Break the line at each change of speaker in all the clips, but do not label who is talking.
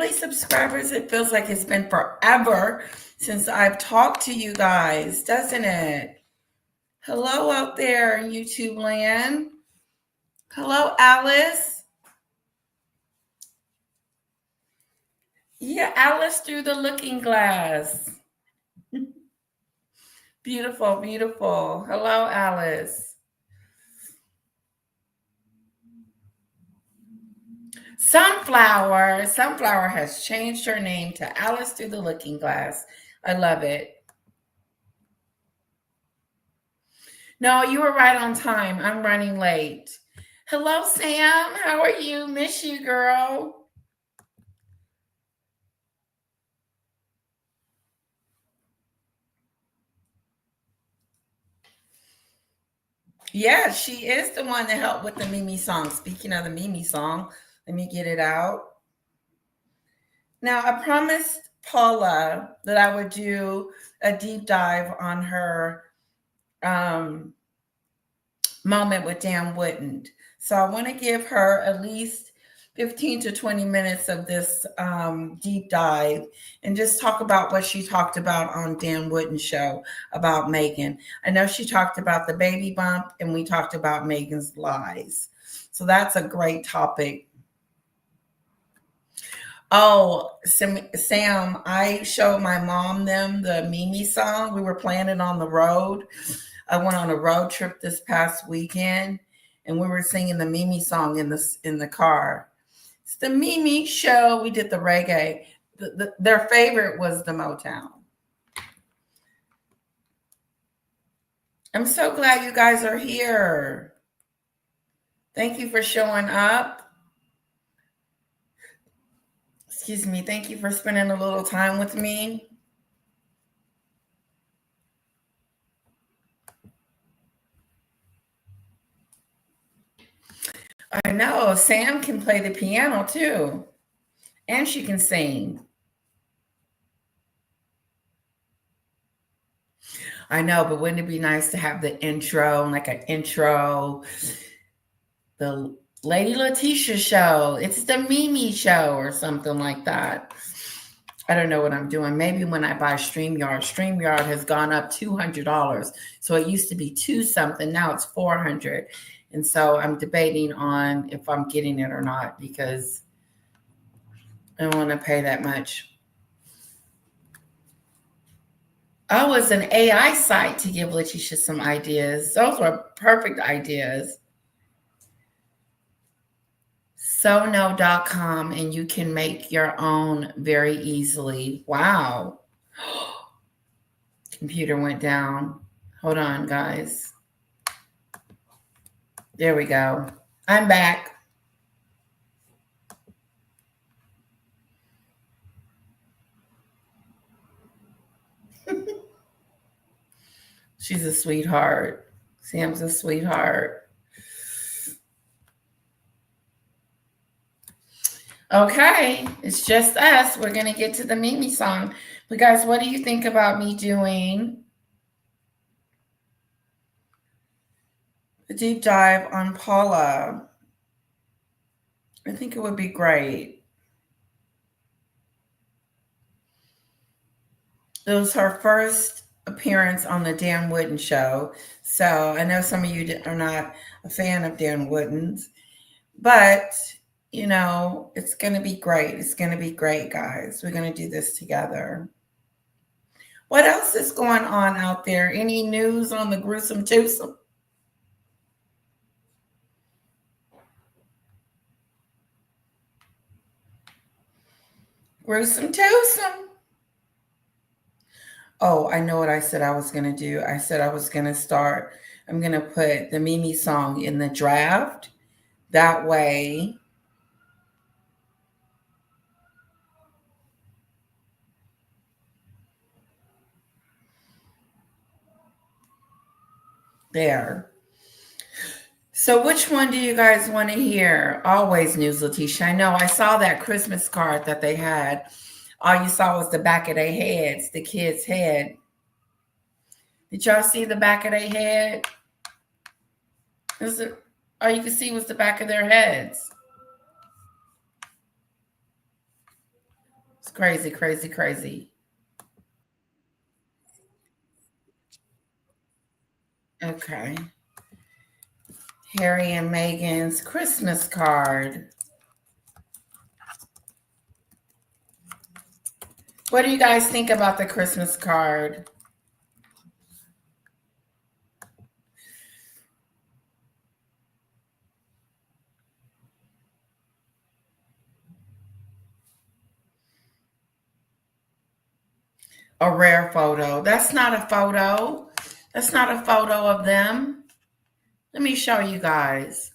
daily subscribers. It feels like it's been forever since I've talked to you guys, doesn't it? Hello out there in YouTube land. Hello, Alice. Yeah, Alice through the looking glass. Beautiful, beautiful. Hello, Alice. Sunflower. Sunflower has changed her name to Alice through the looking glass. I love it. No, you were right on time. I'm running late. Hello, Sam. How are you? Miss you, girl. Yeah, she is the one that helped with the Mimi song. Speaking of the Mimi song, let me get it out. Now, I promised Paula that I would do a deep dive on her um, moment with Dan Wootton. So I want to give her at least 15 to 20 minutes of this deep dive and just talk about what she talked about on Dan Wootton's show about Meghan. I know she talked about the baby bump and we talked about Meghan's lies. So that's a great topic. Oh, Sam, I showed my mom them the Mimi song. We were playing it on the road. I went on a road trip this past weekend and we were singing the Mimi song in the car. It's the Mimi show. We did the reggae. Their favorite was the Motown. I'm so glad you guys are here. Thank you for showing up. Excuse me. Thank you for spending a little time with me. I know Sam can play the piano too, and she can sing. I know, but wouldn't it be nice to have the intro, like an intro, the Lady Letitia show, it's the Mimi show or something like that. I don't know what I'm doing. Maybe when I buy StreamYard has gone up $200. So it used to be two something, now it's 400. And so I'm debating on if I'm getting it or not because I don't want to pay that much. Oh, it's an AI site to give Letitia some ideas. Those were perfect ideas. Sono.com, and you can make your own very easily. Wow. Computer went down. Hold on, guys. There we go. I'm back. She's a sweetheart. Sam's a sweetheart. Okay, it's just us. We're going to get to the Mimi song. But guys, what do you think about me doing a deep dive on Paula? I think it would be great. It was her first appearance on the Dan Wootton show. So I know some of you are not a fan of Dan Wootton's, but you know, it's going to be great. It's going to be great, guys. We're going to do this together. What else is going on out there? Any news on the gruesome twosome? Gruesome twosome. Oh, I know what I said I was going to do. I said I was going to start. I'm going to put the Mimi song in the draft. That way, there. So which one do you guys want to hear? Always News Letitia. I know I saw that Christmas card that they had. All you saw was the back of their heads, the kid's head. Did y'all see the back of their head? All you could see was the back of their heads. It's crazy, crazy, crazy. Okay. Harry and Meghan's Christmas card. What do you guys think about the Christmas card? A rare photo. That's not a photo. That's not a photo of them. Let me show you guys.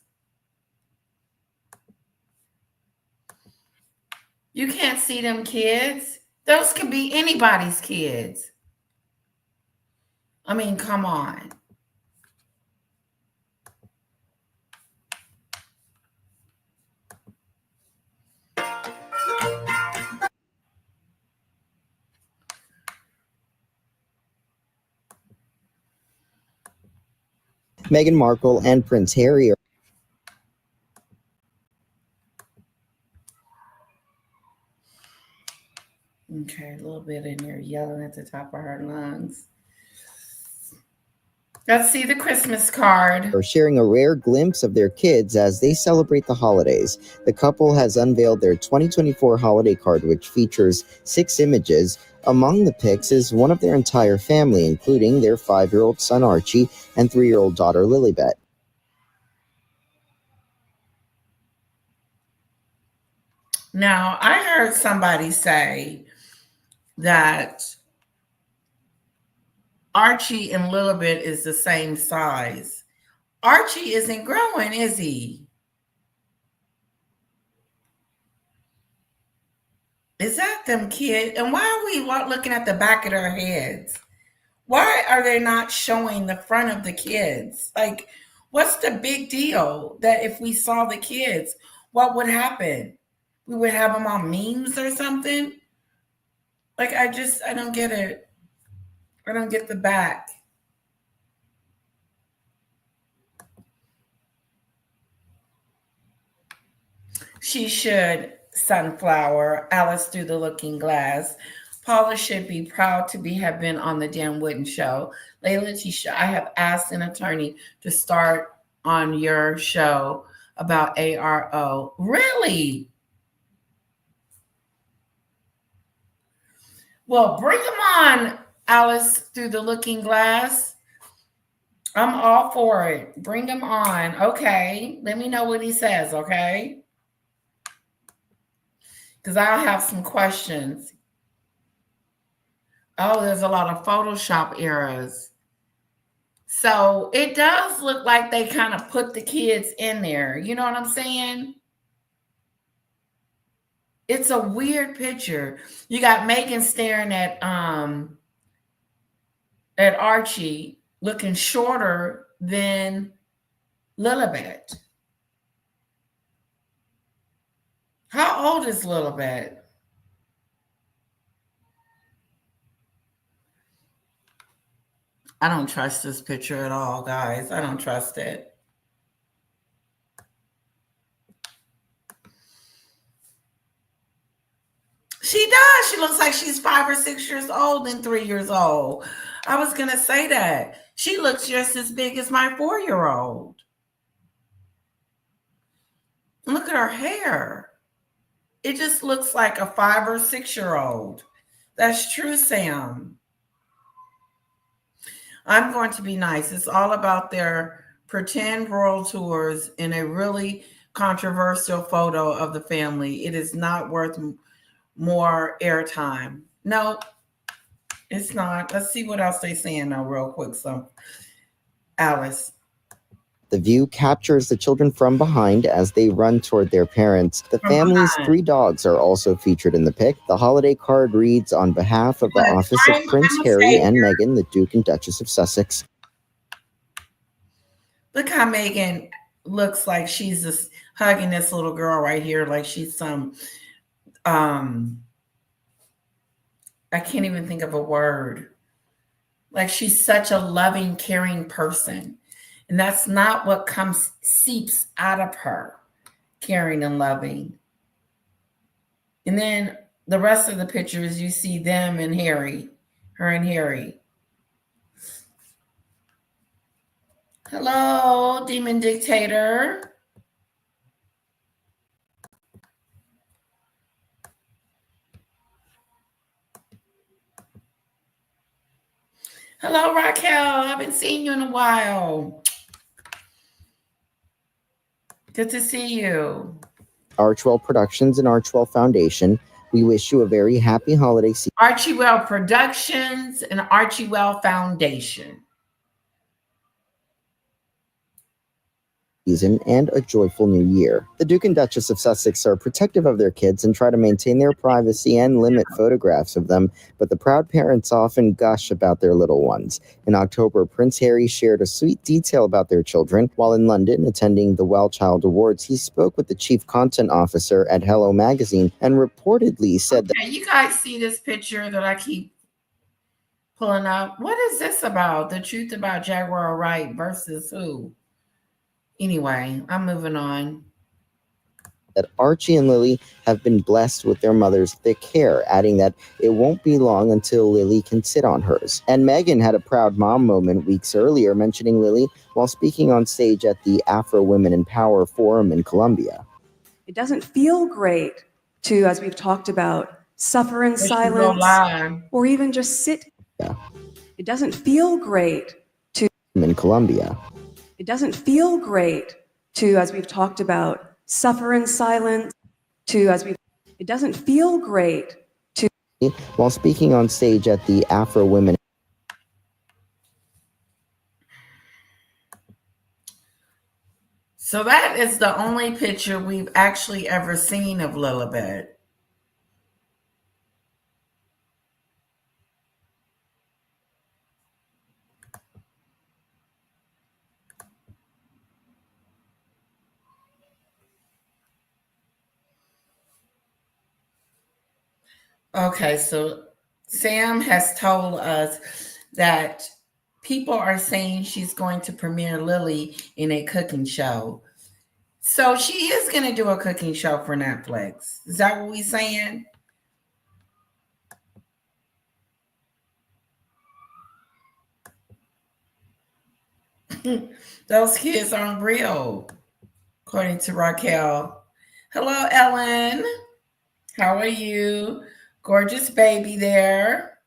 You can't see them kids. Those could be anybody's kids. I mean, come on.
Meghan Markle and Prince Harry are
Okay, a little bit in there yelling at the top of her lungs. Let's see the Christmas card.
sharing a rare glimpse of their kids as they celebrate the holidays. The couple has unveiled their 2024 holiday card, which features 6 images. Among the pics is one of their entire family, including their 5-year-old son Archie and 3-year-old daughter Lilibet.
Now, I heard somebody say that Archie and Lilibet is the same size. Archie isn't growing, is he? Is that them kids? And why are we looking at the back of their heads? Why are they not showing the front of the kids? Like, what's the big deal that if we saw the kids, what would happen? We would have them on memes or something? Like, I don't get it. I don't get the back. She should, Sunflower, Alice through the looking glass. Paula should be proud to have been on the Dan Wootton show. Layla Tisha, I have asked an attorney to start on your show about ARO. Really? Well, bring him on, Alice through the looking glass. I'm all for it. Bring him on. Okay. Let me know what he says, okay? Because I'll have some questions. Oh, there's a lot of Photoshop errors. So it does look like they kind of put the kids in there. You know what I'm saying? It's a weird picture. You got Meghan staring at Archie, looking shorter than Lilibet. How old is Lilibet? I don't trust this picture at all, guys. I don't trust it. She does. She looks like she's 5 or 6 years old and 3 years old. I was going to say that. She looks just as big as my 4-year-old. Look at her hair. It just looks like a 5 or 6-year-old. That's true, Sam. I'm going to be nice. It's all about their pretend world tours in a really controversial photo of the family. It is not worth more airtime. No, it's not. Let's see what else they're saying now, real quick. So, Alice.
The view captures the children from behind as they run toward their parents. The family's 3 dogs are also featured in the pic. The holiday card reads, "On behalf of the office of Prince Harry and Meghan, the Duke and Duchess of Sussex."
Look how Meghan looks like she's just hugging this little girl right here, like she's some, I can't even think of a word. Like she's such a loving, caring person. And that's not what seeps out of her, caring and loving. And then the rest of the pictures, you see them and Harry, her and Harry. Hello, Demon Dictator. Hello, Raquel. I haven't seen you in a while. Good to see you.
Archwell Productions and Archwell Foundation, we wish you a very happy holiday season.
Archwell Productions and Archwell Foundation.
And a joyful new year. The Duke and Duchess of Sussex are protective of their kids and try to maintain their privacy and limit photographs of them, but the proud parents often gush about their little ones. In October, Prince Harry shared a sweet detail about their children. While in London attending the Well Child Awards, he spoke with the chief content officer at Hello Magazine and reportedly said that
you guys see this picture that I keep pulling up? What is this about? The truth about Jaguar Wright versus who? Anyway, I'm moving on.
That Archie and Lily have been blessed with their mother's thick hair, adding that it won't be long until Lily can sit on hers. And Meghan had a proud mom moment weeks earlier, mentioning Lily while speaking on stage at the Afro Women in Power Forum in Colombia.
It doesn't feel great to, as we've talked about, suffer in silence or even just sit.
Yeah.
It doesn't feel great to
in Colombia.
It doesn't feel great to, as we've talked about, suffer in silence. It doesn't feel great to.
While speaking on stage at the Afro Women.
So that is the only picture we've actually ever seen of Lilibet. Okay, so Sam has told us that people are saying she's going to premiere Lily in a cooking show. So she is going to do a cooking show for Netflix. Is that what we're saying? Those kids aren't real, according to Raquel. Hello, Ellen. How are you? Gorgeous baby there.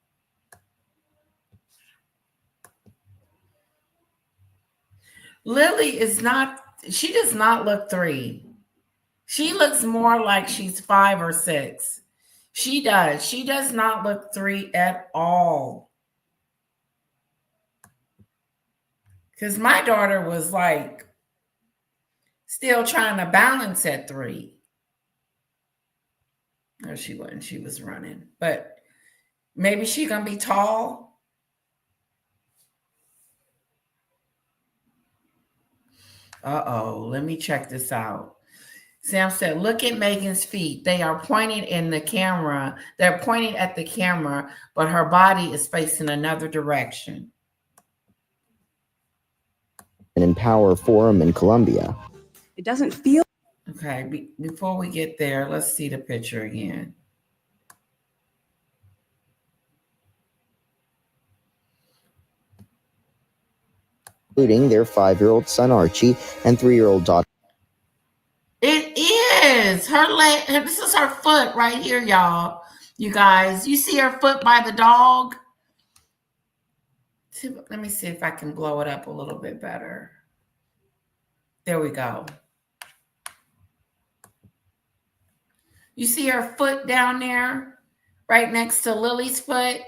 Lily is not, she does not look 3. She looks more like she's 5 or 6. She does. She does not look 3 at all. Because my daughter was like still trying to balance at 3. No, she wasn't. She was running. But maybe she's going to be tall. Uh-oh. Let me check this out. Sam said, look at Meghan's feet. They are pointing in the camera. They're pointing at the camera, but her body is facing another direction.
In Power Forum in Colombia.
It doesn't feel.
Okay, before we get there, let's see the picture again.
Including their 5-year-old son Archie and 3-year-old daughter.
It is her leg. This is her foot right here, y'all. You guys, you see her foot by the dog? Let me see if I can blow it up a little bit better. There we go. You see her foot down there, right next to Lily's foot?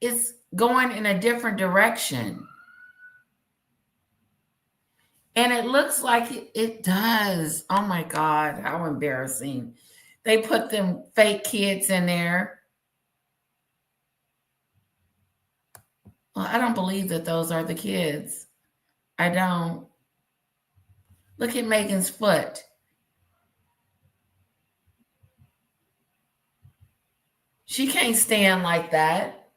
It's going in a different direction. And it looks like it does. Oh my God, how embarrassing. They put them fake kids in there. Well, I don't believe that those are the kids. I don't. Look at Meghan's foot. She can't stand like that.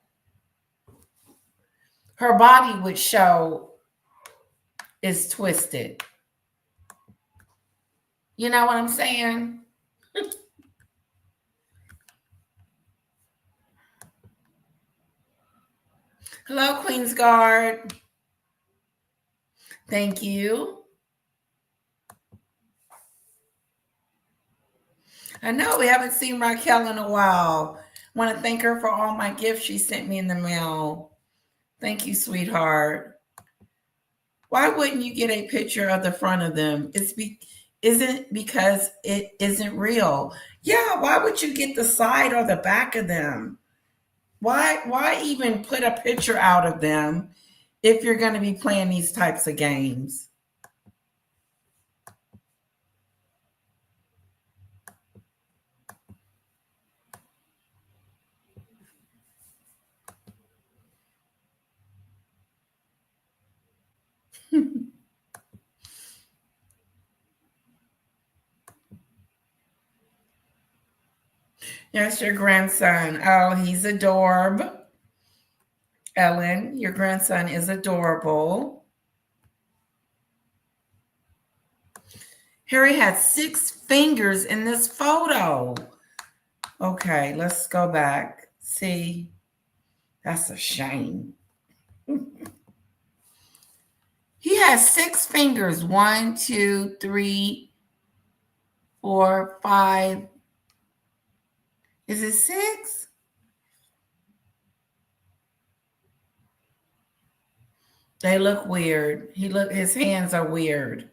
Her body would show is twisted. You know what I'm saying? Hello, Queen's Guard. Thank you. I know we haven't seen Raquel in a while. I want to thank her for all my gifts she sent me in the mail. Thank you, sweetheart. Why wouldn't you get a picture of the front of them? Isn't because it isn't real. Yeah, why would you get the side or the back of them? Why even put a picture out of them if you're going to be playing these types of games? Yes, your grandson. Oh, he's adorable. Ellen, your grandson is adorable. Harry had 6 fingers in this photo. Okay, let's go back. See, that's a shame. He has 6 fingers. 1, 2, 3, 4, 5. Is it 6? They look weird. His hands are weird.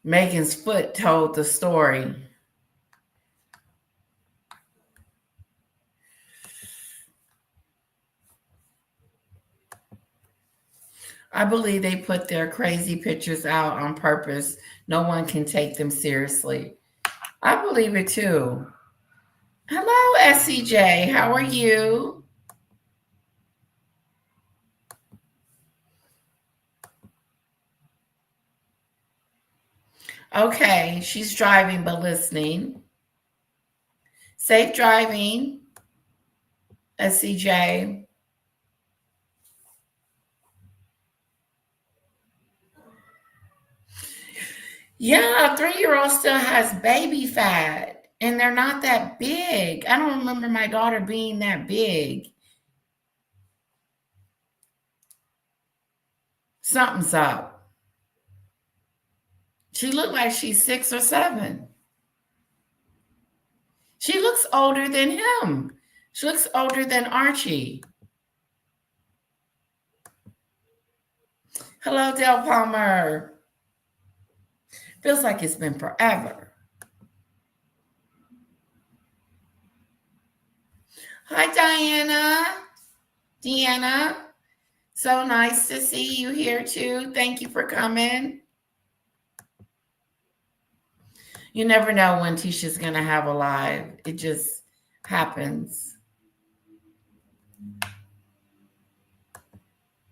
Meghan's foot told the story. I believe they put their crazy pictures out on purpose. No one can take them seriously. I believe it too. Hello, SCJ. How are you? Okay, she's driving but listening. Safe driving, SCJ. Yeah, a 3-year-old still has baby fat, and they're not that big. I don't remember my daughter being that big. Something's up. She looked like she's 6 or 7. She looks older than him. She looks older than Archie. Hello, Del Palmer. Feels like it's been forever. Hi, Diana. Deanna. So nice to see you here too. Thank you for coming. You never know when Tisha's going to have a live. It just happens.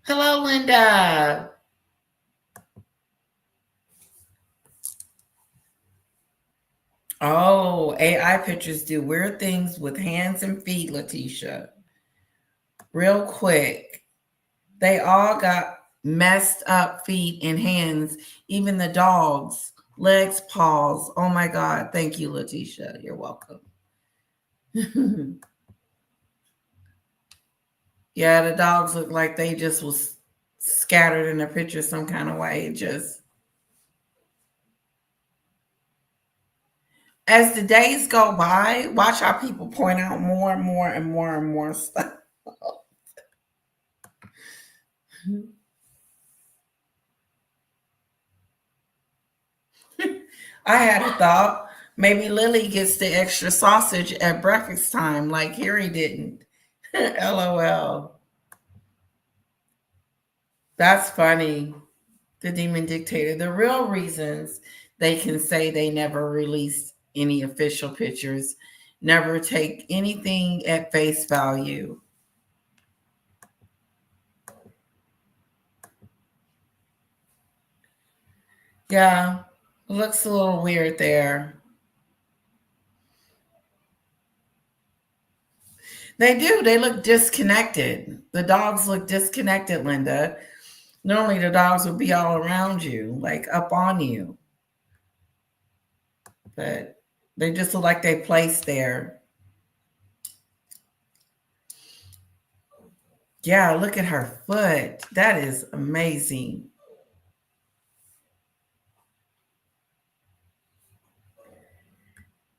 Hello, Linda. Oh, AI pictures do weird things with hands and feet, Letitia. Real quick. They all got messed up feet and hands, even the dogs, legs, paws. Oh my God. Thank you, Letitia. You're welcome. Yeah, the dogs look like they just was scattered in the picture some kind of way. Just as the days go by, watch how people point out more and more and more and more stuff. I had a thought. Maybe Lily gets the extra sausage at breakfast time like Harry didn't. LOL. That's funny. The demon dictator. The real reasons they can say they never released any official pictures, never take anything at face value. Yeah, looks a little weird there. They do. They look disconnected. The dogs look disconnected, Linda. Normally the dogs would be all around you, like up on you. But they just look like they placed there. Yeah, look at her foot. That is amazing.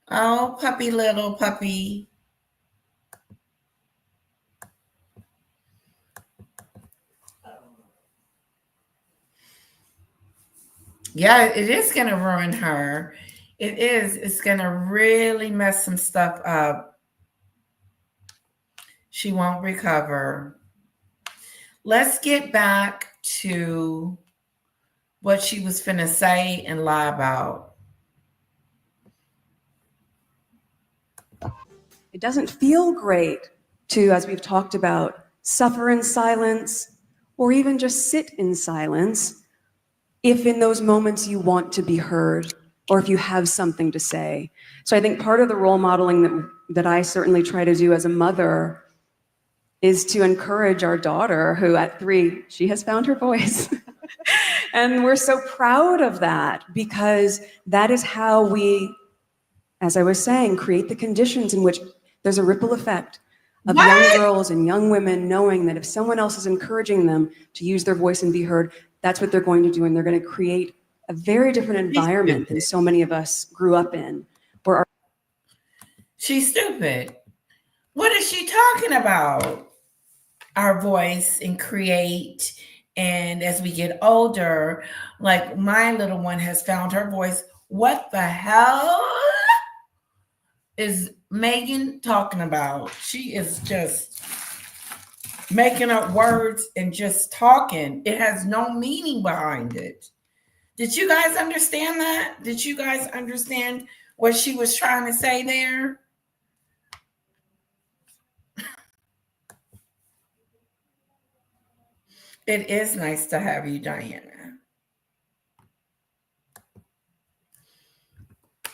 Oh, puppy, little puppy. Yeah, it is going to ruin her. It is. It's going to really mess some stuff up. She won't recover. Let's get back to what she was finna say and lie about.
It doesn't feel great to, as we've talked about, suffer in silence or even just sit in silence if in those moments you want to be heard or if you have something to say. So I think part of the role modeling that I certainly try to do as a mother is to encourage our daughter, who at 3, she has found her voice. And we're so proud of that because that is how we, as I was saying, create the conditions in which there's a ripple effect of young girls and young women knowing that if someone else is encouraging them to use their voice and be heard, that's what they're going to do. And they're going to create a very different environment than so many of us grew up in. Where
She's stupid. What is she talking about? Our voice and create. And as we get older, like my little one has found her voice. What the hell is Meghan talking about? She is just making up words and just talking. It has no meaning behind it. Did you guys understand that? Did you guys understand what she was trying to say there? It is nice to have you, Diana.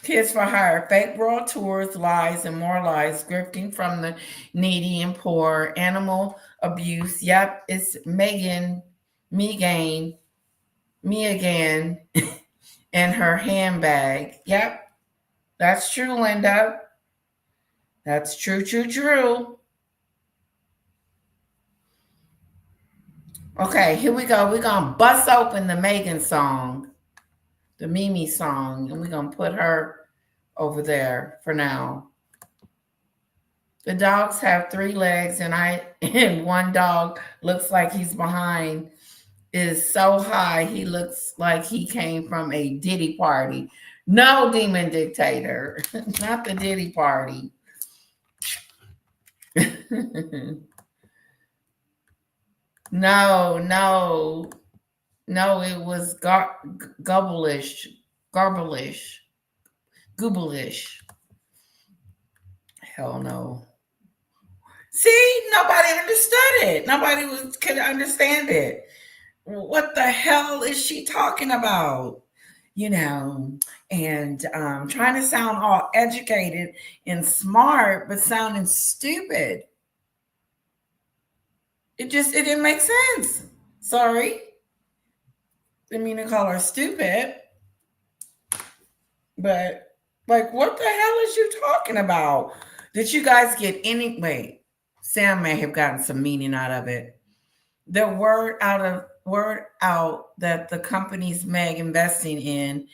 Kids for hire, fake world tours, lies, and more lies, grifting from the needy and poor, animal abuse. Yep, it's Meghan, me again, and her handbag. Yep, that's true, Linda. That's true. Okay, here we go. We're going to bust open the Meghan song, the Mimi song, and we're going to put her over there for now. The dogs have 3 legs, and one dog looks like he's behind, is so high he looks like he came from a Diddy party. No, demon dictator, not the Diddy party. No, it was gobblish. Hell no. See, nobody understood it. Nobody could understand it. What the hell is she talking about? You know, and trying to sound all educated and smart, but sounding stupid. It didn't make sense. Sorry. Didn't mean to call her stupid. But like, what the hell is you talking about? Did you guys get any? Wait, Sam may have gotten some meaning out of it. The word out that the companies Meg investing in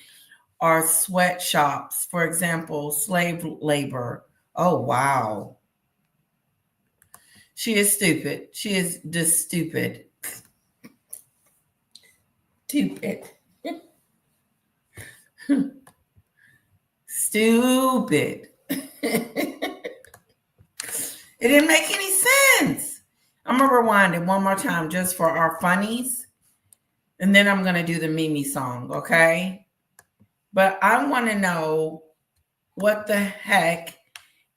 are sweatshops, for example, slave labor. Oh wow. She is stupid. She is just stupid. Stupid. Stupid. It didn't make any sense. I'm going to rewind it one more time just for our funnies. And then I'm going to do the Mimi song, okay? But I want to know what the heck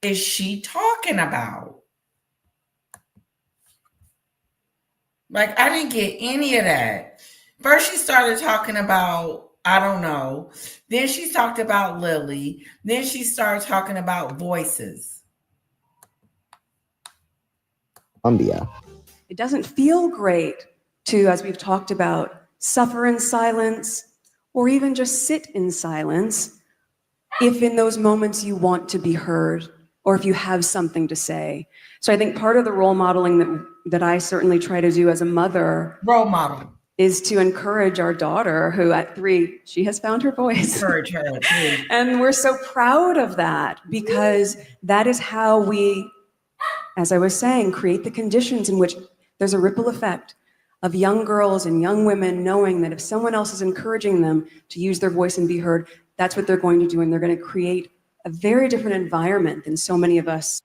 is she talking about? Like, I didn't get any of that. First, she started talking about, I don't know. Then she talked about Lily. Then she started talking about voices.
Colombia.
it doesn't feel great to, as we've talked about, suffer in silence or even just sit in silence if in those moments you want to be heard or if you have something to say. So I think part of the role modeling that I certainly try to do as a mother
Role model.
is to encourage our daughter, who at 3, she has found her voice.
Encourage her at 3.
And we're so proud of that because that is how we, as I was saying, create the conditions in which there's a ripple effect of young girls and young women knowing that if someone else is encouraging them to use their voice and be heard, that's what they're going to do. And they're going to create a very different environment than so many of us.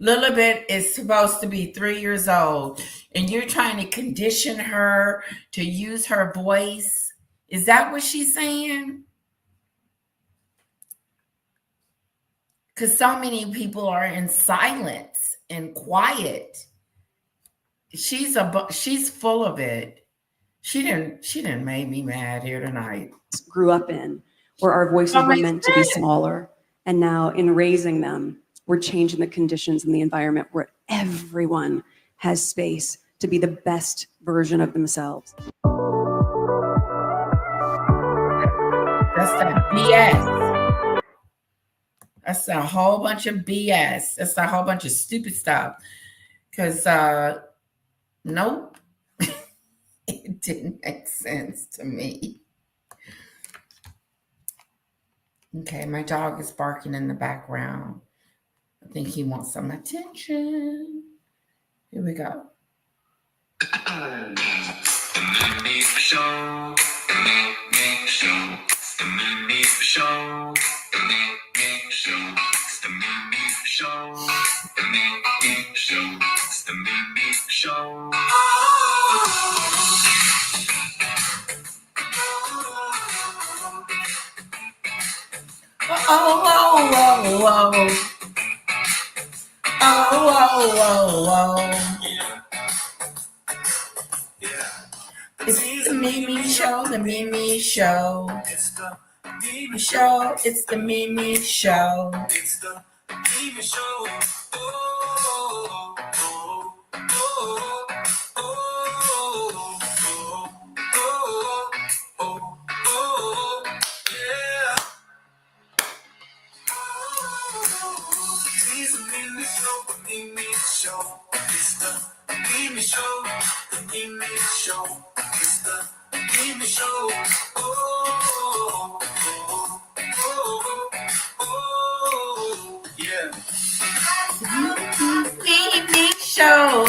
Lilibet is supposed to be 3 years old, and you're trying to condition her to use her voice. Is that what she's saying? Because so many people are in silence and quiet. She's full of it. She didn't make me mad here tonight.
Grew up in, where our voices were meant to be smaller, and now in raising them, we're changing the conditions in the environment where everyone has space to be the best version of themselves.
That's that BS. That's a whole bunch of BS. That's a whole bunch of stupid stuff. Because, nope, it didn't make sense to me. Okay, my dog is barking in the background. I think he wants some attention. Here we go.
The Mimi Show. The Mimi Show. The Mimi Show. The Mimi Show. The Mimi Show. The Mimi Show. The Mimi Show.
Oh, whoa, whoa, whoa. Oh, whoa, whoa, whoa. It's the Mimi Show, the Mimi Show.
It's the Mimi
Show, it's the Mimi Show.
It's the Mimi Show. Oh, oh, oh, oh, oh, oh, yeah. It's the Mimi Show, the Mimi Show. It's the Mimi Show, the Mimi Show. It's the Mimi Show. Oh, oh, oh, oh, yeah.
Mimi Show.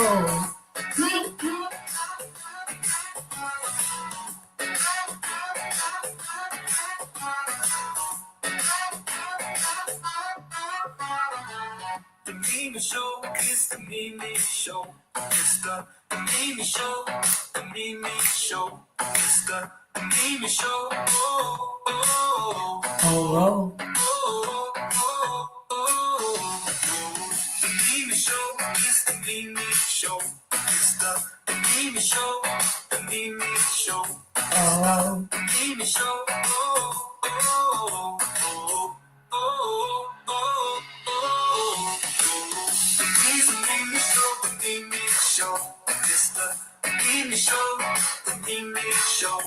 The Mimi Show is the Mimi Show. It's the Mimi Show. The Mimi Show. It's the Mimi Show. Oh, oh,
Oh,
oh, oh, oh, oh. The Mimi Show is the Mimi Show. It's the Mimi Show. The Mimi Show.
oh,
The Mimi Show. Oh, oh, oh, oh, oh, oh, oh. It's the Mimi Show. The Mimi Show. It's the Mimi Show. The Mimi Show.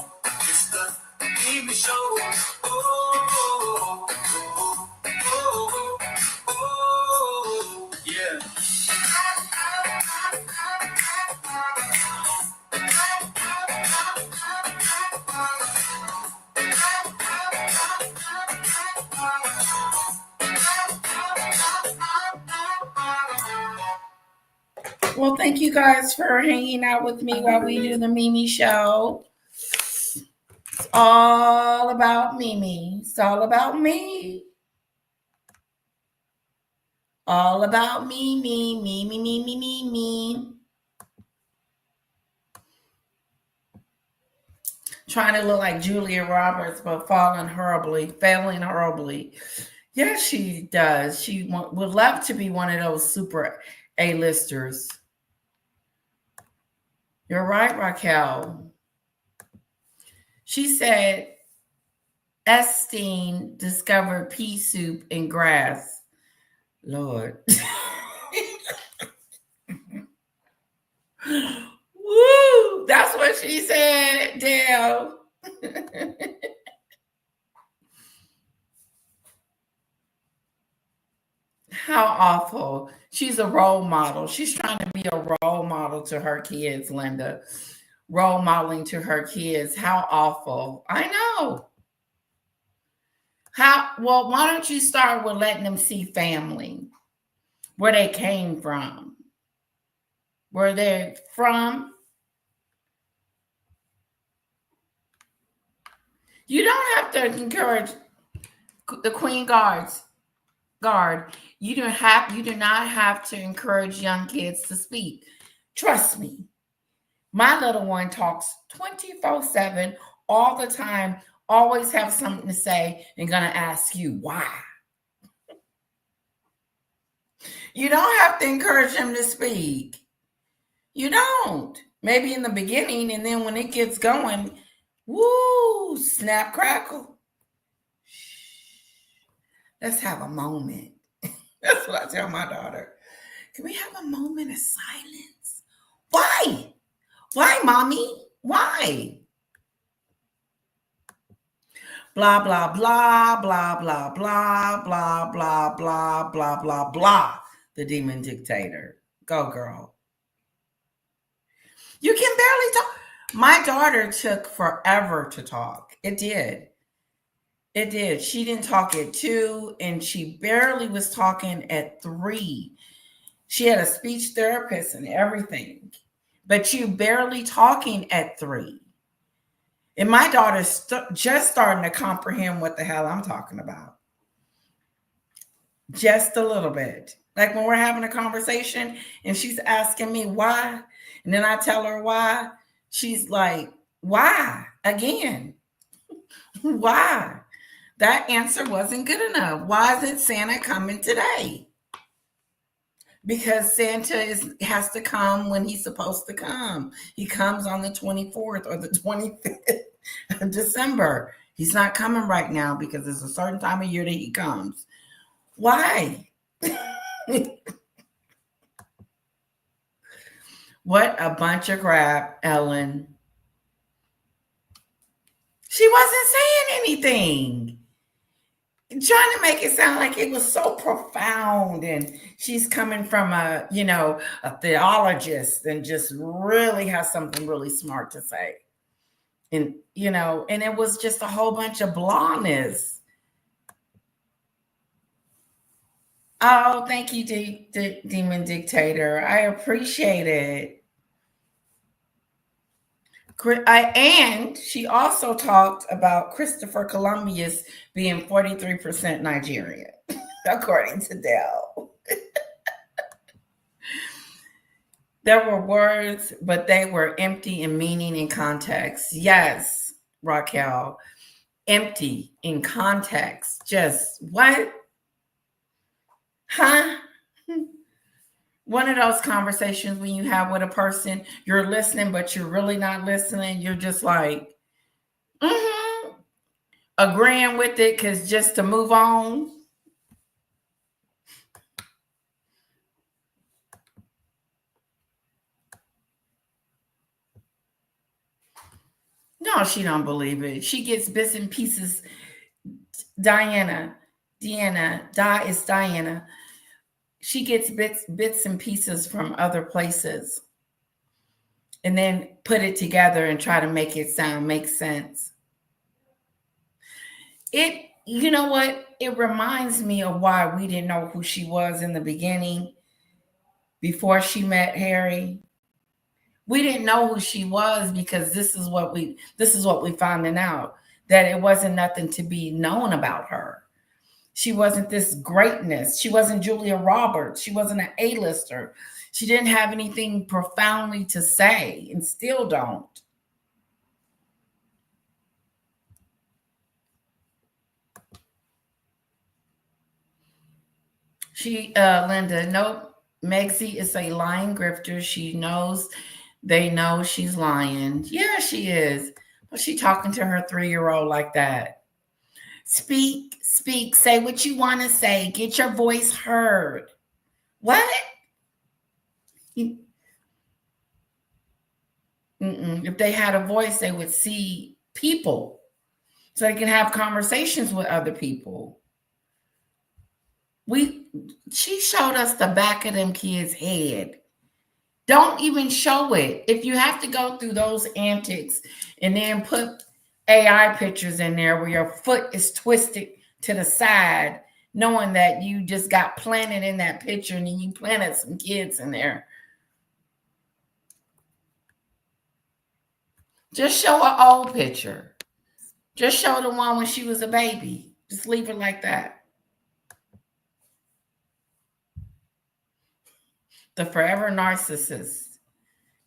It's the Mimi Show. Oh, oh, oh, oh, oh, yeah.
well, thank you guys for hanging out with me while we do the Mimi Show. It's all about Mimi. It's all about me. All about me, me, me, me, me, me, me, me. Trying to look like Julia Roberts, but failing horribly. Yes, she does. She would love to be one of those super A-listers. You're right, Raquel. She said Epstein discovered pea soup in grass. Lord. Woo! Woo! That's what she said, Dale. How awful. She's a role model. She's trying to be a role model to her kids, Linda. Role modeling to her kids. How awful. I know. Well, why don't you start with letting them see family, where they came from, where they're from. You don't have to encourage the Queen Guard. You do not have to encourage young kids to speak. Trust me. My little one talks 24/7 all the time, always have something to say and gonna ask you why. You don't have to encourage them to speak. You don't. Maybe in the beginning, and then when it gets going, woo, snap, crackle. Let's have a moment. That's what I tell my daughter. Can we have a moment of silence? Why? Why, mommy? Why? Blah, blah, blah, blah, blah, blah, blah, blah, blah, blah, blah, blah. The demon dictator. Go, girl. You can barely talk. My daughter took forever to talk. It did. It did. She didn't talk at 2, and she barely was talking at 3. She had a speech therapist and everything, but you barely talking at 3. And my daughter's just starting to comprehend what the hell I'm talking about. Just a little bit. Like when we're having a conversation and she's asking me why, and then I tell her why, she's like, why? Again. Why? That answer wasn't good enough. Why isn't Santa coming today? Because Santa has to come when he's supposed to come. He comes on the 24th or the 25th of December. He's not coming right now because there's a certain time of year that he comes. Why? What a bunch of crap, Ellen. She wasn't saying anything. Trying to make it sound like it was so profound, and she's coming from a theologist and just really has something really smart to say. And, and it was just a whole bunch of blahness. Oh, thank you, Demon Dictator. I appreciate it. And she also talked about Christopher Columbus being 43% Nigerian, according to Dell. There were words, but they were empty in meaning and context. Yes, Raquel, empty in context. Just what? Huh? One of those conversations when you have with a person, you're listening, but you're really not listening. You're just like, agreeing with it because just to move on. No, she don't believe it. She gets bits and pieces. Diana. It's Diana. She gets bits and pieces from other places and then put it together and try to make it make sense. You know what? It reminds me of why we didn't know who she was in the beginning before she met Harry. We didn't know who she was because this is what we finding out, that it wasn't nothing to be known about her. She wasn't this greatness. She wasn't Julia Roberts. She wasn't an A-lister. She didn't have anything profoundly to say and still don't. Linda, nope. Megsy is a lying grifter. They know she's lying. Yeah, she is. But she talking to her 3-year-old like that. Speak, say what you want to say. Get your voice heard. What? If they had a voice, they would see people so they can have conversations with other people. She showed us the back of them kids' head. Don't even show it. If you have to go through those antics and then put AI pictures in there where your foot is twisted to the side, knowing that you just got planted in that picture and then you planted some kids in there. Just show an old picture. Just show the one when she was a baby. Just leave it like that. The forever narcissist.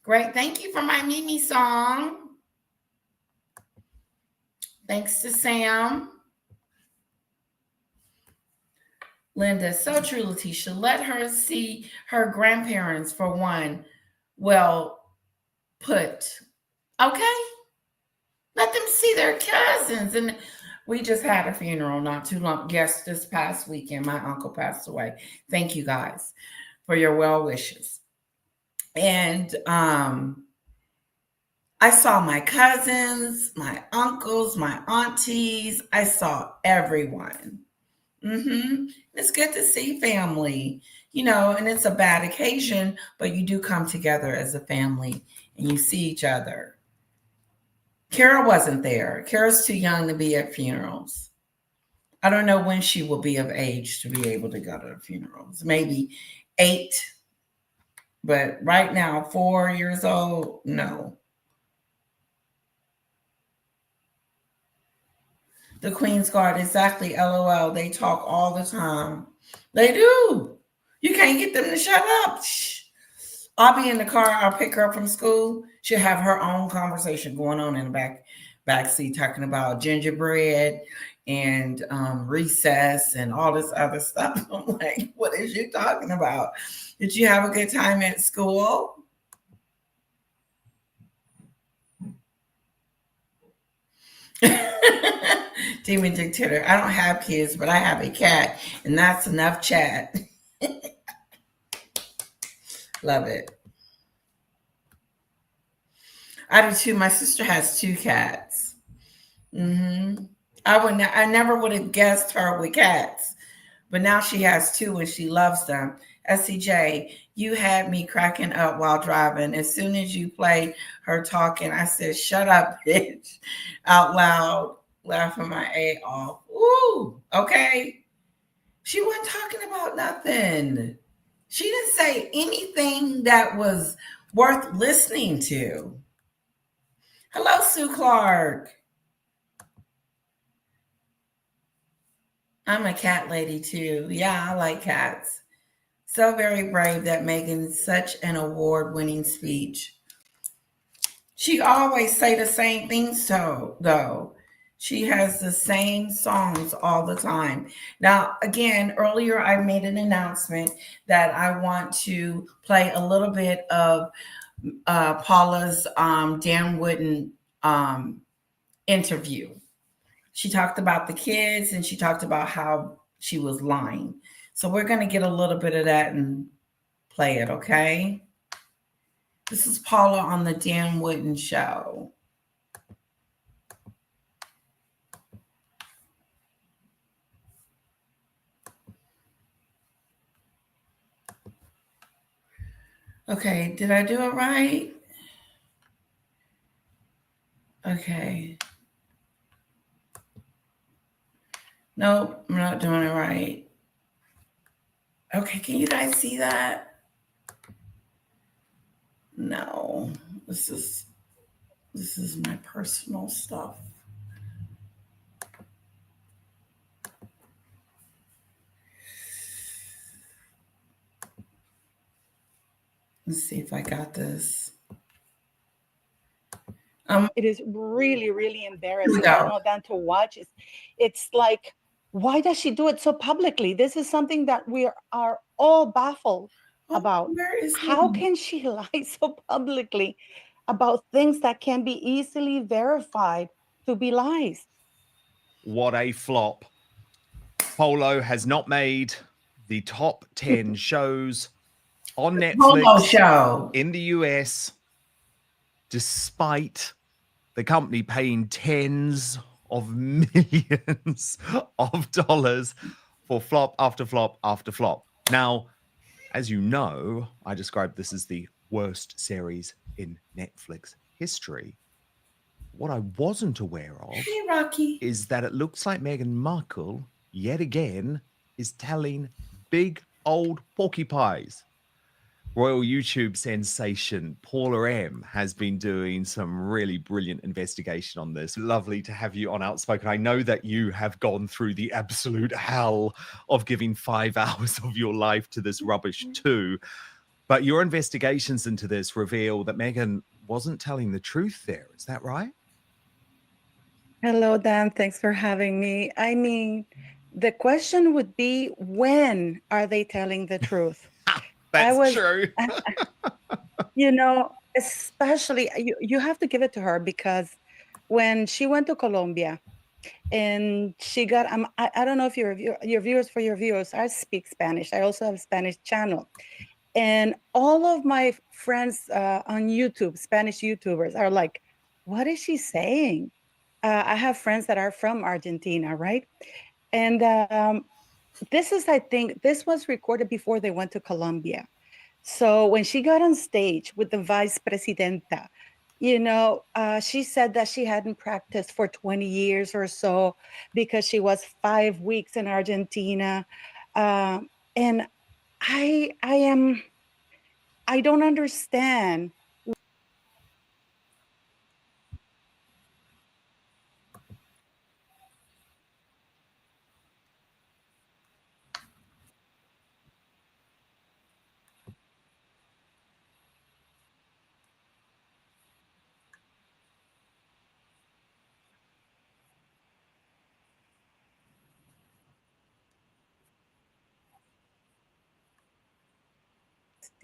Great. Thank you for my Mimi song. Thanks to Sam. Linda, so true, Letitia. Let her see her grandparents for one. Well put. Okay? Let them see their cousins. And we just had a funeral not too long. Yes, this past weekend, my uncle passed away. Thank you guys for your well wishes. And I saw my cousins, my uncles, my aunties. I saw everyone. It's good to see family, and it's a bad occasion, but you do come together as a family and you see each other. Kara wasn't there. Kara's too young to be at funerals. I don't know when she will be of age to be able to go to the funerals. Maybe 8, but right now, 4 years old, no. The Queen's Guard, exactly, LOL. They talk all the time. They do. You can't get them to shut up. Shh. I'll be in the car. I'll pick her up from school. She'll have her own conversation going on in the back seat, talking about gingerbread and recess and all this other stuff. I'm like, what is you talking about? Did you have a good time at school? Demon Dictator. I don't have kids, but I have a cat, and that's enough chat. Love it. I do too. My sister has 2 cats. I never would have guessed her with cats, but now she has 2 and she loves them. SCJ, you had me cracking up while driving. As soon as you played her talking, I said, "Shut up, bitch," out loud, laughing my A off. Ooh, okay. She wasn't talking about nothing. She didn't say anything that was worth listening to. Hello, Sue Clark. I'm a cat lady too. Yeah, I like cats. So very brave that Meghan, such an award-winning speech. She always say the same things though. She has the same songs all the time. Now, again, earlier I made an announcement that I want to play a little bit of Paula's Dan Wootton interview. She talked about the kids and she talked about how she was lying. So we're going to get a little bit of that and play it, okay? This is Paula on the Dan Wootton show. Okay, did I do it right? Okay. Nope, I'm not doing it right. Okay, can you guys see that? No, this is my personal stuff. Let's see if I got this.
It is really, really embarrassing, Dan, to watch. It's like, why does she do it so publicly? This is something that we are all baffled about. How can she lie so publicly about things that can be easily verified to be lies?
What a flop. Polo has not made the top 10 shows on Netflix
Polo show
in the US despite the company paying tens of millions of dollars for flop after flop after flop. Now, as you know, I described this as the worst series in Netflix history. What I wasn't aware of is that it looks like Meghan Markle, yet again, is telling big old porcupines. Royal YouTube sensation Paula M has been doing some really brilliant investigation on this. Lovely to have you on Outspoken. I know that you have gone through the absolute hell of giving 5 hours of your life to this rubbish too. But your investigations into this reveal that Meghan wasn't telling the truth there. Is that right?
Hello, Dan. Thanks for having me. I mean, the question would be, when are they telling the truth?
That's true.
You know, especially you have to give it to her, because when she went to Colombia and she got, I don't know if your viewers, I speak Spanish. I also have a Spanish channel. And all of my friends on YouTube, Spanish YouTubers, are like, what is she saying? I have friends that are from Argentina, right? And this is, I think, this was recorded before they went to Colombia. So when she got on stage with the vice presidenta, you know, she said that she hadn't practiced for 20 years or so because she was 5 weeks in Argentina. And I don't understand.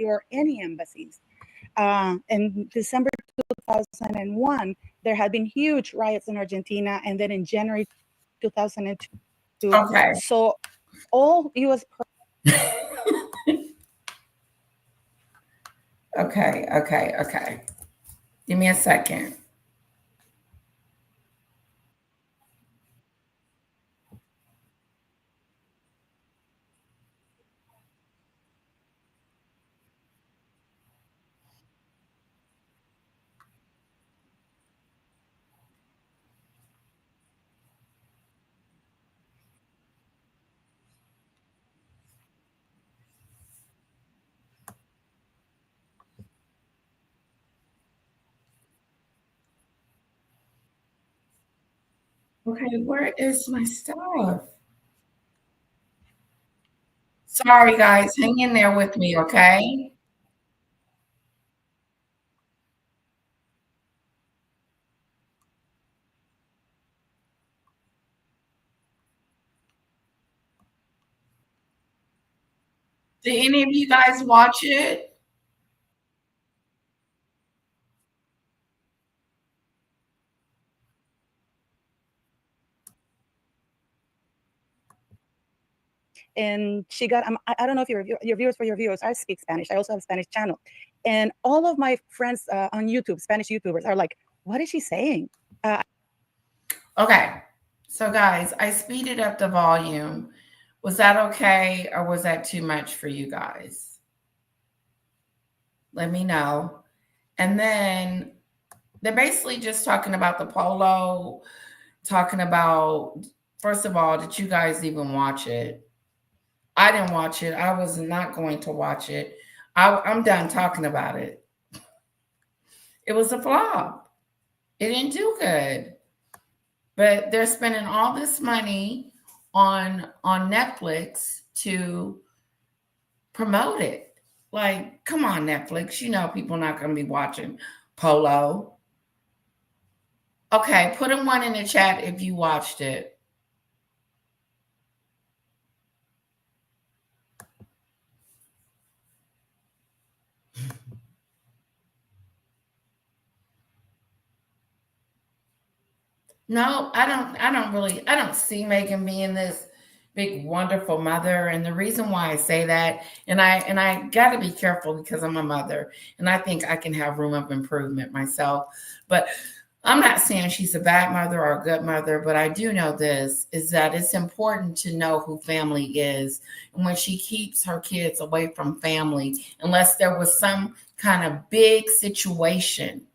Or any embassies. In December 2001, there had been huge riots in Argentina, and then in January 2002.
Okay.
So all U.S.
Okay. Give me a second. Okay, where is my stuff? Sorry, guys. Hang in there with me, okay? Did any of you guys watch it?
And she got, I don't know if your viewers, I speak Spanish. I also have a Spanish channel. And all of my friends on YouTube, Spanish YouTubers, are like, what is she saying?
Okay. So, guys, I speeded up the volume. Was that okay, or was that too much for you guys? Let me know. And then they're basically just talking about the Polo, talking about, first of all, did you guys even watch it? I didn't watch it. I was not going to watch it. I'm done talking about it. It was a flop. It didn't do good. But they're spending all this money on Netflix to promote it. Like, come on, Netflix. You know people not going to be watching Polo. Okay, put a 1 in the chat if you watched it. No, I don't see Meghan being this big, wonderful mother. And the reason why I say that, and I got to be careful because I'm a mother, and I think I can have room of improvement myself. But I'm not saying she's a bad mother or a good mother, but I do know this is that it's important to know who family is. And when she keeps her kids away from family, unless there was some kind of big situation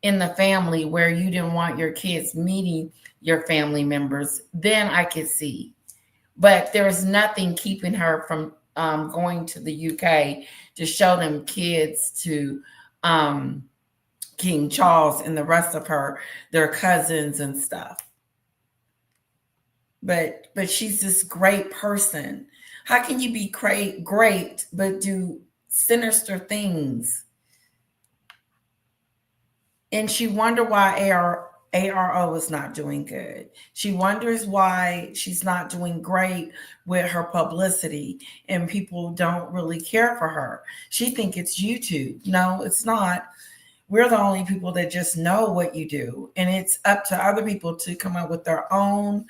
in the family where you didn't want your kids meeting your family members, then I could see. But there was nothing keeping her from going to the UK to show them kids to King Charles and the rest of their cousins and stuff. But she's this great person. How can you be great but do sinister things? And she wondered why ARO is not doing good. She wonders why she's not doing great with her publicity and people don't really care for her. She thinks it's YouTube. No, it's not. We're the only people that just know what you do. And it's up to other people to come up with their own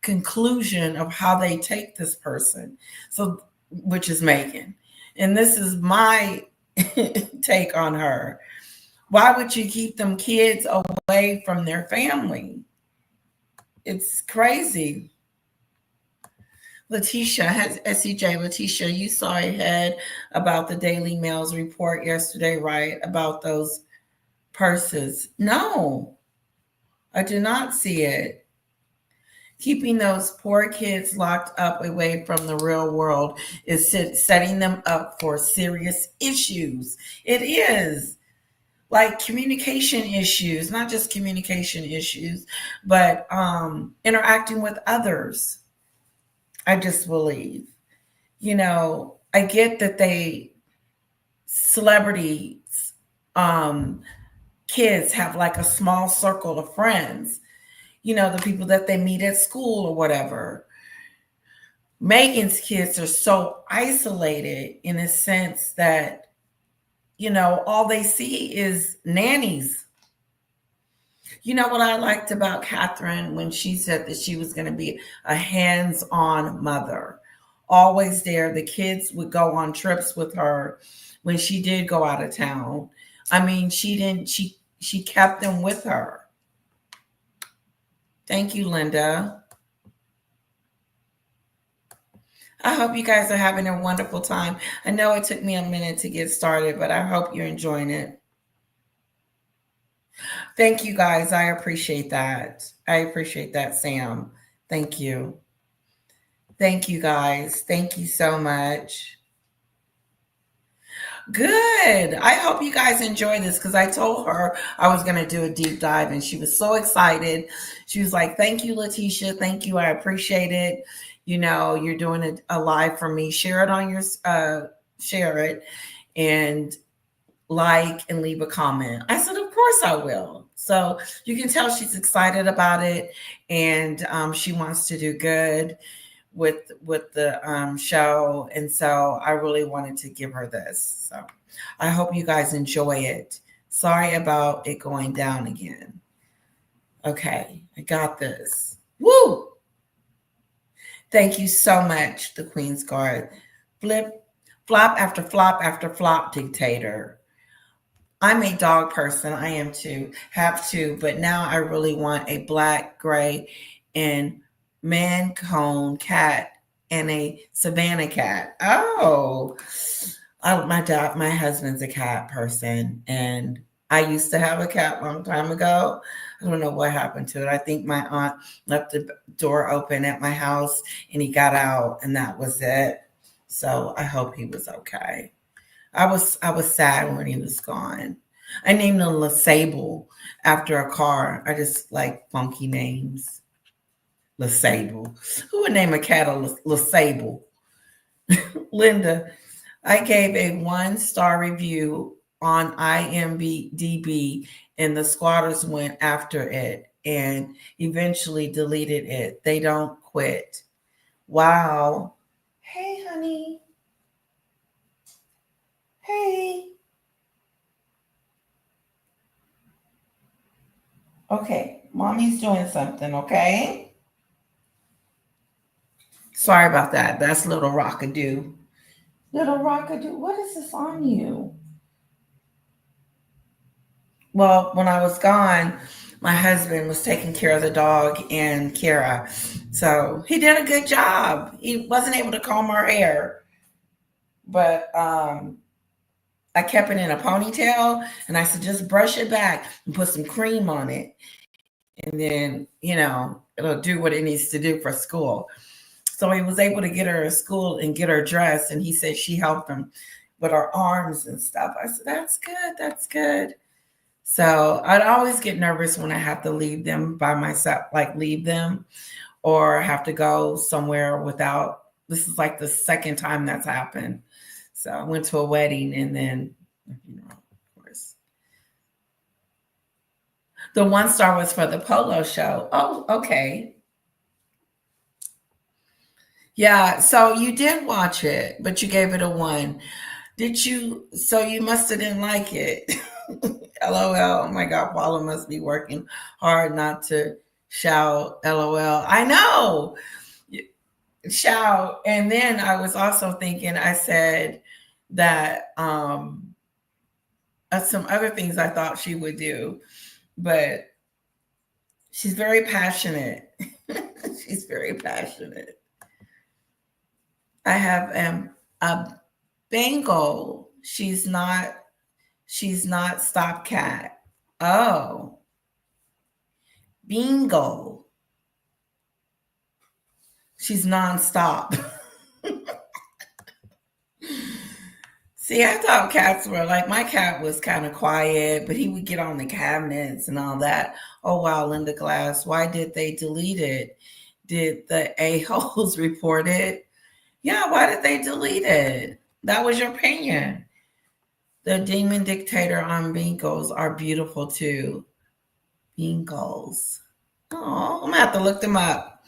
conclusion of how they take this person. So, which is Meghan. And this is my take on her. Why would you keep them kids away from their family? It's crazy. Letitia, SCJ, Letitia, you saw ahead about the Daily Mail's report yesterday, right? About those purses. No, I do not see it. Keeping those poor kids locked up away from the real world is setting them up for serious issues. It is. Like communication issues, not just communication issues, but interacting with others. I just believe, I get that celebrities, kids have like a small circle of friends, the people that they meet at school or whatever. Meghan's kids are so isolated in a sense that all they see is nannies. You know what I liked about Catherine when she said that she was going to be a hands-on mother, always there. The kids would go on trips with her when she did go out of town. I mean, she kept them with her. Thank you, Linda. I hope you guys are having a wonderful time. I know it took me a minute to get started, but I hope you're enjoying it. Thank you, guys. I appreciate that. I appreciate that, Sam. Thank you. Thank you, guys. Thank you so much. Good. I hope you guys enjoy this because I told her I was going to do a deep dive and she was so excited. She was like, thank you, Letitia. Thank you. I appreciate it. You're doing a live for me. Share it on share it and like and leave a comment. I said, of course I will. So you can tell she's excited about it and she wants to do good with the show. And so I really wanted to give her this. So I hope you guys enjoy it. Sorry about it going down again. Okay, I got this. Woo! Thank you so much, the Queen's Guard. Flop after flop after flop, dictator. I'm a dog person. I am too. Have to. But now I really want a black, gray, and Mancone cat and a Savannah cat. Oh, my husband's a cat person. And I used to have a cat a long time ago. I don't know what happened to it. I think my aunt left the door open at my house and he got out and that was it. So I hope he was okay. I was sad when he was gone. I named him LaSable after a car. I just like funky names. LaSable. Who would name a cat a LaSable? Linda, I gave a 1-star review on IMDb and the squatters went after it and eventually deleted it. They don't quit. Wow. Hey, honey. Hey. Okay, mommy's doing something, okay? Sorry about that. That's Little Rockadoo. Little Rockadoo, what is this on you? Well, when I was gone, my husband was taking care of the dog and Kara. So he did a good job. He wasn't able to comb her hair, but I kept it in a ponytail and I said, just brush it back and put some cream on it. And then, it'll do what it needs to do for school. So he was able to get her to school and get her dressed. And he said she helped him with her arms and stuff. I said, that's good. That's good. So I'd always get nervous when I have to leave them by myself, like leave them or have to go somewhere without. This is like the second time that's happened. So I went to a wedding and then, of course. The 1 star was for the Polo show. Oh, okay. Yeah, so you did watch it, but you gave it a 1. Did you? So you must have didn't like it. LOL. Oh my God, Paula must be working hard not to shout LOL. I know. Shout. And then I was also thinking, I said that some other things I thought she would do, but she's very passionate. She's very passionate. I have a Bengal. She's not stopcat. Oh. Bingo. She's nonstop. See, I thought cats were like, my cat was kind of quiet, but he would get on the cabinets and all that. Oh, wow, Linda Glass, why did they delete it? Did the a-holes report it? Yeah, why did they delete it? That was your opinion. The demon dictator on Bingos are beautiful too. Bingos. Oh, I'm going to have to look them up.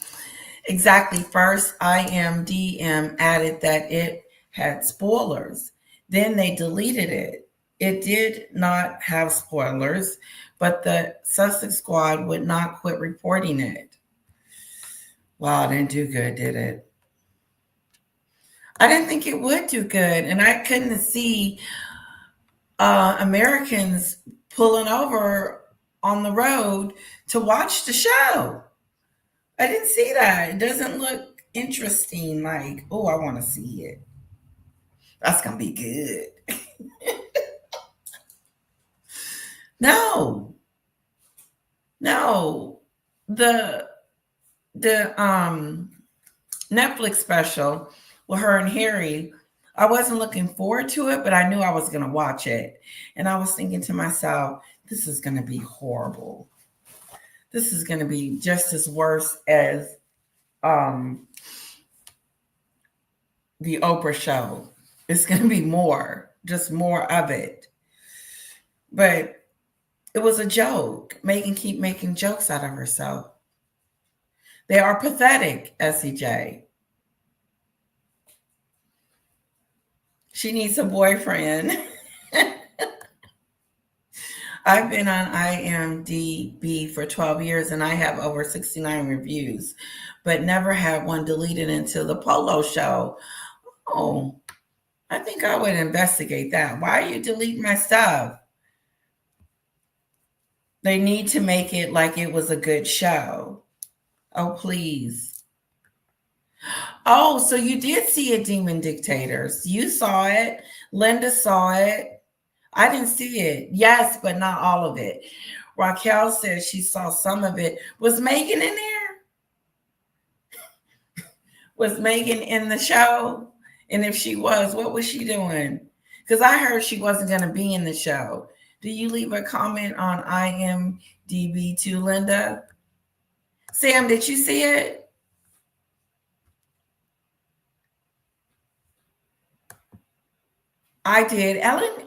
Exactly. First, IMDM added that it had spoilers. Then they deleted it. It did not have spoilers, but the Sussex Squad would not quit reporting it. Wow, it didn't do good, did it? I didn't think it would do good, and I couldn't see Americans pulling over on the road to watch the show. I didn't see that. It doesn't look interesting. Like, oh, I want to see it. That's gonna be good. No. The Netflix special with her and Harry, I wasn't looking forward to it, but I knew I was gonna watch it. And I was thinking to myself, this is gonna be horrible. This is gonna be just as worse as the Oprah show. It's gonna be more, just more of it. But it was a joke. Meghan keep making jokes out of herself. They are pathetic, SEJ. She needs a boyfriend. I've been on IMDb for 12 years and I have over 69 reviews, but never had one deleted until the Polo show. Oh, I think I would investigate that. Why are you deleting my stuff? They need to make it like it was a good show. Oh, please. Oh, so you did see a Demon Dictators. You saw it. Linda saw it. I didn't see it. Yes, but not all of it. Raquel says she saw some of it. Was Meghan in there? Was Meghan in the show? And if she was, what was she doing? Because I heard she wasn't going to be in the show. Do you leave a comment on IMDb too, Linda? Sam, did you see it? I did. Ellen,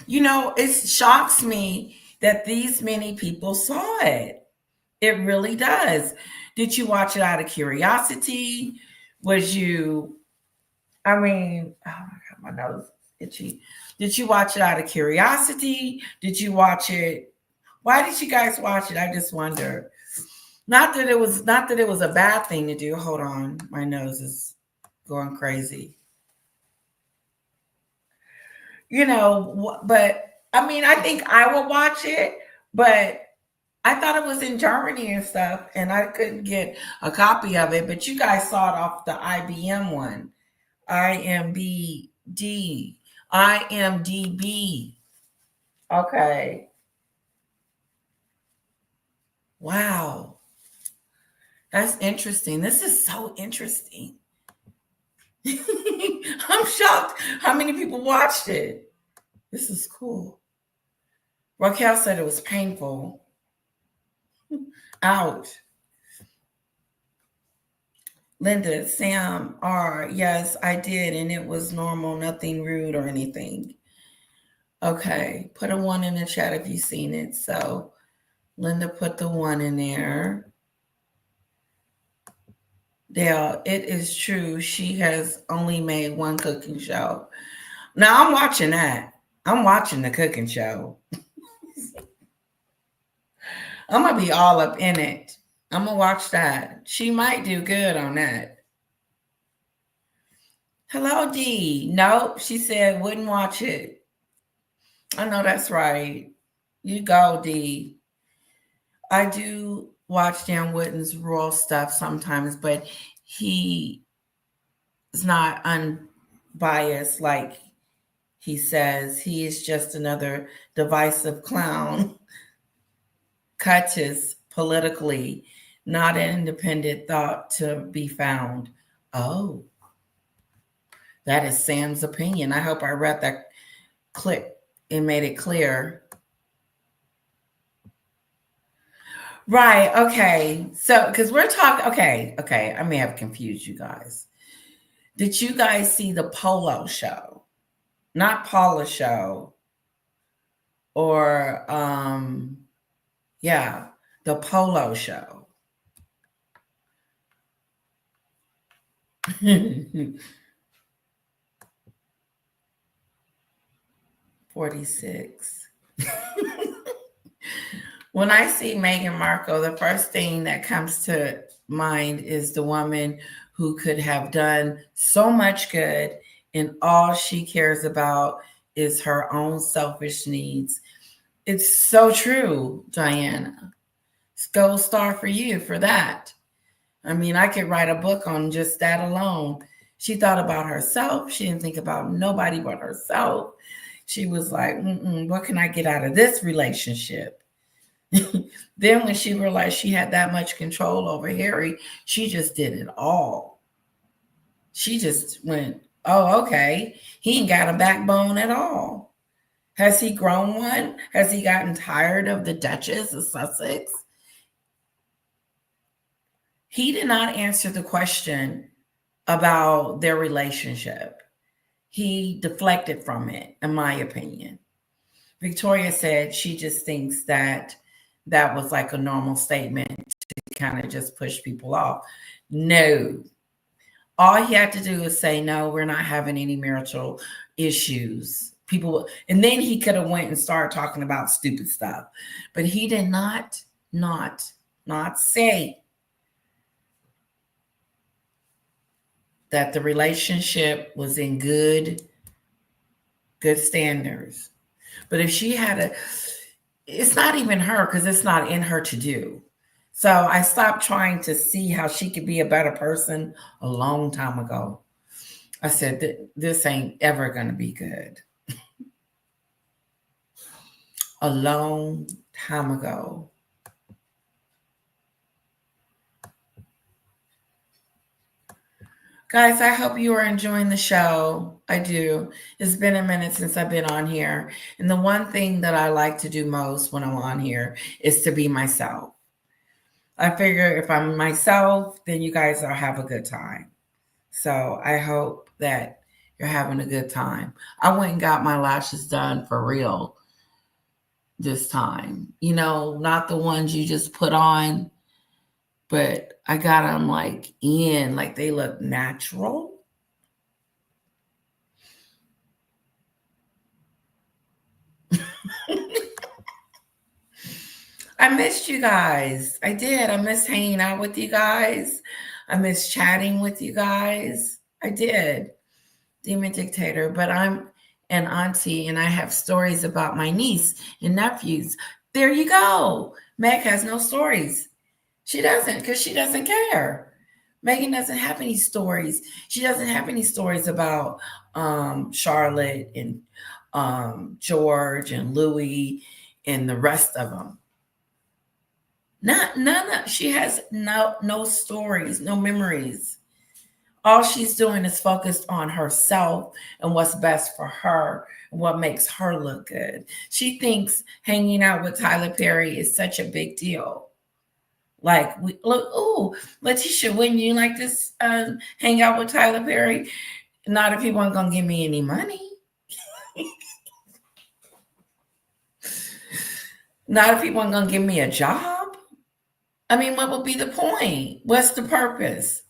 it shocks me that these many people saw it. It really does. Did you watch it out of curiosity? Oh my God, my nose is itchy. Did you watch it out of curiosity? Did you watch it? Why did you guys watch it? I just wonder. Not that it was a bad thing to do. Hold on. My nose is going crazy. You know, but I mean, I think I will watch it, but I thought it was in Germany and stuff, and I couldn't get a copy of it. But you guys saw it off the IBM one, IMBD, IMDb. Okay. Wow, that's interesting. This is so interesting. I'm shocked how many people watched it. This is cool. Raquel said it was painful. Ouch. Linda, Sam R. Yes, I did, and it was normal, nothing rude or anything. Okay, put a 1 in the chat if you've seen it. So Linda put the 1 in there. Dale, it is true. She has only made one cooking show. Now I'm watching that. I'm watching the cooking show. I'm going to be all up in it. I'm going to watch that. She might do good on that. Hello, D. Nope, she said wouldn't watch it. I know that's right. You go, D. I do watch Dan Wootton's Raw stuff sometimes, but he is not unbiased like he says. He is just another divisive clown, catches politically, not an independent thought to be found. Oh, that is Sam's opinion. I hope I read that clip and made it clear. Right. Okay. So, because we're talking, okay. I may have confused you guys. Did you guys see the Polo show? Not Paula show. Or, yeah, the Polo show. 46. When I see Meghan Markle, the first thing that comes to mind is the woman who could have done so much good, and all she cares about is her own selfish needs. It's so true, Diana. Gold star for you for that. I mean, I could write a book on just that alone. She thought about herself. She didn't think about nobody but herself. She was like, what can I get out of this relationship? Then when she realized she had that much control over Harry, she just did it all. She just went, oh, okay. He ain't got a backbone at all. Has he grown one? Has he gotten tired of the Duchess of Sussex? He did not answer the question about their relationship. He deflected from it, in my opinion. Victoria said she just thinks that was like a normal statement to kind of just push people off. No. All he had to do is say, no, we're not having any marital issues. People, and then he could have went and started talking about stupid stuff. But he did not say that the relationship was in good standards. But if she had it's not even her, because it's not in her to do. So I stopped trying to see how she could be a better person a long time ago. I said, this ain't ever going to be good. A long time ago. Guys, I hope you are enjoying the show. I do. It's been a minute since I've been on here. And the one thing that I like to do most when I'm on here is to be myself. I figure if I'm myself, then you guys will have a good time. So I hope that you're having a good time. I went and got my lashes done for real this time. You know, not the ones you just put on, but I got them like they look natural. I missed you guys. I did. I missed hanging out with you guys. I missed chatting with you guys. I did. Demon Dictator. But I'm an auntie and I have stories about my niece and nephews. There you go. Meg has no stories. She doesn't, because she doesn't care. Meghan doesn't have any stories. She doesn't have any stories about Charlotte and George and Louis and the rest of them. She has no stories, no memories. All she's doing is focused on herself and what's best for her and what makes her look good. She thinks hanging out with Tyler Perry is such a big deal. Like, Letitia, wouldn't you like to hang out with Tyler Perry? Not if he wasn't going to give me any money. Not if he wasn't going to give me a job. I mean, what would be the point? What's the purpose?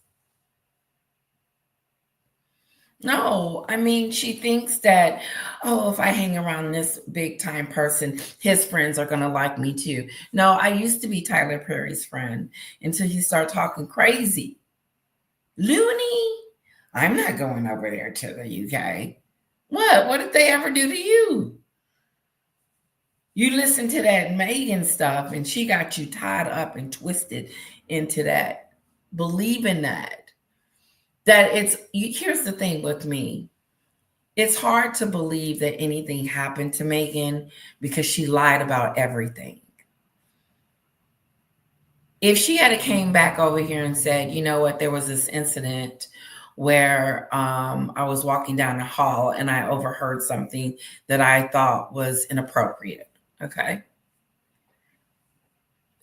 No, I mean, she thinks that, if I hang around this big time person, his friends are going to like me too. No, I used to be Tyler Perry's friend until he started talking crazy. Looney, I'm not going over there to the UK. What? What did they ever do to you? You listened to that Meghan stuff and she got you tied up and twisted into that, believing that. Here's the thing with me. It's hard to believe that anything happened to Meghan because she lied about everything. If she had came back over here and said, you know what, there was this incident where I was walking down the hall and I overheard something that I thought was inappropriate. Okay.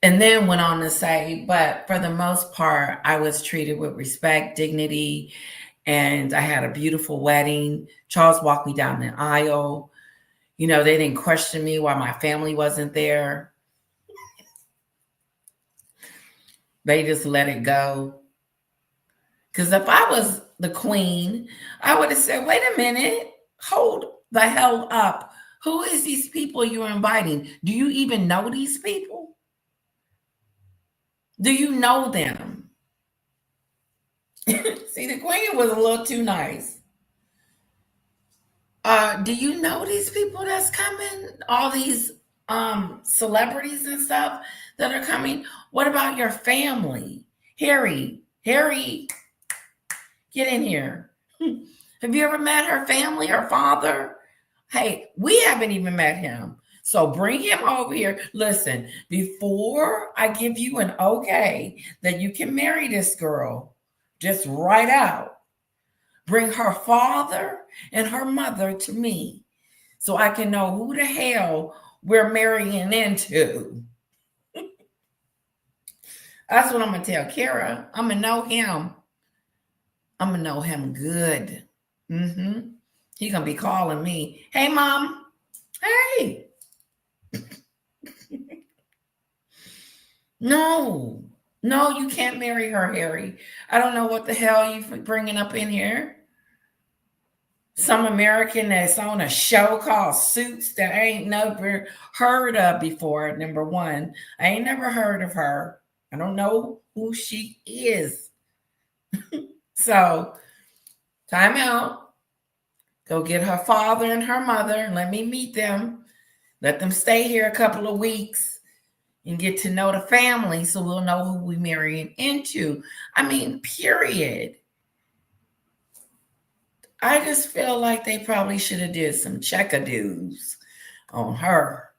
And then went on to say, but for the most part, I was treated with respect, dignity, and I had a beautiful wedding. Charles walked me down the aisle. They didn't question me while my family wasn't there. They just let it go. Because if I was the queen, I would have said, wait a minute, hold the hell up. Who is these people you're inviting? Do you even know these people? Do you know them? See, the queen was a little too nice. Do you know these people that's coming? All these celebrities and stuff that are coming? What about your family? Harry, get in here. Have you ever met her family, her father? Hey, we haven't even met him. So bring him over here. Listen, before I give you an okay that you can marry this girl, just right out, bring her father and her mother to me so I can know who the hell we're marrying into. That's what I'm going to tell Kara. I'm going to know him. I'm going to know him good. He's going to be calling me. Hey, Mom. Hey. No, you can't marry her, Harry. I don't know what the hell you bringing up in here. Some American that's on a show called Suits that I ain't never heard of before, number one. I ain't never heard of her. I don't know who she is. So, time out. Go get her father and her mother and let me meet them. Let them stay here a couple of weeks and get to know the family so we'll know who we're marrying into. I mean, period. I just feel like they probably should have did some check-a-doos on her.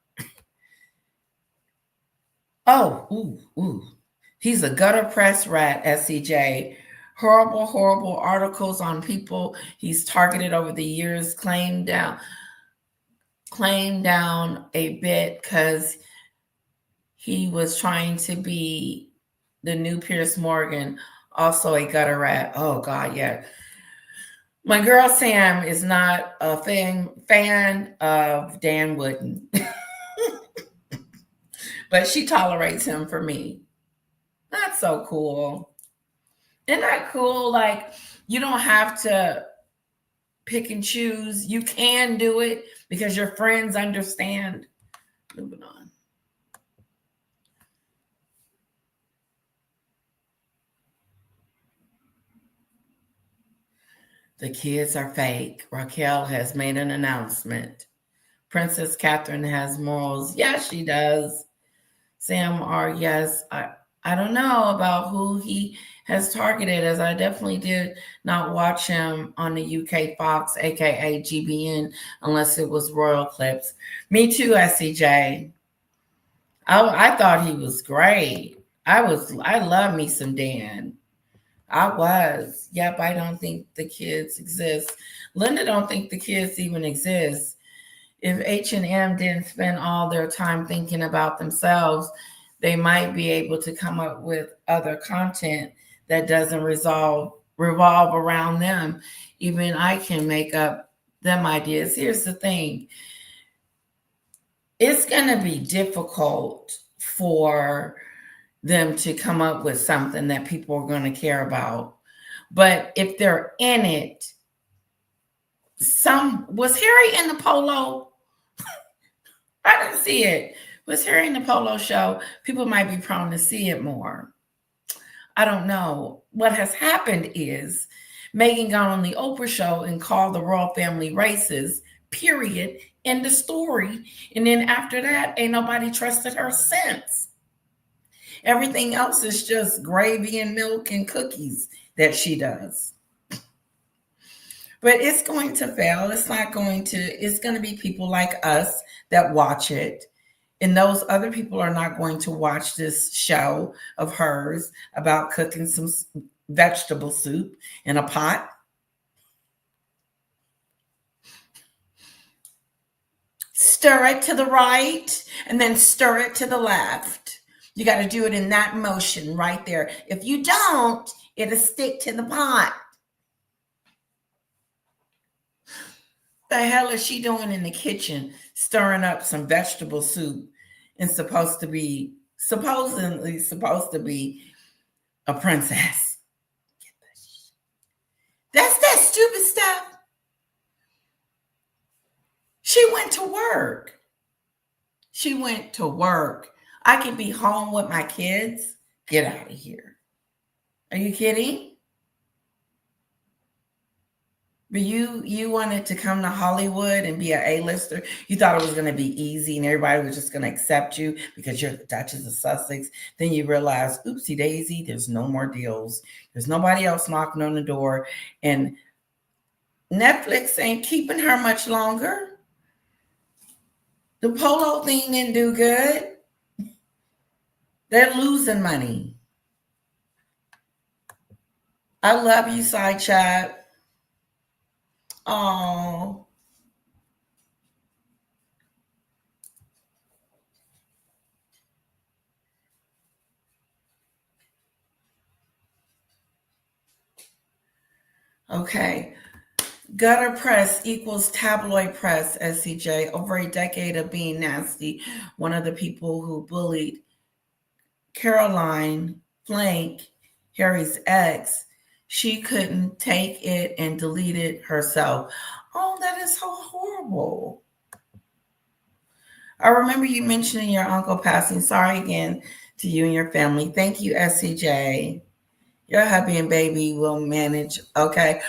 He's a gutter press rat, SCJ. Horrible articles on people he's targeted over the years, claimed down a bit because he was trying to be the new Piers Morgan, also a gutter rat. Oh, God, yeah. My girl Sam is not a fan of Dan Wootton. But she tolerates him for me. That's so cool. Isn't that cool? Like, you don't have to pick and choose. You can do it because your friends understand. Moving on. The kids are fake. Raquel has made an announcement. Princess Catherine has morals. Yes, she does. Sam R. Yes, I don't know about who he has targeted, as I definitely did not watch him on the UK Fox, aka GBN, unless it was Royal Clips. Me too, SCJ. I thought he was great. I love me some Dan. I was. Yep, I don't think the kids exist. Linda don't think the kids even exist. If H&M didn't spend all their time thinking about themselves, they might be able to come up with other content that doesn't revolve around them. Even I can make up them ideas. Here's the thing. It's going to be difficult for them to come up with something that people are going to care about. But if they're in it, was Harry in the Polo? I didn't see it. Was Harry in the Polo show? People might be prone to see it more. I don't know. What has happened is Meghan got on the Oprah show and called the royal family racist, period, end the story. And then after that, ain't nobody trusted her since. Everything else is just gravy and milk and cookies that she does. But it's going to fail. It's going to be people like us that watch it. And those other people are not going to watch this show of hers about cooking some vegetable soup in a pot. Stir it to the right and then stir it to the left. You got to do it in that motion right there. If you don't, it'll stick to the pot. The hell is she doing in the kitchen stirring up some vegetable soup and supposedly supposed to be a princess? That's that stupid stuff. She went to work. I can be home with my kids. Get out of here. Are you kidding? But you wanted to come to Hollywood and be an A-lister. You thought it was going to be easy and everybody was just going to accept you because you're the Duchess of Sussex. Then you realize, oopsie daisy, there's no more deals. There's nobody else knocking on the door. And Netflix ain't keeping her much longer. The Polo thing didn't do good. They're losing money. I love you, side chat. Oh. Okay. Gutter press equals tabloid press, SCJ. Over a decade of being nasty, one of the people who bullied Caroline Flank, Harry's ex, she couldn't take it and deleted herself. Oh, that is so horrible. I remember you mentioning your uncle passing. Sorry again to you and your family. Thank you, SCJ. Your hubby and baby will manage. Okay.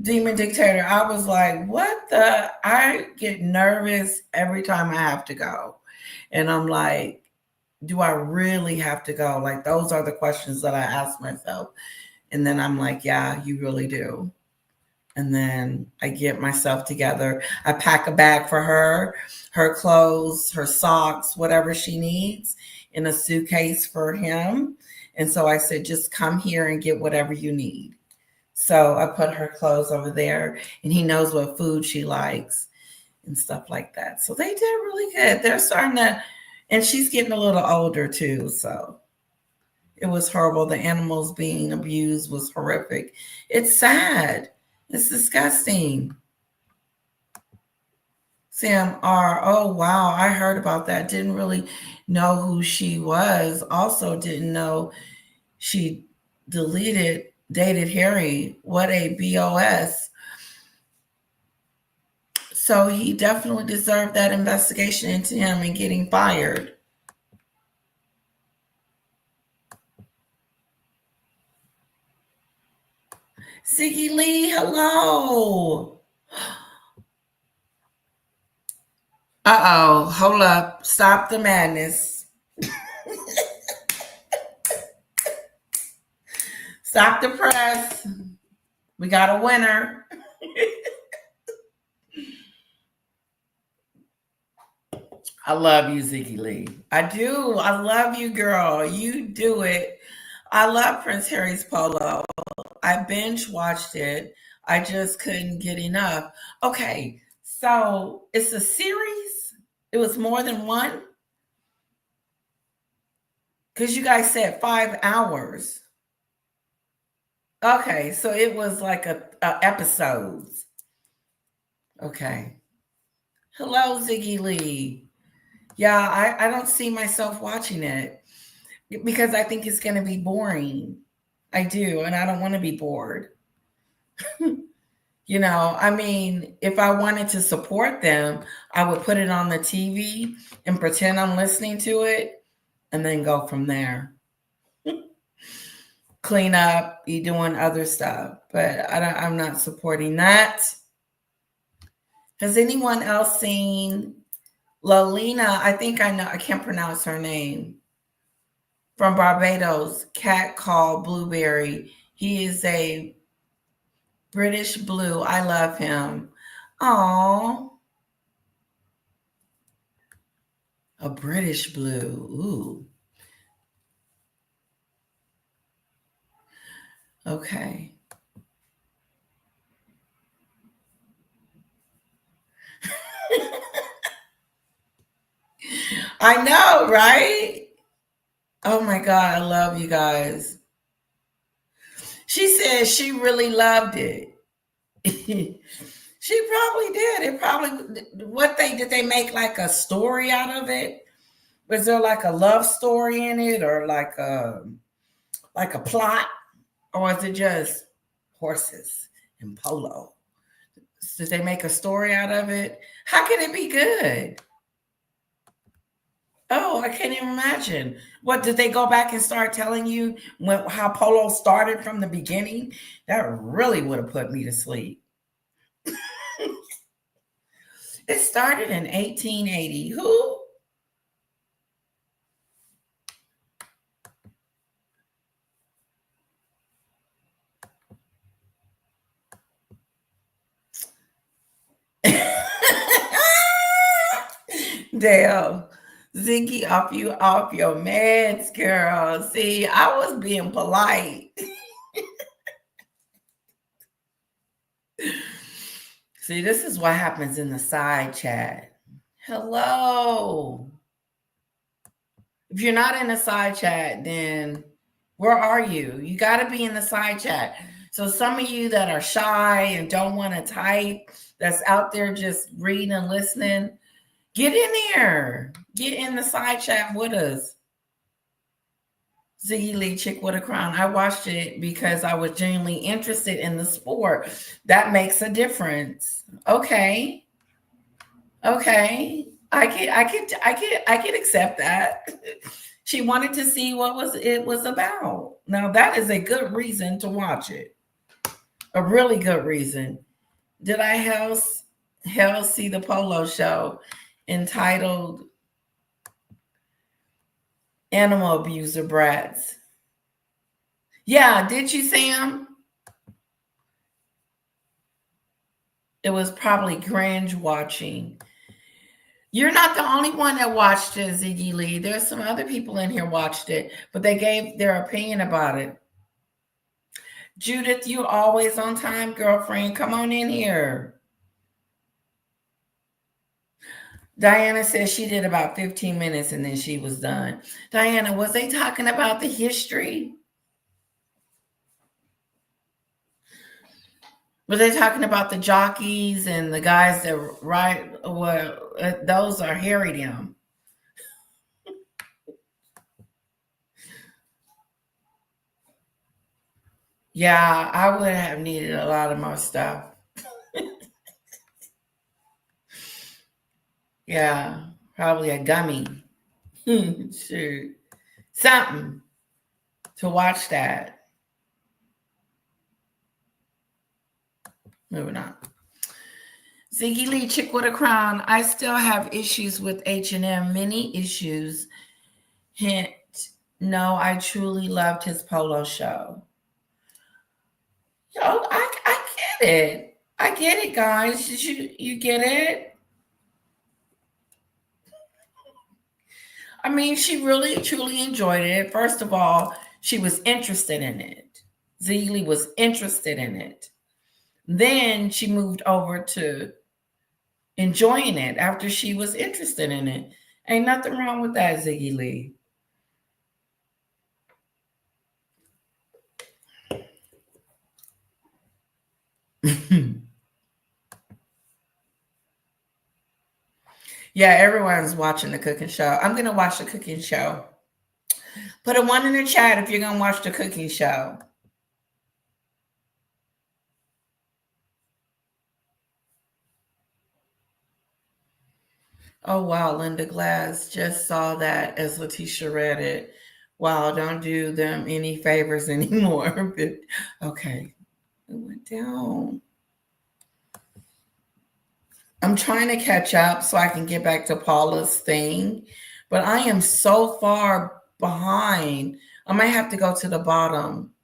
Demon Dictator, I was like, what the? I get nervous every time I have to go. And I'm like, do I really have to go? Like, those are the questions that I ask myself. And then I'm like, yeah, you really do. And then I get myself together. I pack a bag for her clothes, her socks, whatever she needs in a suitcase for him. And so I said, just come here and get whatever you need. So I put her clothes over there and he knows what food she likes and stuff like that. So they did really good. They're starting to, and she's getting a little older too. So it was horrible. The animals being abused was horrific. It's sad. It's disgusting. Sam R. Oh, wow. I heard about that. Didn't really know who she was. Also didn't know she dated Harry. What a BOS. So he definitely deserved that investigation into him and getting fired. Ziggy Lee, hello. Uh-oh, hold up. Stop the madness. Stop the press. We got a winner. I love you, Ziggy Lee. I do. I love you, girl. You do it. I love Prince Harry's Polo. I binge watched it. I just couldn't get enough. Okay, so it's a series. It was more than one. Because you guys said 5 hours. Okay, so it was like a episodes. Okay. Hello, Ziggy Lee. Yeah, I don't see myself watching it because I think it's going to be boring. I do, and I don't want to be bored. You know, I mean, if I wanted to support them, I would put it on the TV and pretend I'm listening to it and then go from there. Clean up, be doing other stuff, but I'm not supporting that. Has anyone else seen Lolina? I think I know, I can't pronounce her name. From Barbados, cat called Blueberry. He is a British blue. I love him. Oh, a British blue. Ooh. Okay. I know, right? Oh my God, I love you guys. She said she really loved it. She probably did. It probably, what did they make like a story out of it? Was there like a love story in it or like a plot? Or was it just horses and polo? Did they make a story out of it? How can it be good? Oh, I can't even imagine. What did they go back and start telling you how Polo started from the beginning? That really would have put me to sleep. It started in 1880. Who? Dale, Zinky, off your meds, girl. See, I was being polite. See, this is what happens in the side chat. Hello. If you're not in the side chat, then where are you? You got to be in the side chat. So some of you that are shy and don't want to type, that's out there just reading and listening, get in there. Get in the side chat with us. Ziggy Lee, Chick with a Crown. I watched it because I was genuinely interested in the sport. That makes a difference. Okay. I can accept that. She wanted to see what it was about. Now that is a good reason to watch it. A really good reason. Did I hell see the Polo show entitled Animal Abuser Brats? Yeah, did you, Sam? It was probably cringe watching. You're not the only one that watched it, Ziggy Lee. There's some other people in here watched it, but they gave their opinion about it. Judith, you always on time, girlfriend. Come on in here. Diana says she did about 15 minutes and then she was done. Diana, was they talking about the history? Were they talking about the jockeys and the guys that ride? Well, those are Harry them. Yeah, I would have needed a lot of more stuff. Yeah, probably a gummy. Sure. Something to watch that. Moving on. Ziggy Lee, Chick with a Crown. I still have issues with H&M. Many issues. Hint, no, I truly loved his Polo show. Yo, I get it. I get it, guys. Did you get it? I mean, she really, truly enjoyed it. First of all, she was interested in it. Ziggy was interested in it. Then she moved over to enjoying it after she was interested in it. Ain't nothing wrong with that, Ziggy Lee. Yeah, everyone's watching the cooking show. I'm going to watch the cooking show. Put a 1 in the chat if you're going to watch the cooking show. Oh, wow. Linda Glass just saw that as Letitia read it. Wow, don't do them any favors anymore. But, okay. It went down. I'm trying to catch up so I can get back to Paula's thing, but I am so far behind. I might have to go to the bottom.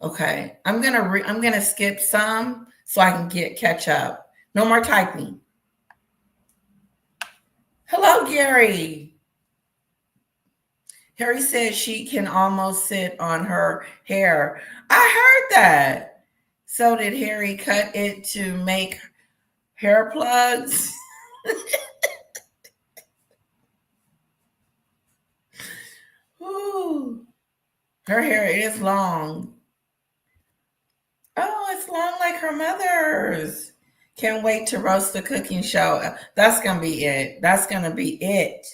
Okay, I'm gonna skip some so I can catch up. No more typing. Hello, Gary. Harry says she can almost sit on her hair. I heard that. So did Harry cut it to make hair plugs? Ooh, her hair is long. Oh, it's long like her mother's. Can't wait to roast the cooking show. That's going to be it. That's going to be it.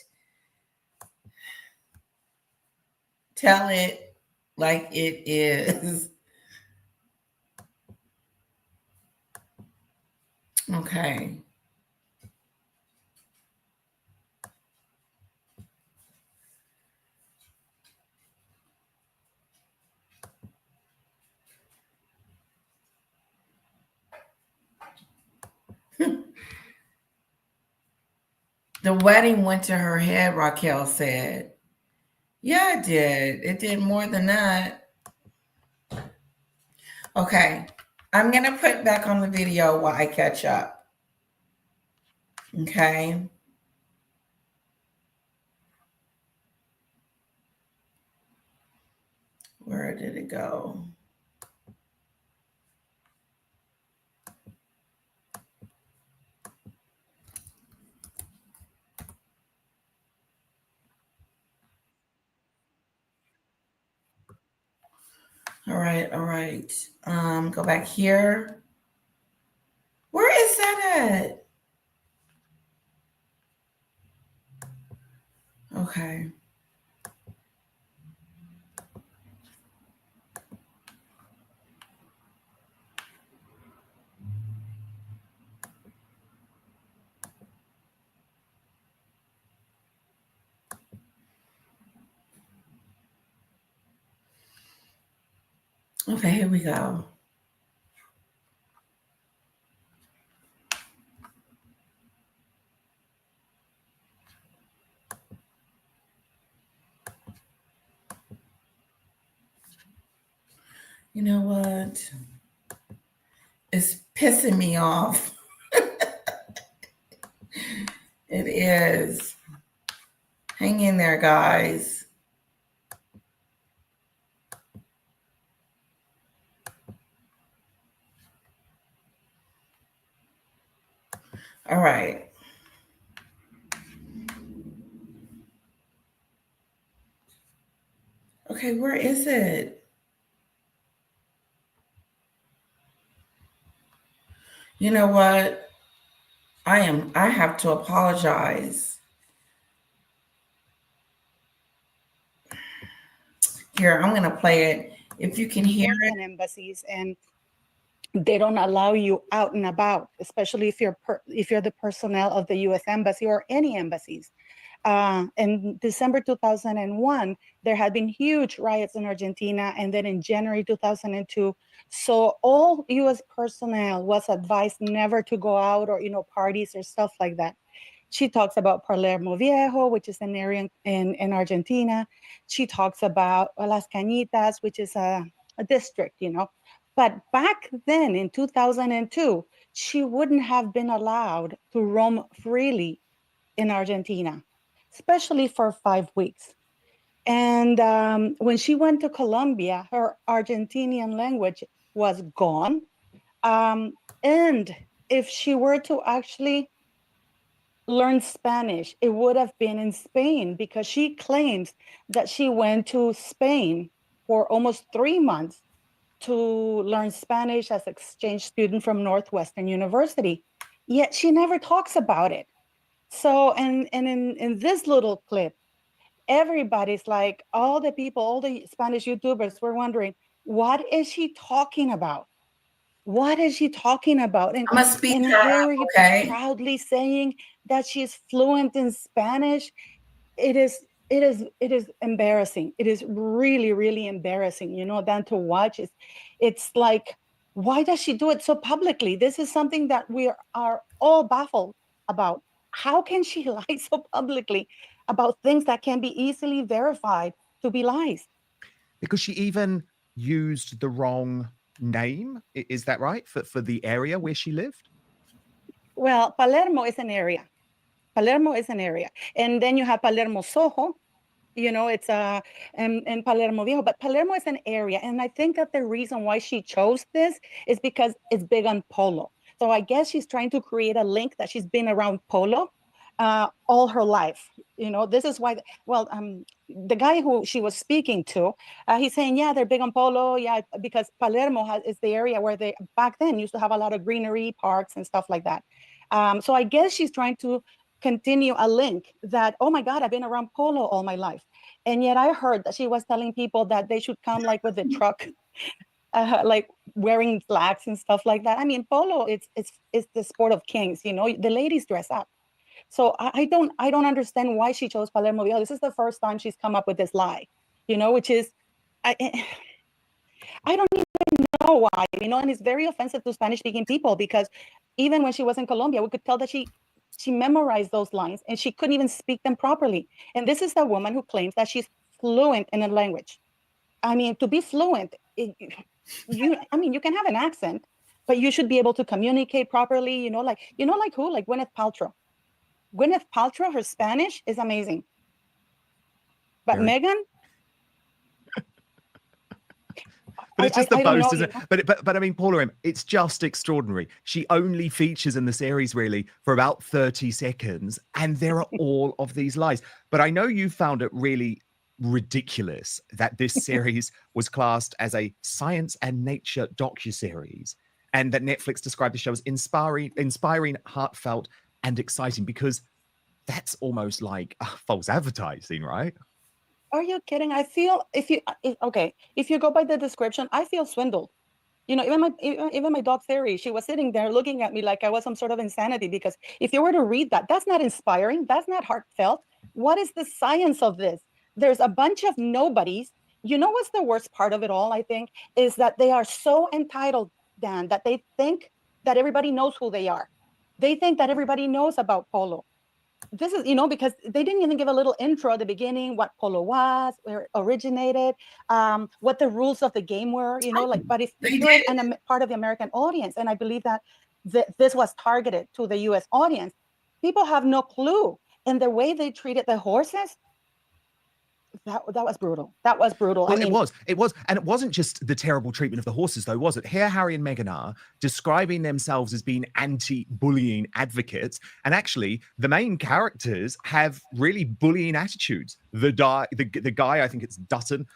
Tell it like it is. Okay. The wedding went to her head, Raquel said. Yeah, it did. It did more than that. Okay. I'm going to put back on the video while I catch up. Okay. Where did it go? All right, all right. Go back here. Where is that at? Okay. Okay, here we go. You know what? It's pissing me off. It is. Hang in there, guys. All right. Okay, where is it? You know what? I have to apologize. Here, I'm gonna play it. If you can hear it.
Embassies, and they don't allow you out and about, especially if you're the personnel of the U.S. Embassy or any embassies. In December 2001, there had been huge riots in Argentina, and then in January 2002, so all U.S. personnel was advised never to go out or, parties or stuff like that. She talks about Palermo Viejo, which is an area in Argentina. She talks about Las Cañitas, which is a district, But back then in 2002, she wouldn't have been allowed to roam freely in Argentina, especially for 5 weeks. And when she went to Colombia, her Argentinian language was gone. And if she were to actually learn Spanish, it would have been in Spain, because she claims that she went to Spain for almost 3 months to learn Spanish as exchange student from Northwestern University. Yet she never talks about it. So, and in this little clip, everybody's like, all the people, all the Spanish YouTubers were wondering, what is she talking about? What is she talking about? And Harry proudly saying that she's fluent in Spanish. It is embarrassing. It is really, really embarrassing, Dan, to watch. It's like, why does she do it so publicly? This is something that we are all baffled about. How can she lie so publicly about things that can be easily verified to be lies?
Because she even used the wrong name. Is that right? For the area where she lived?
Well, Palermo is an area. Palermo is an area. And then you have Palermo Soho, it's and Palermo Viejo, but Palermo is an area. And I think that the reason why she chose this is because it's big on polo. So I guess she's trying to create a link that she's been around polo all her life. This is why, the guy who she was speaking to, he's saying, yeah, they're big on polo. Yeah, because Palermo is the area where they back then used to have a lot of greenery, parks and stuff like that. So I guess she's trying to continue a link that, oh my God, I've been around polo all my life. And yet I heard that she was telling people that they should come like with the truck, like wearing flags and stuff like that. I mean, polo, it's the sport of kings, the ladies dress up. So I don't understand why she chose Palermo Viejo. This is the first time she's come up with this lie, which is, I don't even know why, and it's very offensive to Spanish-speaking people, because even when she was in Colombia, we could tell that she memorized those lines and she couldn't even speak them properly. And this is a woman who claims that she's fluent in a language. I mean, to be fluent, you can have an accent, but you should be able to communicate properly, like who? Like Gwyneth Paltrow. Gwyneth Paltrow, her Spanish is amazing. But Meghan?
But it's just the boast, isn't it? But I mean, Paula, it's just extraordinary. She only features in the series really for about 30 seconds, and there are all of these lies. But I know you found it really ridiculous that this series was classed as a science and nature docuseries, and that Netflix described the show as inspiring, heartfelt, and exciting, because that's almost like false advertising, right?
Are you kidding? I feel if you go by the description, I feel swindled. Even my dog Theory, she was sitting there looking at me like I was some sort of insanity, because if you were to read that, that's not inspiring, that's not heartfelt. What is the science of this? There's a bunch of nobodies. What's the worst part of it all, I think, is that they are so entitled, Dan, that they think that everybody knows who they are. They think that everybody knows about polo. This is, because they didn't even give a little intro at the beginning, what polo was, where it originated, what the rules of the game were, but if you're part of the American audience, and I believe that this was targeted to the US audience, people have no clue. And the way they treated the horses, that was brutal. That was brutal.
Well, it was. And it wasn't just the terrible treatment of the horses, though, was it? Here, Harry and Meghan are describing themselves as being anti-bullying advocates. And actually, the main characters have really bullying attitudes. The guy, I think it's Dutton,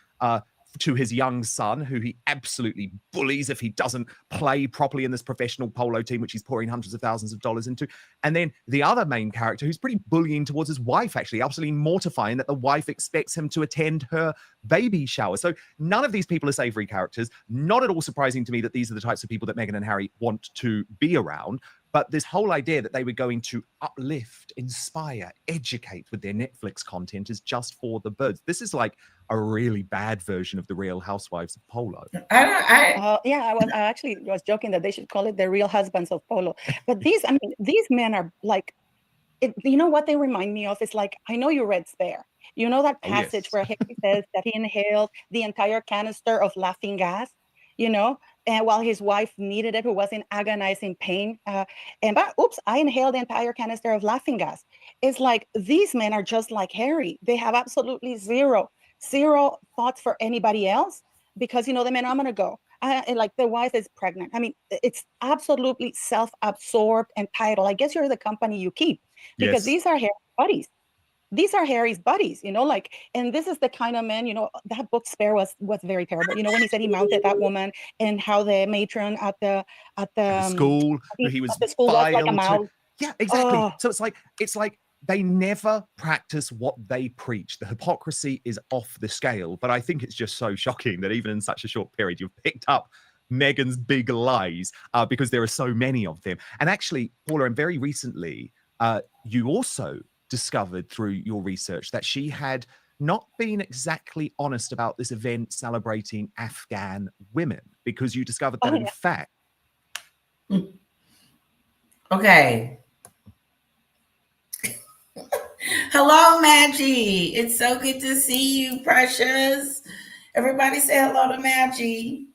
to his young son, who he absolutely bullies if he doesn't play properly in this professional polo team, which he's pouring hundreds of thousands of dollars into. And then the other main character, who's pretty bullying towards his wife, actually, absolutely mortifying that the wife expects him to attend her baby shower. So none of these people are savory characters. Not at all surprising to me that these are the types of people that Meghan and Harry want to be around. But this whole idea that they were going to uplift, inspire, educate with their Netflix content is just for the birds. This is like a really bad version of the Real Housewives of Polo.
I actually was joking that they should call it the Real Husbands of Polo. But these men are like, you know what they remind me of? It's like, I know you read Spare. You know that passage where Harry says that he inhaled the entire canister of laughing gas, and while his wife needed it, who was in agonizing pain. I inhaled the entire canister of laughing gas. It's like these men are just like Harry. They have absolutely zero thoughts for anybody else because, the men, I'm going to go. And like the wife is pregnant. I mean, it's absolutely self-absorbed, entitled. I guess you're the company you keep because these are Harry's buddies. These are Harry's buddies, and this is the kind of man, that book Spare was very terrible. When he said he mounted that woman and how the matron at the
school, he was
was like a mouse.
Yeah, exactly. Oh. So it's like they never practice what they preach. The hypocrisy is off the scale. But I think it's just so shocking that even in such a short period, you've picked up Meghan's big lies because there are so many of them. And actually, Paula, and very recently, you also discovered through your research that she had not been exactly honest about this event celebrating Afghan women, because you discovered that in fact.
Okay. Hello, Maggie. It's so good to see you, precious. Everybody say hello to Maggie.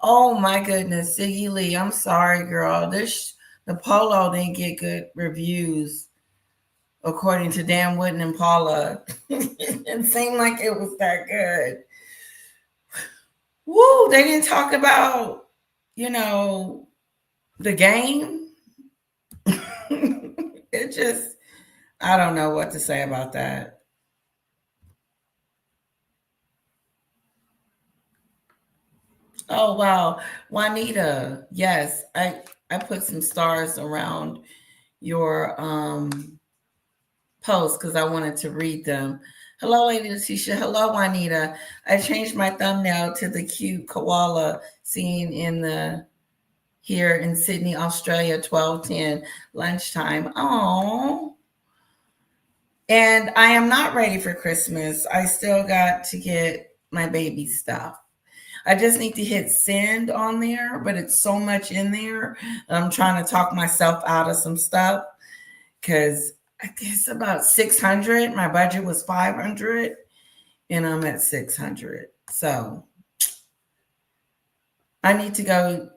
Oh my goodness, Siggy Lee. I'm sorry, girl. The Polo didn't get good reviews, according to Dan Wootton and Paula. It seemed like it was that good. Woo, they didn't talk about, the game. It just, I don't know what to say about that. Oh, wow. Juanita, yes, I put some stars around your post because I wanted to read them. Hello, Lady Letitia. Hello, Juanita. I changed my thumbnail to the cute koala seen here in Sydney, Australia, 12:10 lunchtime. Oh. And I am not ready for Christmas. I still got to get my baby stuff. I just need to hit send on there, but it's so much in there. I'm trying to talk myself out of some stuff because I guess about 600. My budget was 500 and I'm at 600. So I need to go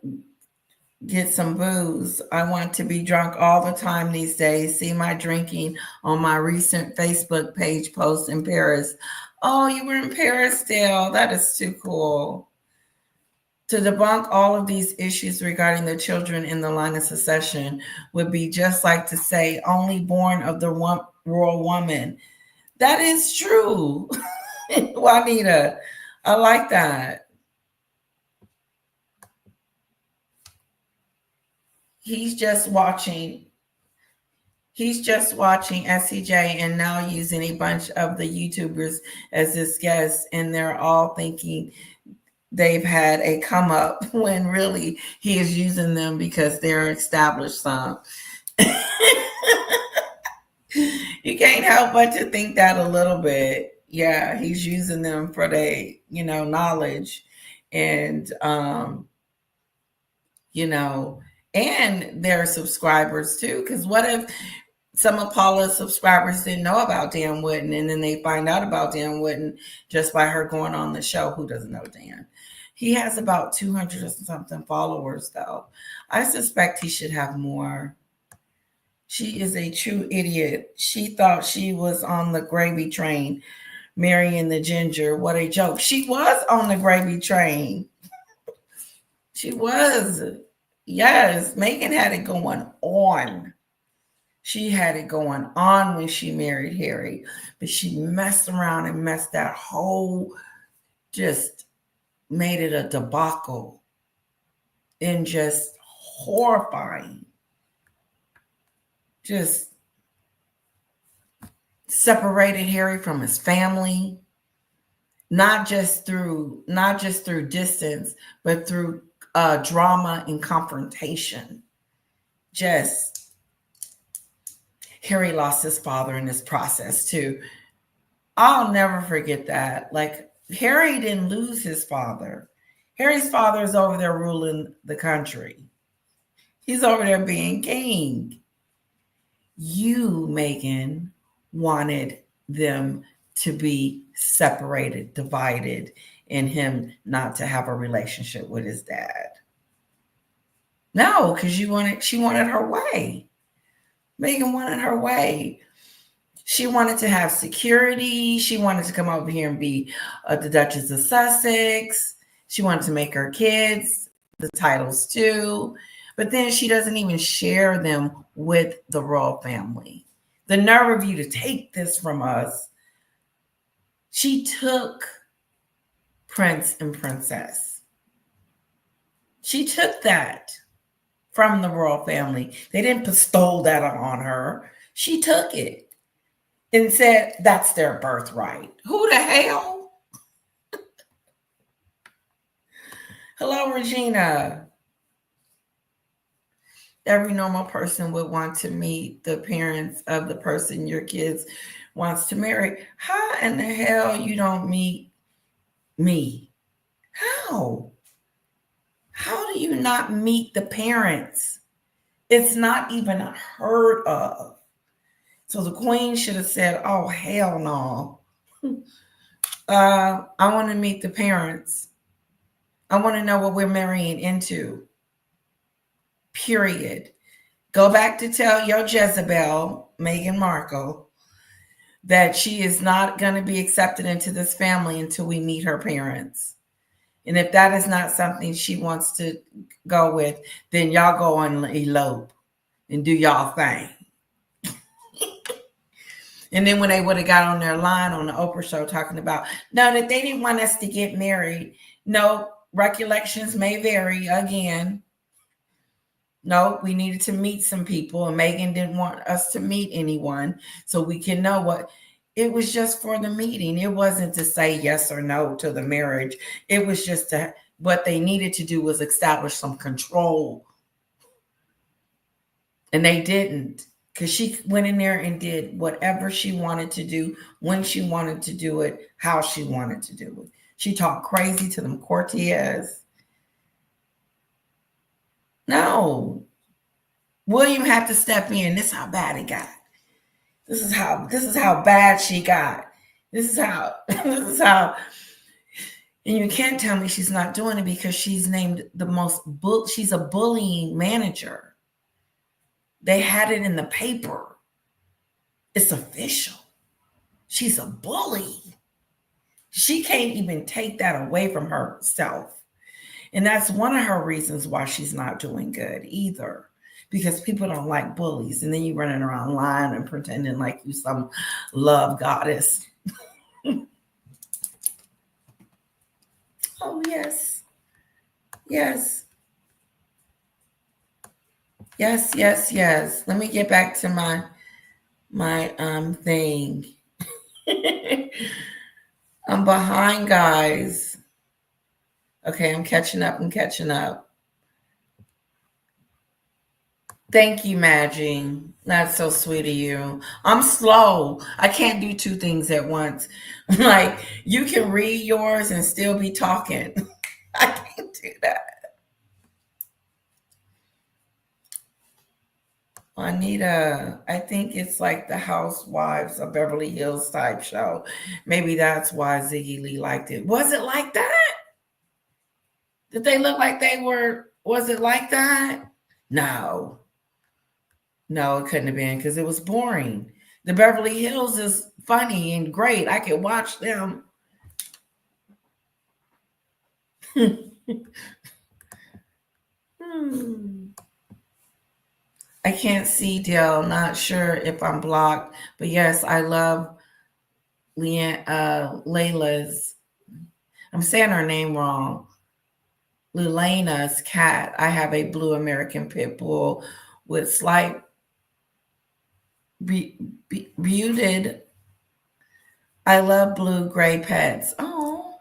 get some booze. I want to be drunk all the time these days. See my drinking on my recent Facebook page post in Paris. Oh, you were in Paris, Dale. That is too cool. To debunk all of these issues regarding the children in the line of succession would be just like to say only born of the royal woman. That is true. Juanita, I like that. He's just watching SCJ and now using a bunch of the YouTubers as his guests, and they're all thinking they've had a come up when really he is using them because they're established some. You can't help but to think that a little bit. Yeah, he's using them for their, knowledge and, and their subscribers too. Because what if some of Paula's subscribers didn't know about Dan Wootton and then they find out about Dan Wootton just by her going on the show? Who doesn't know Dan? He has about 200 or something followers, though. I suspect he should have more. She is a true idiot. She thought she was on the gravy train, marrying the ginger. What a joke. She was on the gravy train. She was. Yes, Meghan had it going on. She had it going on when she married Harry. But she messed around and messed that whole, just made it a debacle and just horrifying. Just separated Harry from his family, not just through distance, but through drama and confrontation. just Harry lost his father in this process too. I'll never forget that. Like, Harry didn't lose his father. Harry's father is over there ruling the country. He's over there being king. You, Meghan, wanted them to be separated, divided, and him not to have a relationship with his dad. No, because she wanted her way. Meghan wanted her way. She wanted to have security. She wanted to come over here and be the Duchess of Sussex. She wanted to make her kids the titles too. But then she doesn't even share them with the royal family. The nerve of you to take this from us. She took Prince and Princess. She took that from the royal family. They didn't bestow that on her. She took it and said that's their birthright. Who the hell? Hello, Regina. Every normal person would want to meet the parents of the person your kids wants to marry. How in the hell you don't meet me? How? How do you not meet the parents? It's not even heard of. So the queen should have said, oh, hell no. I want to meet the parents. I want to know what we're marrying into. Period. Go back to tell your Jezebel, Meghan Markle, that she is not going to be accepted into this family until we meet her parents. And if that is not something she wants to go with, then y'all go and elope and do y'all thing. And then when they would have got on their line on the Oprah show talking about, no, that they didn't want us to get married. No, recollections may vary again. No, we needed to meet some people, and Meghan didn't want us to meet anyone so we can know what. It was just for the meeting. It wasn't to say yes or no to the marriage. It was just what they needed to do was establish some control. And they didn't, because she went in there and did whatever she wanted to do, when she wanted to do it, how she wanted to do it. She talked crazy to them courtiers. No. William had to step in. This is how bad it got. This is how bad she got. This is how, and you can't tell me she's not doing it because she's named she's a bullying manager. They had it in the paper. It's official. She's a bully. She can't even take that away from herself. And that's one of her reasons why she's not doing good either. Because people don't like bullies. And then you running around lying and pretending like you some love goddess. Oh, yes. Yes. Yes, yes, yes. Let me get back to my thing. I'm behind, guys. Okay, I'm catching up. Thank you, Maggie. That's so sweet of you. I'm slow. I can't do two things at once. Like, you can read yours and still be talking. I can't do that. Anita, I think it's like the Housewives of Beverly Hills type show. Maybe that's why Ziggy Lee liked it. Was it like that? Did they look like they were? Was it like that? No. No, it couldn't have been because it was boring. The Beverly Hills is funny and great. I could watch them. I can't see Dale. Not sure if I'm blocked, but yes, I love Layla's. I'm saying her name wrong. Lelena's cat. I have a blue American pit bull with slight muted. I love blue gray pets. Oh,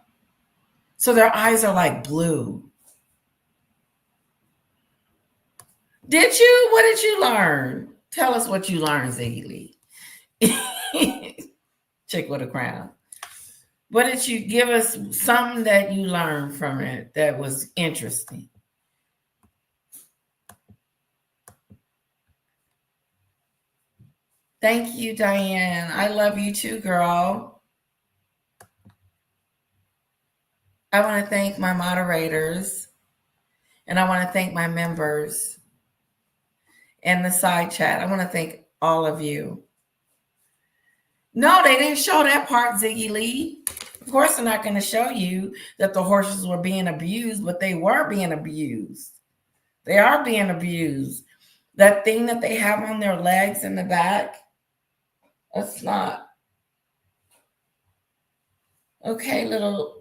so their eyes are like blue. Did you? What did you learn? Tell us what you learned, Ziggy Lee. Chick with a crown. What did you give us? Something that you learned from it that was interesting. Thank you, Diane. I love you too, girl. I want to thank my moderators, and I want to thank my members and the side chat. I want to thank all of you. No, they didn't show that part, Ziggy Lee. Of course, they're not going to show you that the horses were being abused, but they were being abused. They are being abused. That thing that they have on their legs in the back, that's not. Okay, little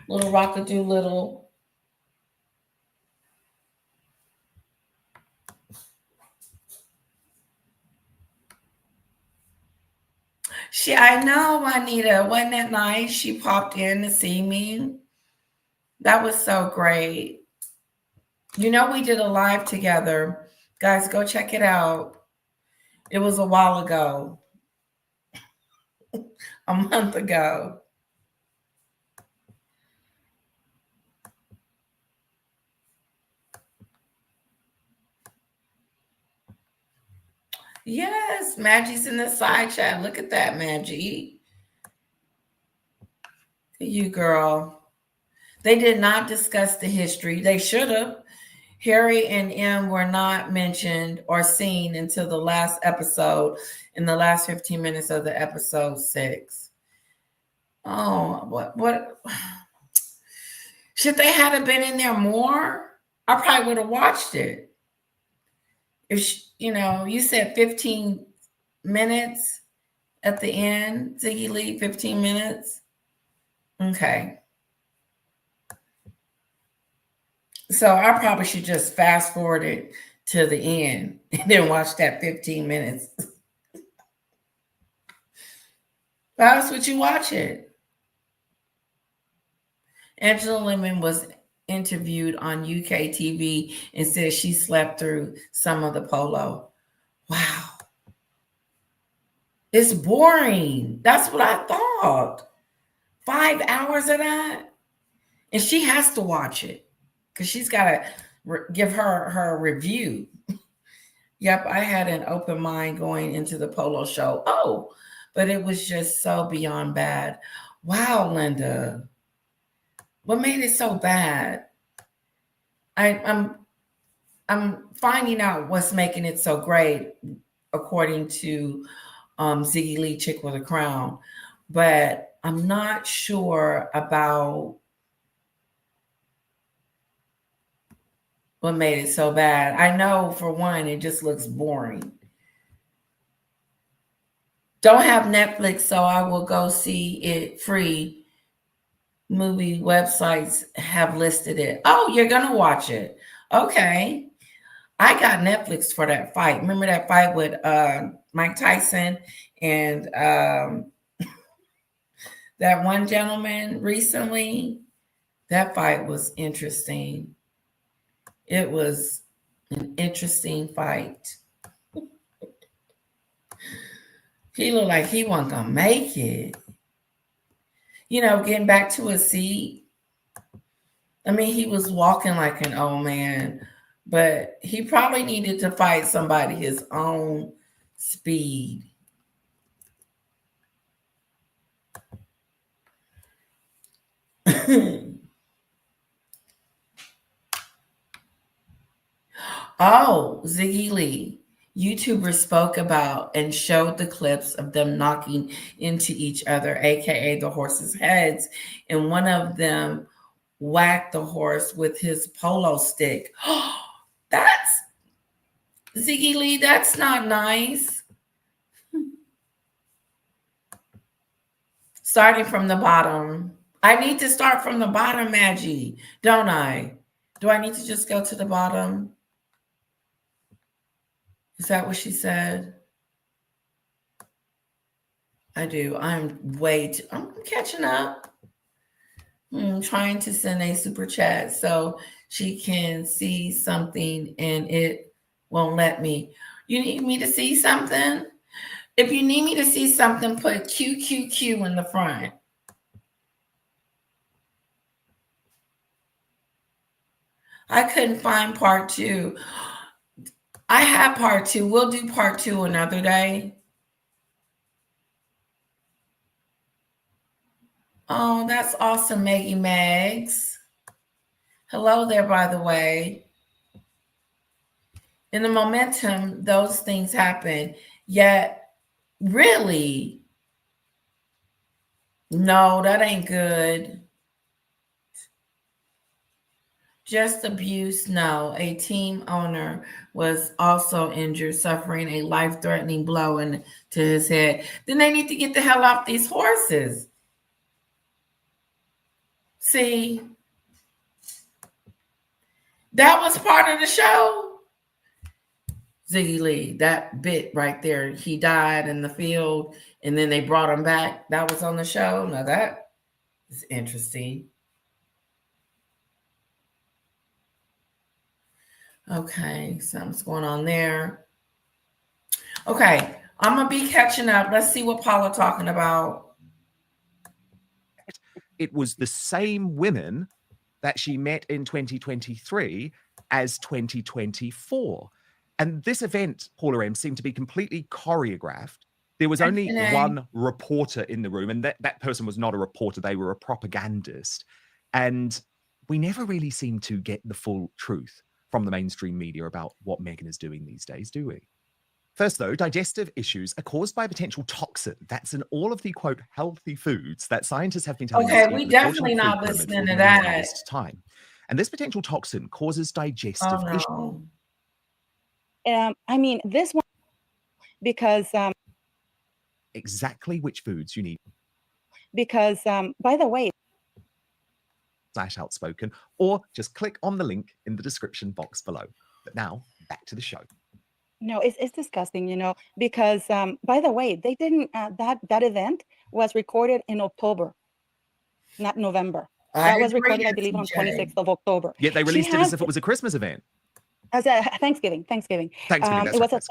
rockadoo little. I know, Juanita. Wasn't that nice? She popped in to see me. That was so great. You know, we did a live together. Guys, go check it out. It was a while ago. A month ago. Yes, Maggie's in the side chat. Look at that, Maggie. You girl. They did not discuss the history. They should have. Harry and M were not mentioned or seen until the last episode, in the last 15 minutes of the episode 6. Oh, what? Should they have been in there more? I probably would have watched it. If you said 15 minutes at the end, Ziggy Lee, 15 minutes. Okay. So I probably should just fast forward it to the end and then watch that 15 minutes. How else would you watch it? Angela Lemon was interviewed on UK TV and said she slept through some of the Polo. Wow. It's boring. That's what I thought. 5 hours of that? And she has to watch it because she's got to give her review. Yep, I had an open mind going into the Polo show. Oh, but it was just so beyond bad. Wow, Linda. What made it so bad? I'm finding out what's making it so great, according to Ziggy Lee, Chick with a Crown, but I'm not sure about what made it so bad. I know, for one, it just looks boring. Don't have Netflix, so I will go see it free. Movie websites have listed it. Oh, you're going to watch it. Okay. I got Netflix for that fight. Remember that fight with Mike Tyson and that one gentleman recently? That fight was interesting. It was an interesting fight. He looked like he wasn't going to make it. Getting back to his seat. I mean, he was walking like an old man, but he probably needed to fight somebody his own speed. Oh, Ziggy Lee. YouTubers spoke about and showed the clips of them knocking into each other, aka the horses' heads, and one of them whacked the horse with his polo stick. That's Ziggy Lee, that's not nice. Starting from the bottom. I need to start from the bottom, Maggie, don't I? Do I need to just go to the bottom? Is that what she said? I do. I'm catching up. I'm trying to send a super chat so she can see something and it won't let me. You need me to see something? If you need me to see something, put QQQ in the front. I couldn't find part 2. I have part 2. We'll do part 2 another day. Oh, that's awesome, Maggie Megs. Hello there, by the way. In the momentum, those things happen. Yet, really, no, that ain't good. Just abuse, no. A team owner was also injured, suffering a life-threatening blow to his head. Then they need to get the hell off these horses. See, that was part of the show. Ziggy Lee, that bit right there, he died in the field and then they brought him back. That was on the show. Now that is interesting. Okay, something's going on there. Okay, I'm gonna be catching up. Let's see what Paula talking about.
It was the same women that she met in 2023 as 2024. And this event, Paula M, seemed to be completely choreographed. There was only one reporter in the room, and that person was not a reporter. They were a propagandist. And we never really seem to get the full truth from the mainstream media about what Meghan is doing these days, do we? First, though, digestive issues are caused by a potential toxin that's in all of the, quote, healthy foods that scientists have been telling us
Okay, we definitely not listening to that.
Time. And this potential toxin causes digestive issues.
I mean, this one, because...
exactly which foods you need.
Because, by the way...
/outspoken, or just click on the link in the description box below. But now, back to the show.
No, it's disgusting, you know, because, by the way, they didn't, that event was recorded in October, not November. That was recorded, I believe, on 26th of October.
Yet they released it as if it was a Christmas event.
As a Thanksgiving.
That's
it was
right,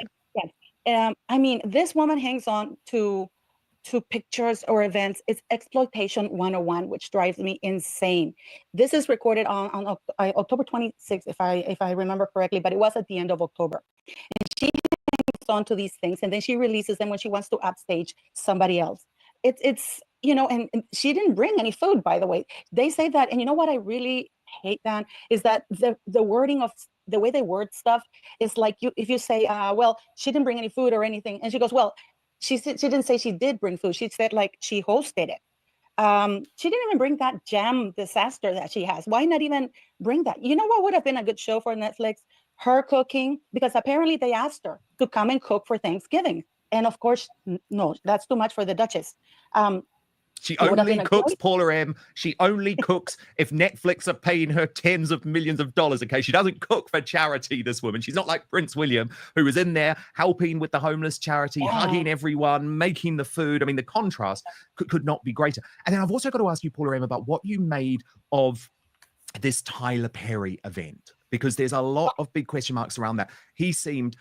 yes. I mean, this woman hangs on to pictures or events. It's exploitation 101, which drives me insane. This is recorded on October 26th, if I remember correctly, but it was at the end of October. And she hangs on to these things, and then she releases them when she wants to upstage somebody else. It's you know, and she didn't bring any food, by the way. They say that, and you know what I really hate, Dan, is that the wording of the way they word stuff is like, if you say, well, she didn't bring any food or anything, and she goes, well, she didn't say she did bring food. She said like she hosted it. She didn't even bring that jam disaster that she has. Why not even bring that? You know what would have been a good show for Netflix? Her cooking, because apparently they asked her to come and cook for Thanksgiving. And of course, no, that's too much for the Duchess.
She only cooks, Paula M. She only cooks if Netflix are paying her tens of millions of dollars. Okay, she doesn't cook for charity, this woman. She's not like Prince William, who was in there helping with the homeless charity, hugging everyone, making the food. I mean, the contrast could not be greater. And then I've also got to ask you, Paula M, about what you made of this Tyler Perry event, because there's a lot of big question marks around that. He seemed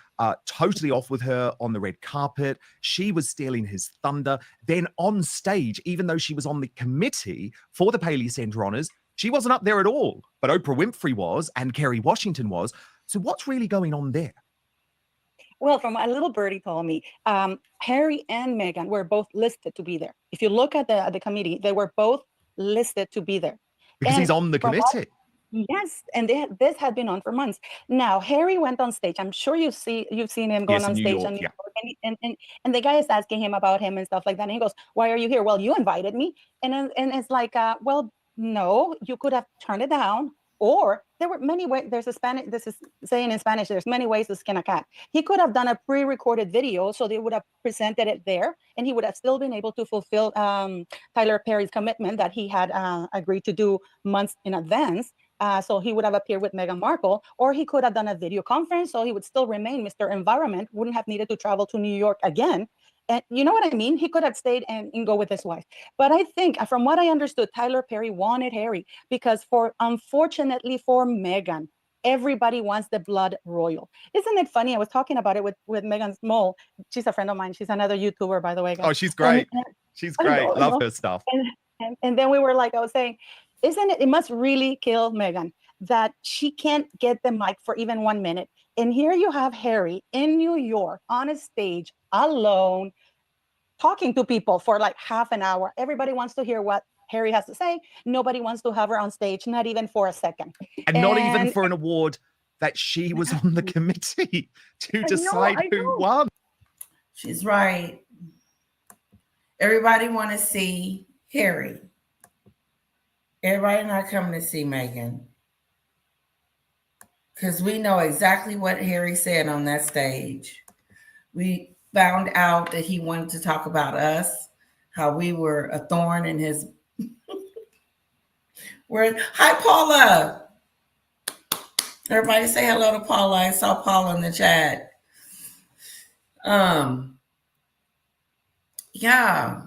totally off with her on the red carpet. She was stealing his thunder. Then on stage, even though she was on the committee for the Paley Center Honors, she wasn't up there at all. But Oprah Winfrey was, and Kerry Washington was. So what's really going on there?
Well, from my little birdie told me, Harry and Meghan were both listed to be there. If you look at the committee, they were both listed to be there.
Because he's on the committee.
Yes, and this had been on for months. Now, Harry went on stage. I'm sure you've seen him going on stage.
York,
and the guy is asking him about him and stuff like that. And he goes, "Why are you here?" "Well, you invited me." And it's like, well, no, you could have turned it down. Or there were many ways. There's a Spanish, this is saying in Spanish, there's many ways to skin a cat. He could have done a pre-recorded video, so they would have presented it there, and he would have still been able to fulfill Tyler Perry's commitment that he had agreed to do months in advance. So he would have appeared with Meghan Markle, or he could have done a video conference, so he would still remain Mr. Environment, wouldn't have needed to travel to New York again. And you know what I mean? He could have stayed and go with his wife. But I think, from what I understood, Tyler Perry wanted Harry because unfortunately for Meghan, everybody wants the blood royal. Isn't it funny? I was talking about it with Meghan's mole. She's a friend of mine. She's another YouTuber, by the way, guys.
Oh, she's great. She's great.
I
Love
know.
her stuff.
And then we were like, I was saying, isn't it must really kill Meghan that she can't get the mic for even 1 minute. And here you have Harry in New York on a stage alone, talking to people for like half an hour. Everybody wants to hear what Harry has to say. Nobody wants to have her on stage, not even for a second.
And not even for an award that she was on the committee to decide who won.
She's right. Everybody want to see Harry. Everybody not coming to see Meghan. Because we know exactly what Harry said on that stage. We found out that he wanted to talk about us, how we were a thorn in his... Hi, Paula. Everybody say hello to Paula. I saw Paula in the chat. Yeah.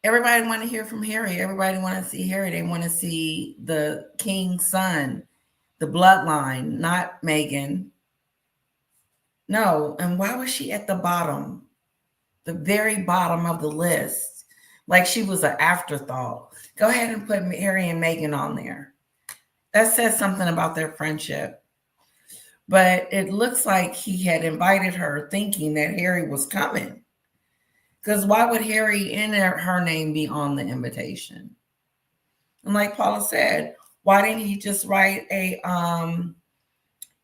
Everybody want to hear from Harry. Everybody want to see Harry. They want to see the king's son, the bloodline, not Meghan. No. And why was she at the bottom? The very bottom of the list. Like she was an afterthought. Go ahead and put Harry and Meghan on there. That says something about their friendship. But it looks like he had invited her thinking that Harry was coming. Because why would Harry and her name be on the invitation? And like Paula said, why didn't he just write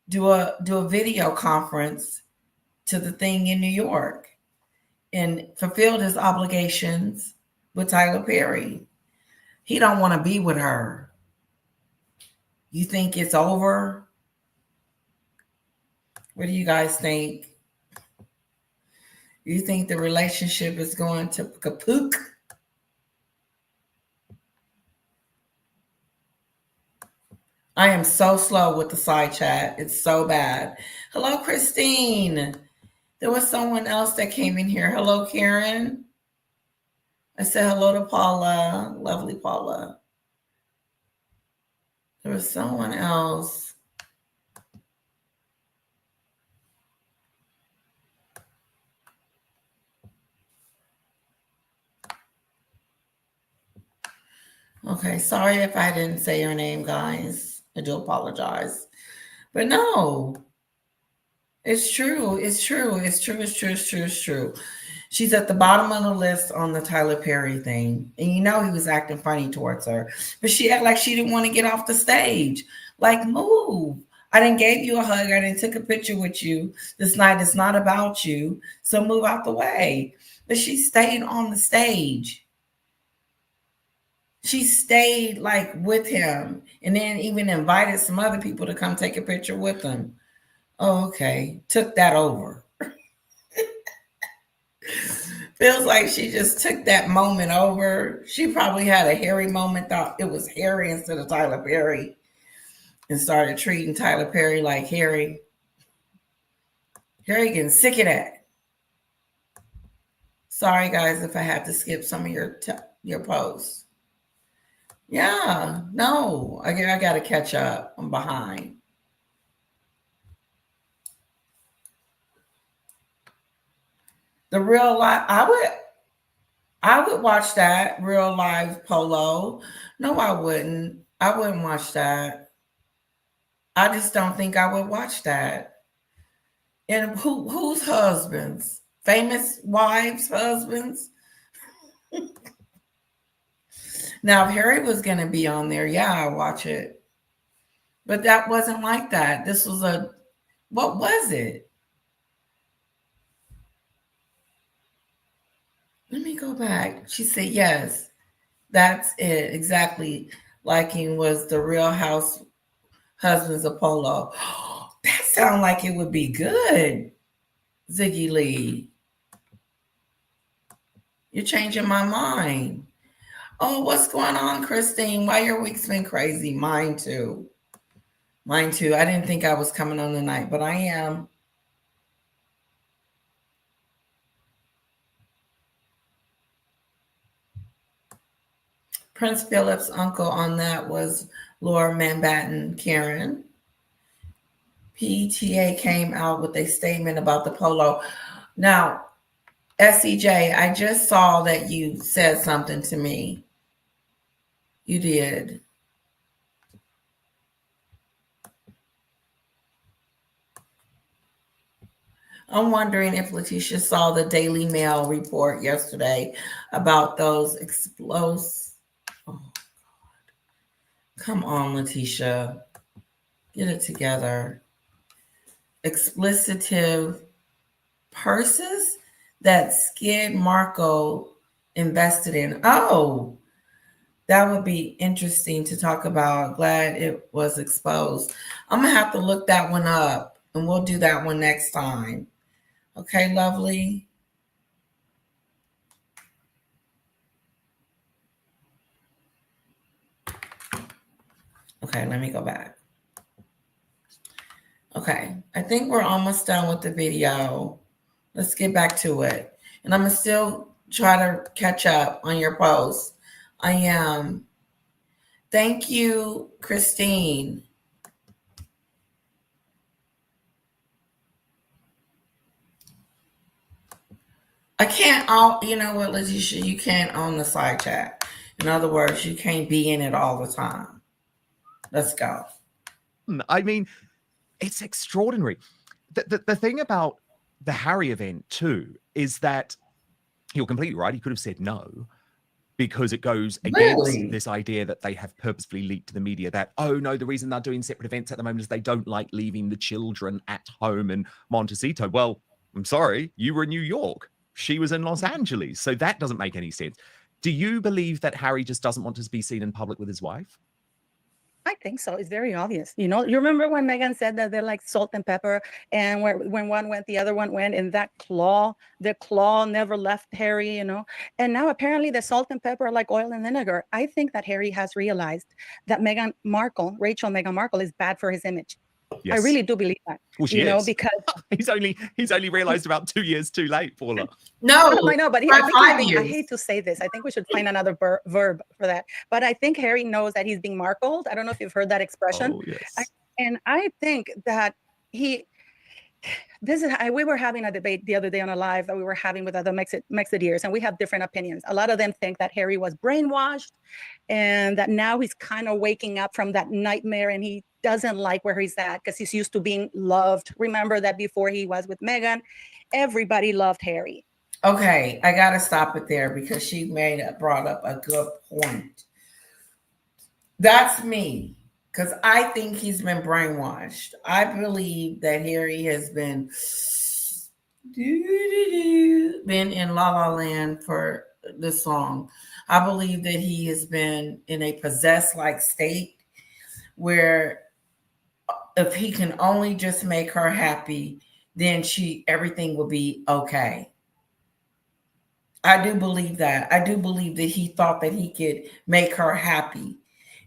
do a video conference to the thing in New York and fulfilled his obligations with Tyler Perry? He don't want to be with her. You think it's over? What do you guys think? You think the relationship is going to kaput? I am so slow with the side chat. It's so bad. Hello, Christine. There was someone else that came in here. Hello, Karen. I said hello to Paula. Lovely Paula. There was someone else. Okay, sorry if I didn't say your name, guys. I do apologize. But no, it's true. It's true. It's true. It's true. It's true. It's true. She's at the bottom of the list on the Tyler Perry thing. And you know he was acting funny towards her. But she acted like she didn't want to get off the stage. Like, move. I didn't give you a hug. I didn't take a picture with you this night. It's not about you. So move out the way. But she stayed on the stage. She stayed like with him and then even invited some other people to come take a picture with him. Oh, okay. Took that over. Feels like she just took that moment over. She probably had a Harry moment, thought it was Harry instead of Tyler Perry, and started treating Tyler Perry like Harry. Harry getting sick of that. Sorry, guys, if I had to skip some of your posts. Yeah, no, I got to catch up. I'm behind. The real life, I would watch that real live Polo. No, I wouldn't. I wouldn't watch that. I just don't think I would watch that. And whose husbands? Famous wives' husbands? Now, if Harry was going to be on there, yeah, I'd watch it. But that wasn't like that. This was what was it? Let me go back. She said, yes, that's it. Exactly. Liking was the Real House Husbands of Polo. That sounds like it would be good, Ziggy Lee. You're changing my mind. Oh, what's going on, Christine? Why your week's been crazy? Mine too. Mine too. I didn't think I was coming on tonight, but I am. Prince Philip's uncle on that was Laura Mountbatten, Karen. PTA came out with a statement about the polo. Now, SEJ, I just saw that you said something to me. You did. I'm wondering if Letitia saw the Daily Mail report yesterday about those explosives. Oh, God. Come on, Letitia. Get it together. Explicitive purses that Skid Marco invested in. Oh, that would be interesting to talk about. Glad it was exposed. I'm going to have to look that one up, and we'll do that one next time. Okay, lovely. Okay, let me go back. Okay, I think we're almost done with the video. Let's get back to it. And I'm going to still try to catch up on your posts. I am. Thank you, Christine. I can't, you know what, Letitia, you can't own the side chat. In other words, you can't be in it all the time. Let's go.
I mean, it's extraordinary. The thing about the Harry event too is that you're completely right. He could have said no, because it goes against this idea that they have purposefully leaked to the media that, oh no, the reason they're doing separate events at the moment is they don't like leaving the children at home in Montecito. Well, I'm sorry, you were in New York. She was in Los Angeles. So that doesn't make any sense. Do you believe that Harry just doesn't want to be seen in public with his wife?
I think so. It's very obvious. You know, you remember when Meghan said that they're like salt and pepper, and when one went, the other one went, and the claw never left Harry, you know. And now apparently the salt and pepper are like oil and vinegar. I think that Harry has realized that Meghan Markle is bad for his image. Yes. I really do believe that.
Well, she is. Because he's only realized about 2 years too late, Paula.
No, I know, but I hate to say this. I think we should find another verb for that. But I think Harry knows that he's being markled. I don't know if you've heard that expression.
Oh, yes.
I think that we were having a debate the other day on a live that we were having with other Mexideers, and we have different opinions. A lot of them think that Harry was brainwashed and that now he's kind of waking up from that nightmare and he doesn't like where he's at because he's used to being loved. Remember that before he was with Meghan, everybody loved Harry.
Okay, I got to stop it there because she brought up a good point. That's me. Because I think he's been brainwashed. I believe that Harry has been in La La Land for this long. I believe that he has been in a possessed-like state where if he can only just make her happy, then everything will be okay. I do believe that. I do believe that he thought that he could make her happy.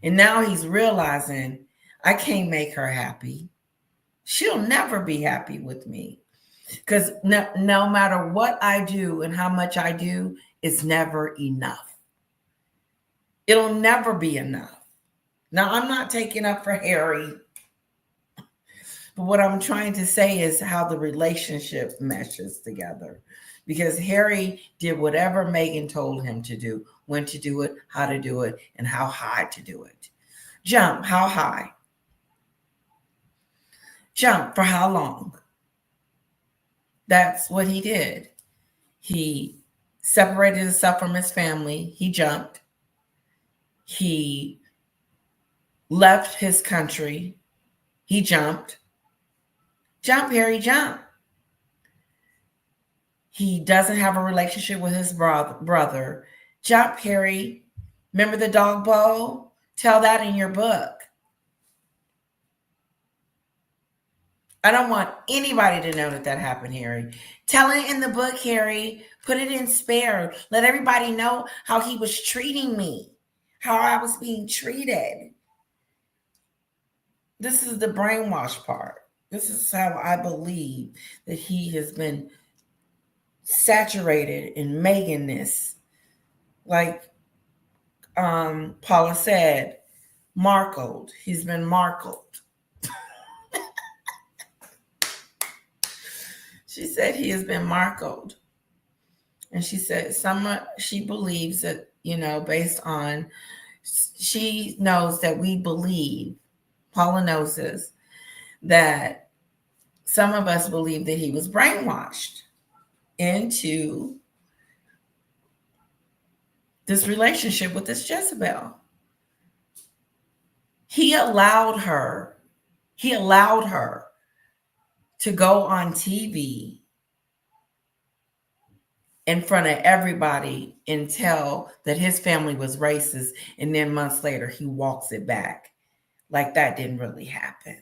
And now he's realizing I can't make her happy. She'll never be happy with me. Because no matter what I do and how much I do, it's never enough. It'll never be enough. Now, I'm not taking up for Harry. But what I'm trying to say is how the relationship meshes together. Because Harry did whatever Meghan told him to do, when to do it, how to do it, and how high to do it. Jump, how high? Jump, for how long? That's what he did. He separated himself from his family. He jumped. He left his country. He jumped. Jump, Harry, jump. He doesn't have a relationship with his brother. Jump, Harry. Remember the dog bowl? Tell that in your book. I don't want anybody to know that happened, Harry. Tell it in the book, Harry. Put it in spare. Let everybody know how he was treating me, how I was being treated. This is the brainwash part. This is how I believe that he has been saturated in Meghan-ness. Like Paula said, markled. He's been markled. She said he has been marked. And she said she believes that, based on, she knows that we believe, Paula knows this, that some of us believe that he was brainwashed into this relationship with this Jezebel. He allowed her to go on TV in front of everybody and tell that his family was racist, and then months later he walks it back like that didn't really happen.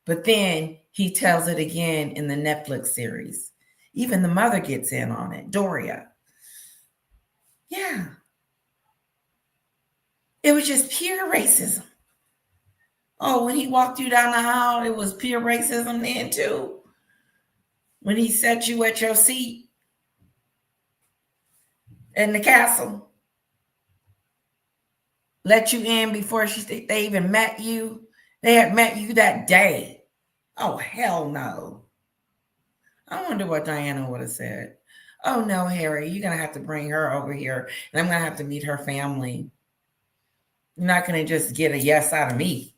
But then he tells it again in the Netflix series. Even the mother gets in on it, Doria. Yeah. It was just pure racism. Oh, when he walked you down the aisle, it was pure racism then too. When he set you at your seat in the castle, let you in before they even met you. They had met you that day. Oh, hell no. I wonder what Diana would have said. Oh, no, Harry, you're going to have to bring her over here, and I'm going to have to meet her family. You're not going to just get a yes out of me.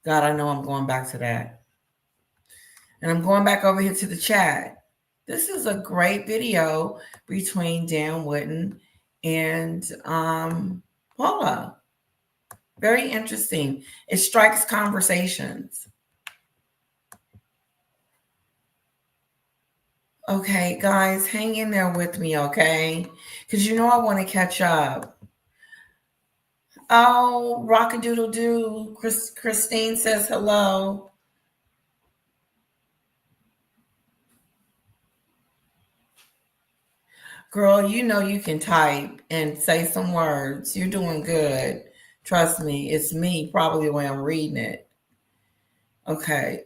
God, I know I'm going back to that. And I'm going back over here to the chat. This is a great video between Dan Wootton and Paula. Very interesting. It strikes conversations. Okay, guys, hang in there with me, okay? Because I want to catch up. Oh, rock-a-doodle-doo. Christine says hello. Girl, you can type and say some words. You're doing good. Trust me, it's me, probably the way I'm reading it. Okay.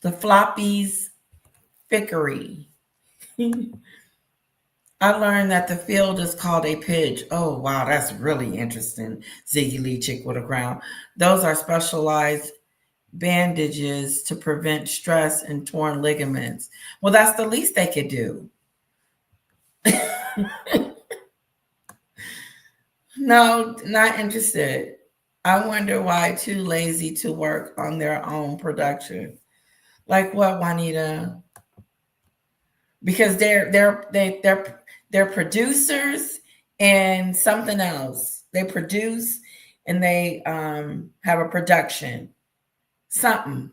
The floppies fickery. I learned that the field is called a pitch. Oh, wow, that's really interesting. Ziggy Lee Chick with a crown. Those are specialized bandages to prevent stress and torn ligaments. Well, that's the least they could do. No, not interested. I wonder why too lazy to work on their own production. Like what, Juanita? Because they're producers and something else. They produce and they have a production. Something.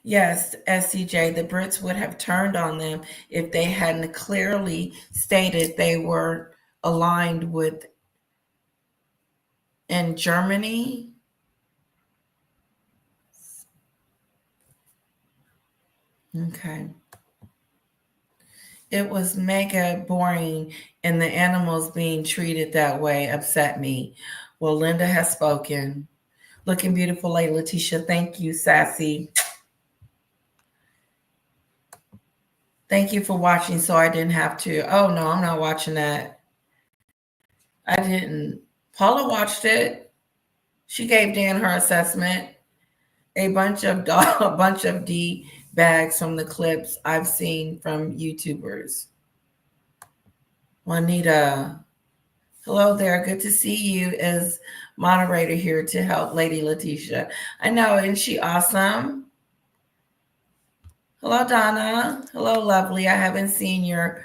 Yes, SCJ, the Brits would have turned on them if they hadn't clearly stated they were aligned with in Germany. Okay. It was mega boring, and the animals being treated that way upset me. Well, Linda has spoken. Looking beautiful, lady Letitia. Thank you, Sassy. Thank you for watching, so I didn't have to. Oh, no, I'm not watching that. I didn't. Paula watched it. She gave Dan her assessment. A bunch of D bags from the clips I've seen from YouTubers. Juanita, hello there. Good to see you as moderator here to help Lady Letitia. I know, isn't she awesome? Hello, Donna. Hello, lovely. I haven't seen your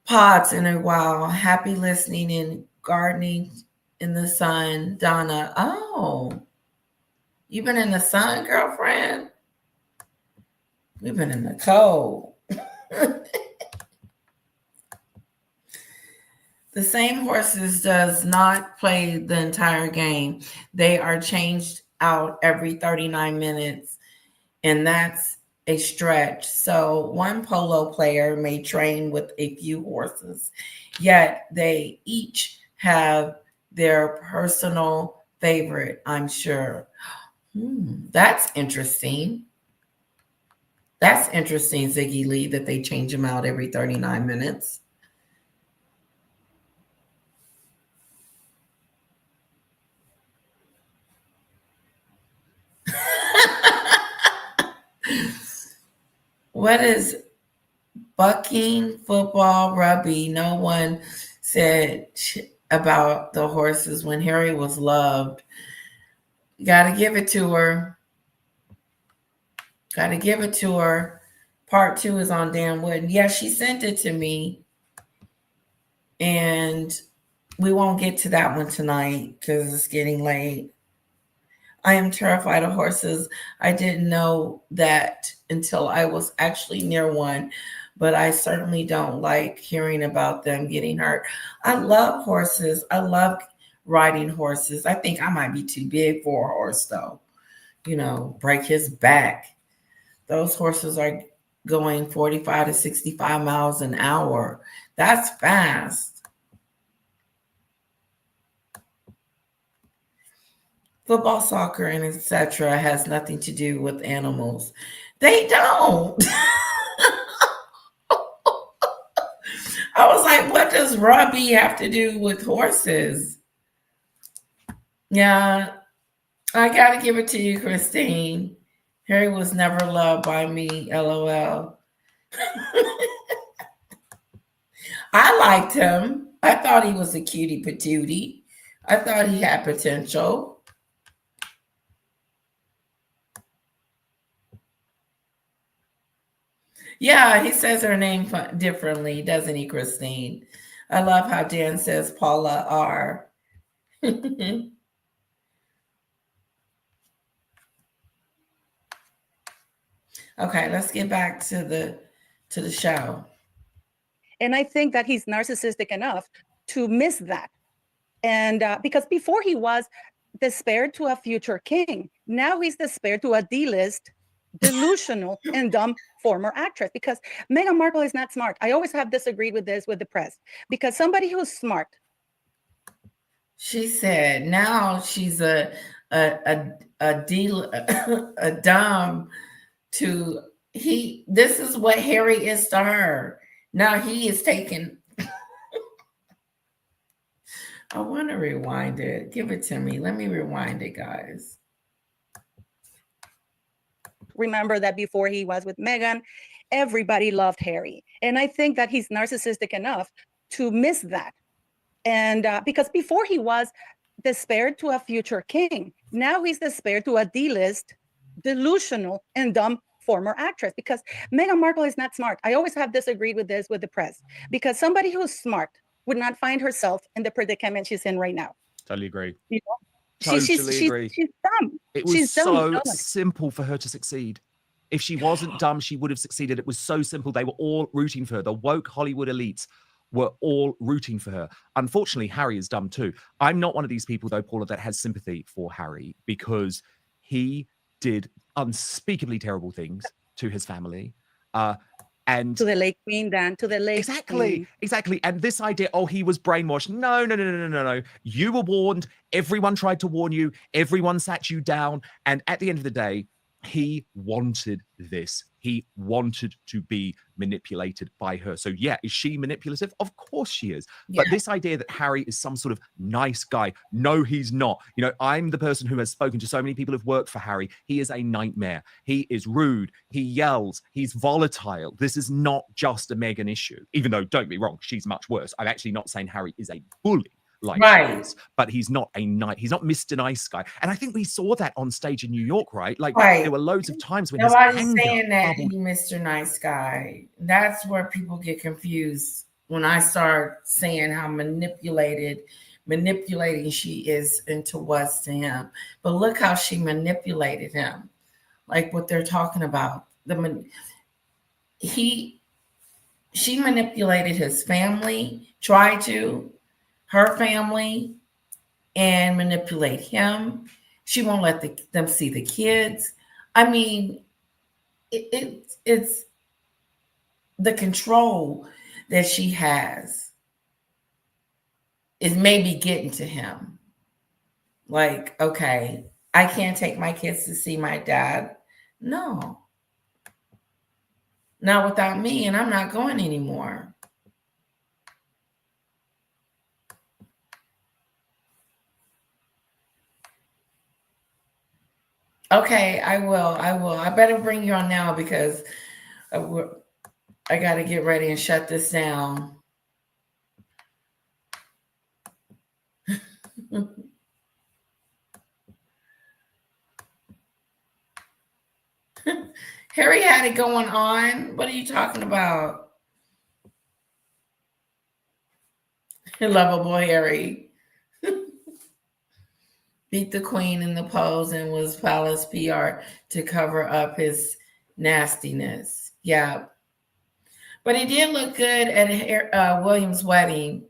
pods in a while. Happy listening and gardening in the sun, Donna. Oh, you've been in the sun, girlfriend? We've been in the cold. The same horses does not play the entire game. They are changed out every 39 minutes, and that's a stretch. So one polo player may train with a few horses, yet they each have their personal favorite, I'm sure. That's interesting. That's interesting, Ziggy Lee, that they change him out every 39 minutes. What is bucking, football, rugby? No one said about the horses when Harry was loved. Got to give it to her. Got to give it to her. Part 2 is on Dan Wootton. Yeah, she sent it to me. And we won't get to that one tonight because it's getting late. I am terrified of horses. I didn't know that until I was actually near one, but I certainly don't like hearing about them getting hurt. I love horses. I love riding horses. I think I might be too big for a horse, though. Break his back. Those horses are going 45 to 65 miles an hour. That's fast. Football, soccer, and etc. has nothing to do with animals. They don't. I was like, what does rugby have to do with horses? Yeah, I got to give it to you, Christine. Harry was never loved by me, LOL. I liked him. I thought he was a cutie patootie. I thought he had potential. Yeah, he says her name differently, doesn't he, Christine? I love how Dan says Paula R. Okay, let's get back to the show.
And I think that he's narcissistic enough to miss that. And because before he was despaired to a future king, now he's despaired to a D-list, delusional and dumb former actress, because Meghan Markle is not smart. I always have disagreed with this with the press, because somebody who's smart.
She said now she's a dumb to he. This is what Harry is to her. Now he is taking. I want to rewind it. Give it to me. Let me rewind it, guys.
Remember that before he was with Meghan, everybody loved Harry. And I think that he's narcissistic enough to miss that. And because before he was despaired to a future king, now he's despaired to a D-list, delusional and dumb former actress, because Meghan Markle is not smart. I always have disagreed with this with the press, because somebody who's smart would not find herself in the predicament she's in right now.
Totally agree.
You know?
Totally agree.
She's dumb.
It was
she's
so
dumb.
simple for her to succeed. If she wasn't dumb, she would have succeeded. It was so simple. They were all rooting for her. The woke Hollywood elites were all rooting for her. Unfortunately, Harry is dumb too. I'm not one of these people, though, Paula, that has sympathy for Harry, because he did unspeakably terrible things to his family. And
to the late Queen, Dan, to the late
Queen. Exactly. And this idea, he was brainwashed. No. You were warned. Everyone tried to warn you. Everyone sat you down. And at the end of the day, he wanted this. He wanted to be manipulated by her. So yeah, is she manipulative? Of course she is. Yeah. But this idea that Harry is some sort of nice guy, no, he's not. I'm the person who has spoken to so many people who've worked for Harry. He is a nightmare. He is rude. He yells. He's volatile. This is not just a Meghan issue, even though, don't get me wrong, she's much worse. I'm actually not saying Harry is a bully. Right. But he's not he's not Mr. Nice Guy. And I think we saw that on stage in New York, right? There were loads of times when
nobody's saying that he's Mr. Nice Guy. That's where people get confused when I start saying how manipulating she is into what's to him. But look how she manipulated him. Like what they're talking about. She manipulated his family, tried to her family, and manipulate him. She won't let them see the kids. I mean, it's the control that she has is maybe getting to him. Like, okay, I can't take my kids to see my dad. No. Not without me, and I'm not going anymore. Okay, I will. I better bring you on now because I got to get ready and shut this down. Harry had it going on. What are you talking about? Lovable Harry. Beat the queen in the pose and was Paula's PR to cover up his nastiness. Yeah. But he did look good at William's wedding.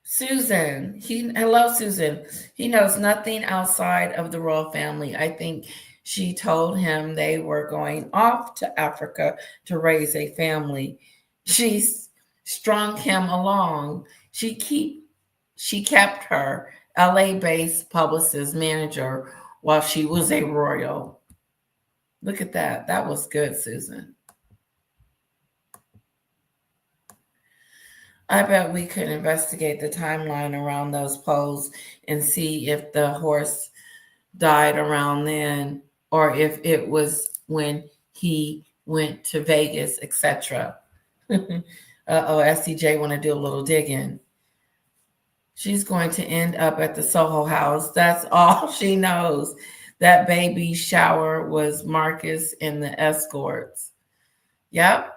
Susan. Hello, Susan. He knows nothing outside of the royal family. I think she told him they were going off to Africa to raise a family. She strung him along. She kept her LA-based publicist manager while she was a royal. Look at that. That was good, Susan. I bet we could investigate the timeline around those polls and see if the horse died around then or if it was when he went to Vegas, etc. SCJ want to do a little digging. She's going to end up at the Soho House. That's all she knows. That baby shower was Marcus and the escorts. Yep.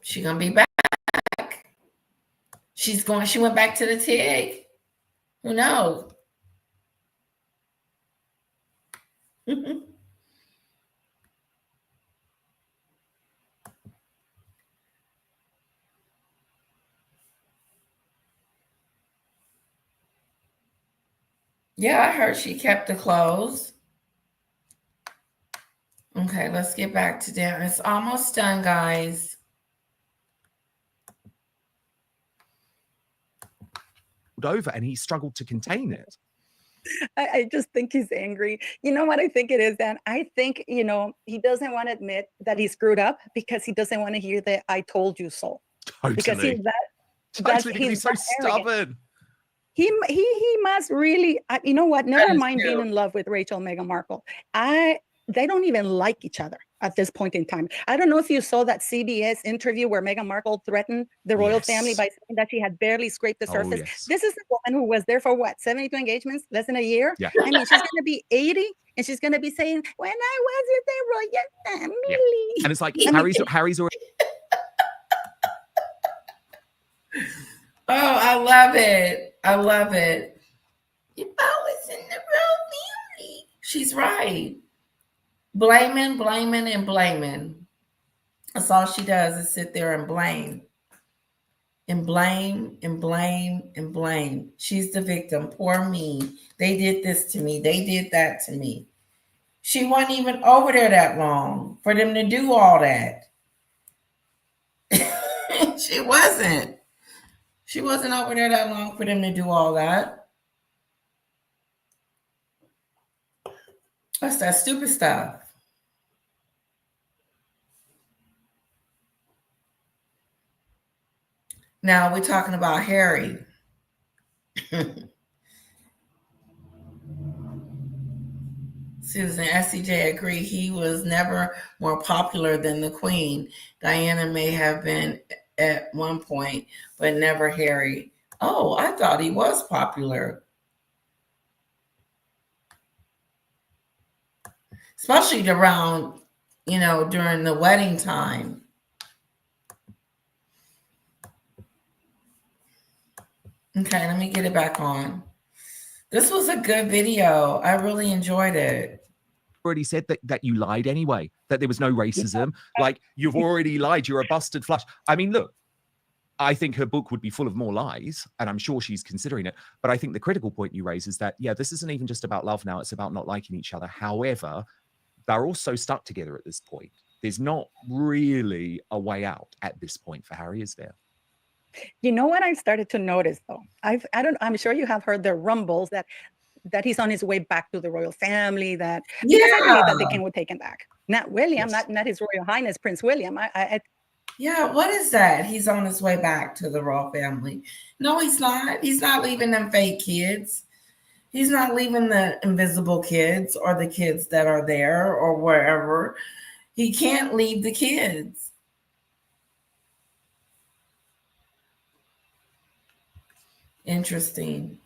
She's going to be back. She went back to the TIG. Who knows? Yeah, I heard she kept the clothes. Okay, let's get back to Dan. It's almost done, guys.
Over and he struggled to contain it.
I just think he's angry. You know what I think it is, Dan? I think, he doesn't want to admit that he screwed up because he doesn't want to hear the "I told you so."
Totally.
Because he's
so stubborn.
He must really, you know what? Never mind being in love with Meghan Markle. They don't even like each other at this point in time. I don't know if you saw that CBS interview where Meghan Markle threatened the royal family by saying that she had barely scraped the surface.
Yes.
This is a woman who was there for what, 72 engagements, less than a year?
Yeah.
I mean, she's going to be 80 and she's going to be saying, when I was in the royal family.
Yeah. And it's like, Harry's already.
Oh, I love it. I love it. If I was in the royal family. She's right. Blaming, and blaming. That's all she does is sit there and blame. And blame, and blame, and blame. She's the victim. Poor me. They did this to me. They did that to me. She wasn't even over there that long for them to do all that. She wasn't. She wasn't over there that long for them to do all that. That's that stupid stuff. Now we're talking about Harry. Susan, SCJ agree. He was never more popular than the Queen. Diana may have been at one point, but never Harry. Oh, I thought he was popular. Especially around, during the wedding time. Okay, let me get it back on. This was a good video. I really enjoyed it.
Already said that you lied anyway, that there was no racism. Like, you've already lied. You're a busted flush. I mean, look, I think her book would be full of more lies, and I'm sure she's considering it. But I think the critical point you raise is that, yeah, this isn't even just about love now. It's about not liking each other. However, they're also stuck together at this point. There's not really a way out at this point for Harry, is there?
You know what I started to notice, though? I'm sure you have heard the rumbles that that he's on his way back to the royal family. That
Yeah.
because I believe that the king would take him back. Not William, not His Royal Highness Prince William.
Yeah, what is that? He's on his way back to the royal family. No, he's not. He's not leaving them fake kids. He's not leaving the invisible kids or the kids that are there or wherever. He can't leave the kids. Interesting.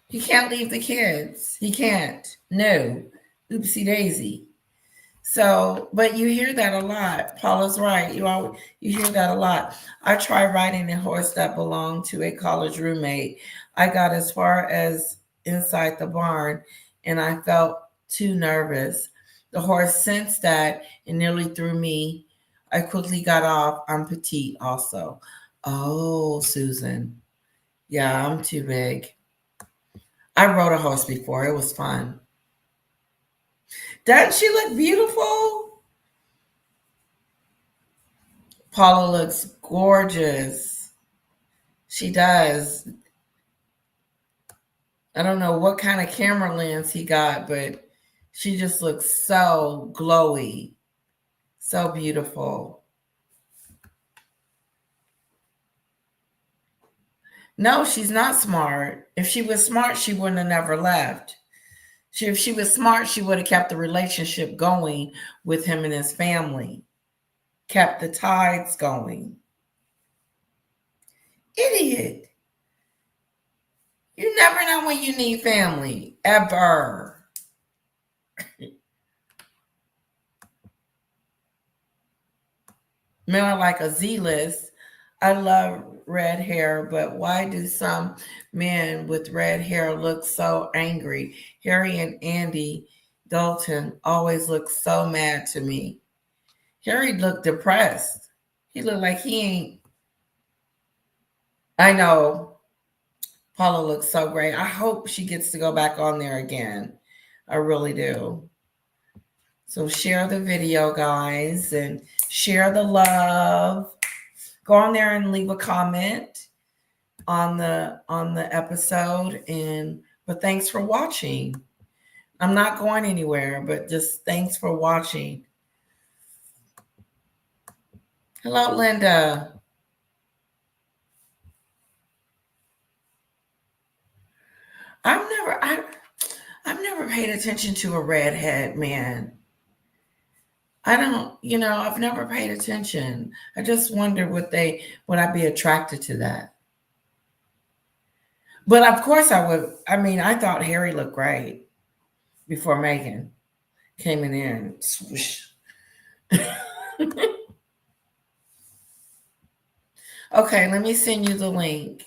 He can't leave the kids. He can't. No. Oopsie daisy. So, but you hear that a lot. Paula's right. You hear that a lot. I tried riding a horse that belonged to a college roommate. I got as far as inside the barn and I felt too nervous. The horse sensed that and nearly threw me. I quickly got off. I'm petite also. Oh, Susan. Yeah, I'm too big. I rode a horse before. It was fun. Doesn't she look beautiful? Paula looks gorgeous. She does. I don't know what kind of camera lens he got, but she just looks so glowy. So beautiful. No, she's not smart. If she was smart, she wouldn't have never left. If she was smart, she would have kept the relationship going with him and his family. Kept the tides going. Idiot. You never know when you need family. Ever. Men like a Z-list. I love red hair, but why do some men with red hair look so angry? Harry and Andy Dalton always look so mad to me. Harry looked depressed. He looked like he ain't. I know. Paula looks so great. I hope she gets to go back on there again. I really do. So share the video, guys, and share the love. Go on there and leave a comment on the episode. But thanks for watching. I'm not going anywhere, but just thanks for watching. Hello, Linda. I've never paid attention to a redhead man. I don't, I've never paid attention. I just wonder would I be attracted to that? But of course I would. I mean, I thought Harry looked great before Meghan came in there and swoosh. Okay, let me send you the link.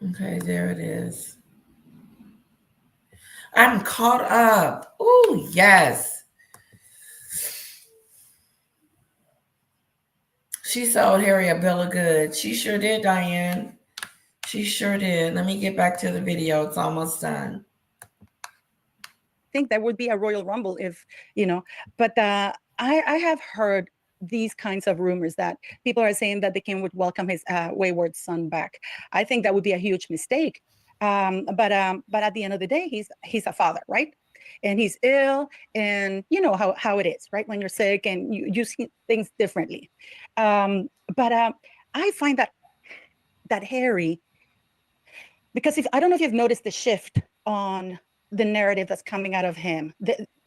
Okay, there it is. I'm caught up. Oh, yes. She sold Harry a bill of goods. She sure did, Diane. She sure did. Let me get back to the video. It's almost done.
I think that would be a Royal Rumble if, but I have heard these kinds of rumors that people are saying that the king would welcome his wayward son back. I think that would be a huge mistake. But at the end of the day, he's a father, right? And he's ill, and you know how it is, right? When you're sick and you see things differently. But I find that Harry, because I don't know if you've noticed the shift on the narrative that's coming out of him,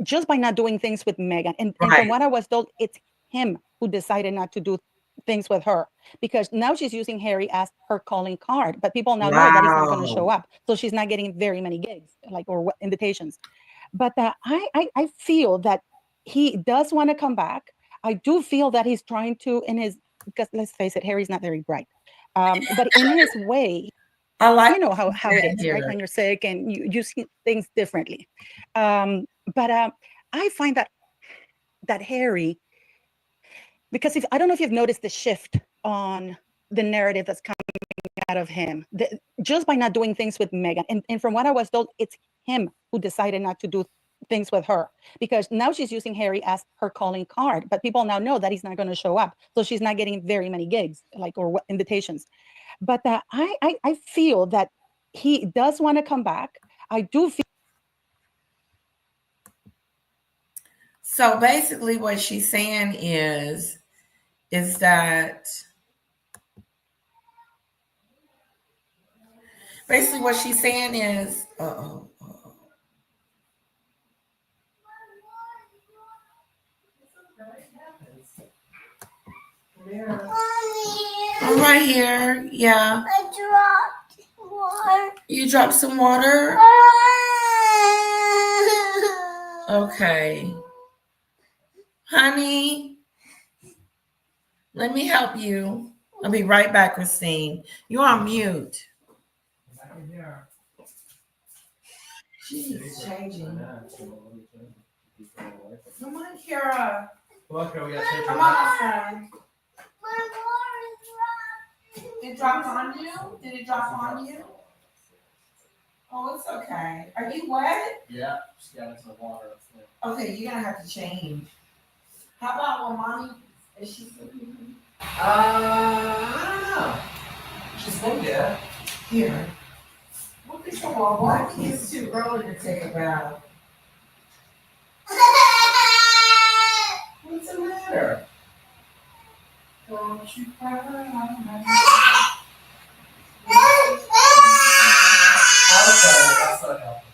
just by not doing things with Meghan. And from what I was told, it's him who decided not to do things with her, because now she's using Harry as her calling card, but people now know that he's not going to show up, so she's not getting very many gigs or invitations. But I feel that he does want to come back. I do feel that he's trying to, because let's face it, Harry's not very bright, but in his way, I like, how it is, right? When you're sick and you see things differently. But I find that Harry, because I don't know if you've noticed the shift on the narrative that's coming out of him, just by not doing things with Meghan. And from what I was told, it's him who decided not to do things with her, because now she's using Harry as her calling card, but people now know that he's not going to show up, so she's not getting very many gigs, like, or invitations. But I feel that he does want to come back. I do feel.
So basically what she's saying is that basically what she's saying is, I'm right here. Yeah.
I dropped water.
You dropped some water? Okay. Honey, let me help you. I'll be right back, Christine. You're on mute. She's changing. Come on, Kara. Come on, my friend.
My water dropped.
It dropped on you? Did it drop on you? Oh, it's okay. Are you wet?
Yeah, just got into the water.
Okay, you're gonna have to change. How about when mommy is she sleeping?
I don't know. She's been good.
Here. Look at your wall. I think it's too early to take a bath. What's the matter? Don't you cry.
Okay, that's not helping.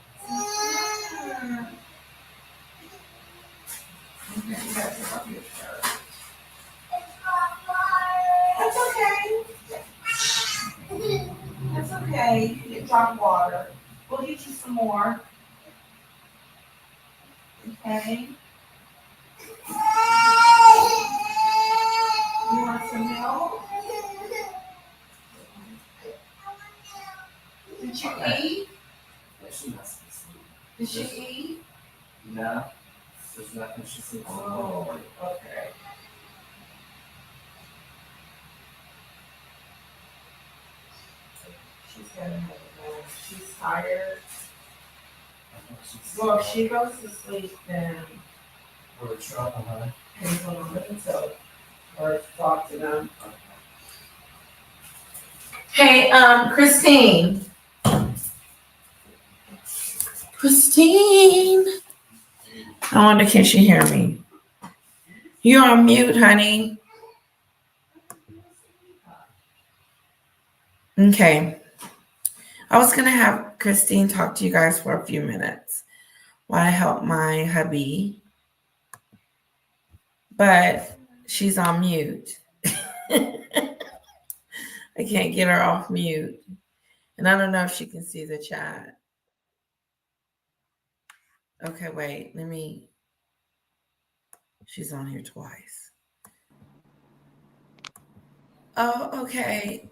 That's okay. That's okay. You can drop water. We'll get you some more. Okay. You want some milk? Did you eat?
Yeah, she must be asleep.
Did she eat?
No, there's nothing she sleeps in.
Oh, okay. She's gonna have a bath. She's tired. Well, if she goes to sleep, then
We're trouble, huh?
he's gonna listen to or talk to them. Hey, Christine. Christine. I wonder, can she hear me? You're on mute, honey. Okay. I was going to have Christine talk to you guys for a few minutes while I help my hubby. But she's on mute. I can't get her off mute. And I don't know if she can see the chat. Okay, wait. She's on here twice. Oh, okay.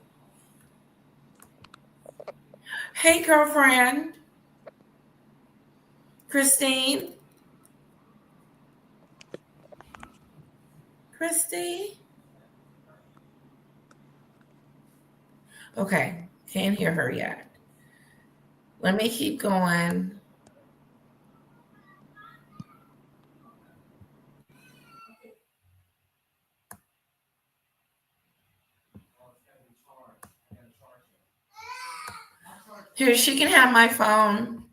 Hey, girlfriend. Christine. Christy. Okay, can't hear her yet. Let me keep going. Here, she can have my phone.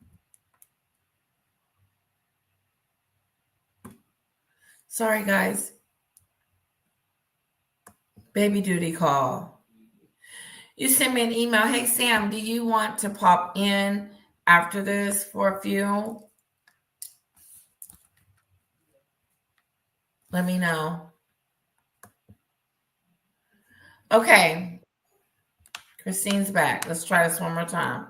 Sorry, guys. Baby duty call. You sent me an email. Hey, Sam, do you want to pop in after this for a few? Let me know. Okay. Christine's back. Let's try this one more time.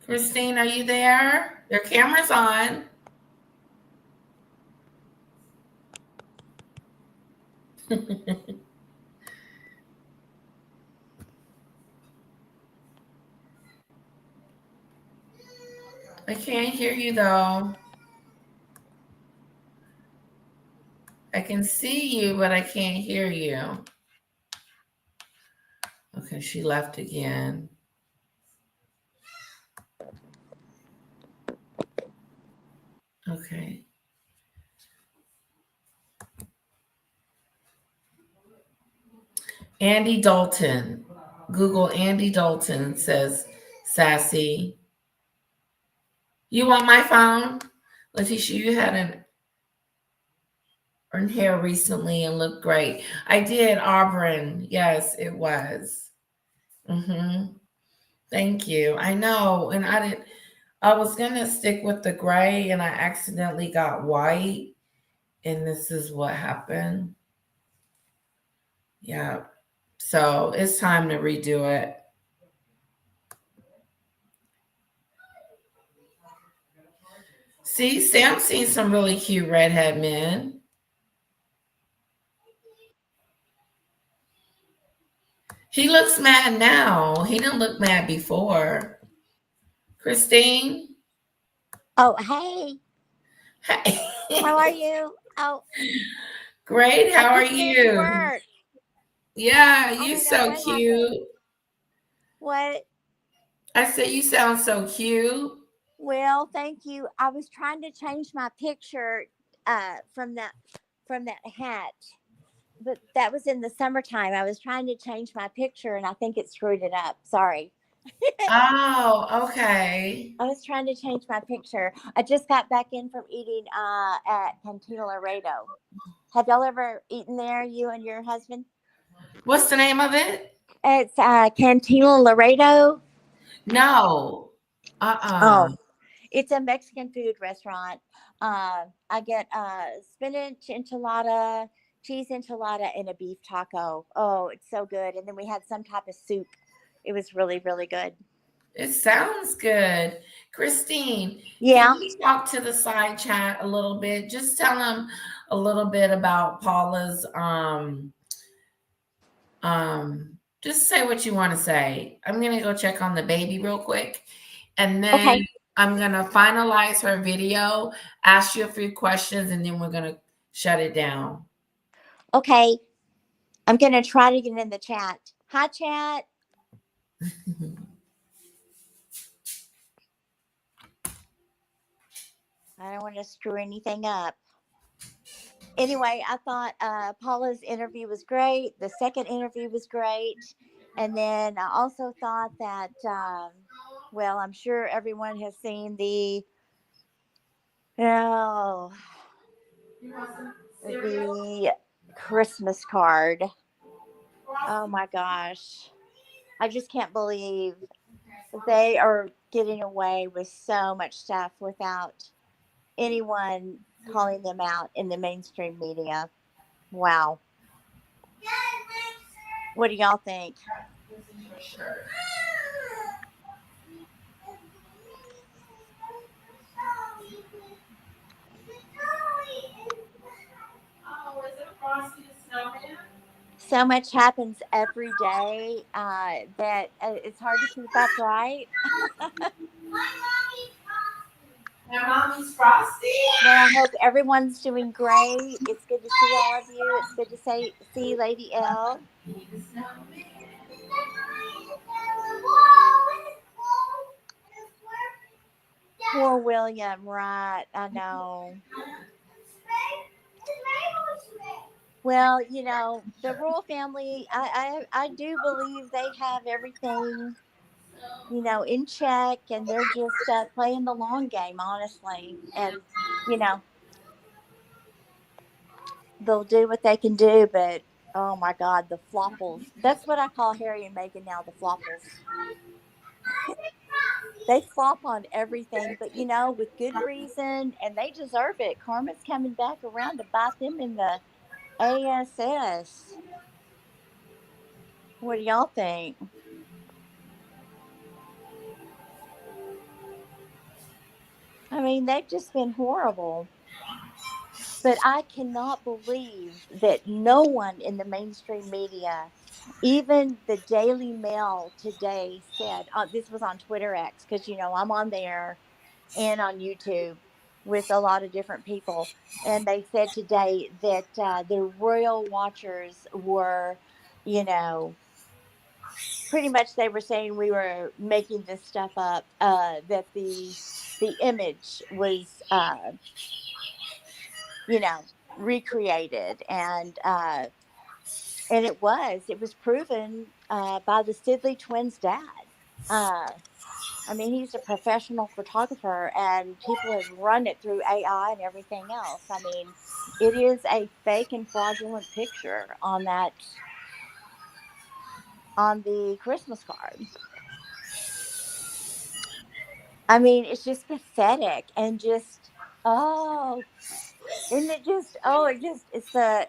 Christine, are you there? Your camera's on. I can't hear you though. I can see you, but I can't hear you. Okay, she left again. Okay. Andy Dalton. Google Andy Dalton, says Sassy. You want my phone? Letitia, you had an hair recently and looked great. I did, Auburn. Yes, it was. Thank you. I know. And I was gonna stick with the gray and I accidentally got white. And this is what happened. Yeah. So it's time to redo it. See, Sam's seen some really cute redhead men. He looks mad now. He didn't look mad before. Christine?
Oh, hey.
Hey.
How are you? Oh,
Great. How
I
are
just finished
you?
work.
Yeah,
Oh
you
my God,
so
what
cute.
happened? What?
I said you sound so cute.
Well, thank you. I was trying to change my picture from that hat, but that was in the summertime. I was trying to change my picture, and I think it screwed it up. Sorry.
Oh, okay.
I was trying to change my picture. I just got back in from eating at Cantina Laredo. Have y'all ever eaten there, you and your husband?
What's the name of it?
It's Cantina Laredo.
No.
Oh, it's a Mexican food restaurant. I get spinach enchilada, cheese enchilada, and a beef taco. Oh, it's so good. And then we had some type of soup. It was really, really good.
It sounds good. Christine,
Yeah.
can you talk to the side chat a little bit? Just tell them a little bit about Paula's just say what you want to say. I'm gonna go check on the baby real quick, and then
Okay.
I'm gonna finalize her video, ask you a few questions, and then we're gonna shut it down.
Okay. I'm going to try to get in the chat. Hi, chat. I don't want to screw anything up. Anyway, I thought Paula's interview was great. The second interview was great. And then I also thought that, well, I'm sure everyone has seen the Christmas card. Oh my gosh. I just can't believe they are getting away with so much stuff without anyone calling them out in the mainstream media. Wow. What do y'all think? So much happens every day that it's hard to keep up, right?
My mommy's frosty.
Well, I hope everyone's doing great. It's good to see all of you. It's good to see Lady L. Poor William, right? I know. Well, you know, the royal family, I do believe they have everything, you know, in check, and they're just playing the long game, honestly. And, you know, they'll do what they can do, but oh my God, the flopples. That's what I call Harry and Meghan now, the flopples. They flop on everything, but, you know, with good reason, and they deserve it. Karma's coming back around to bite them in the ass. What do y'all think? I mean, they've just been horrible. But I cannot believe that no one in the mainstream media, even the Daily Mail today said, this was on Twitter X, because, you know, I'm on there and on YouTube. with a lot of different people. And they said today that the royal watchers were, you know, pretty much they were saying we were making this stuff up. That the image was, you know, recreated, and it was proven by the Sidley twins' dad. Uh, I mean, he's a professional photographer, and people have run it through AI and everything else. I mean, it is a fake and fraudulent picture on the Christmas card. I mean, it's just pathetic and just, oh, isn't it just, oh, it's the,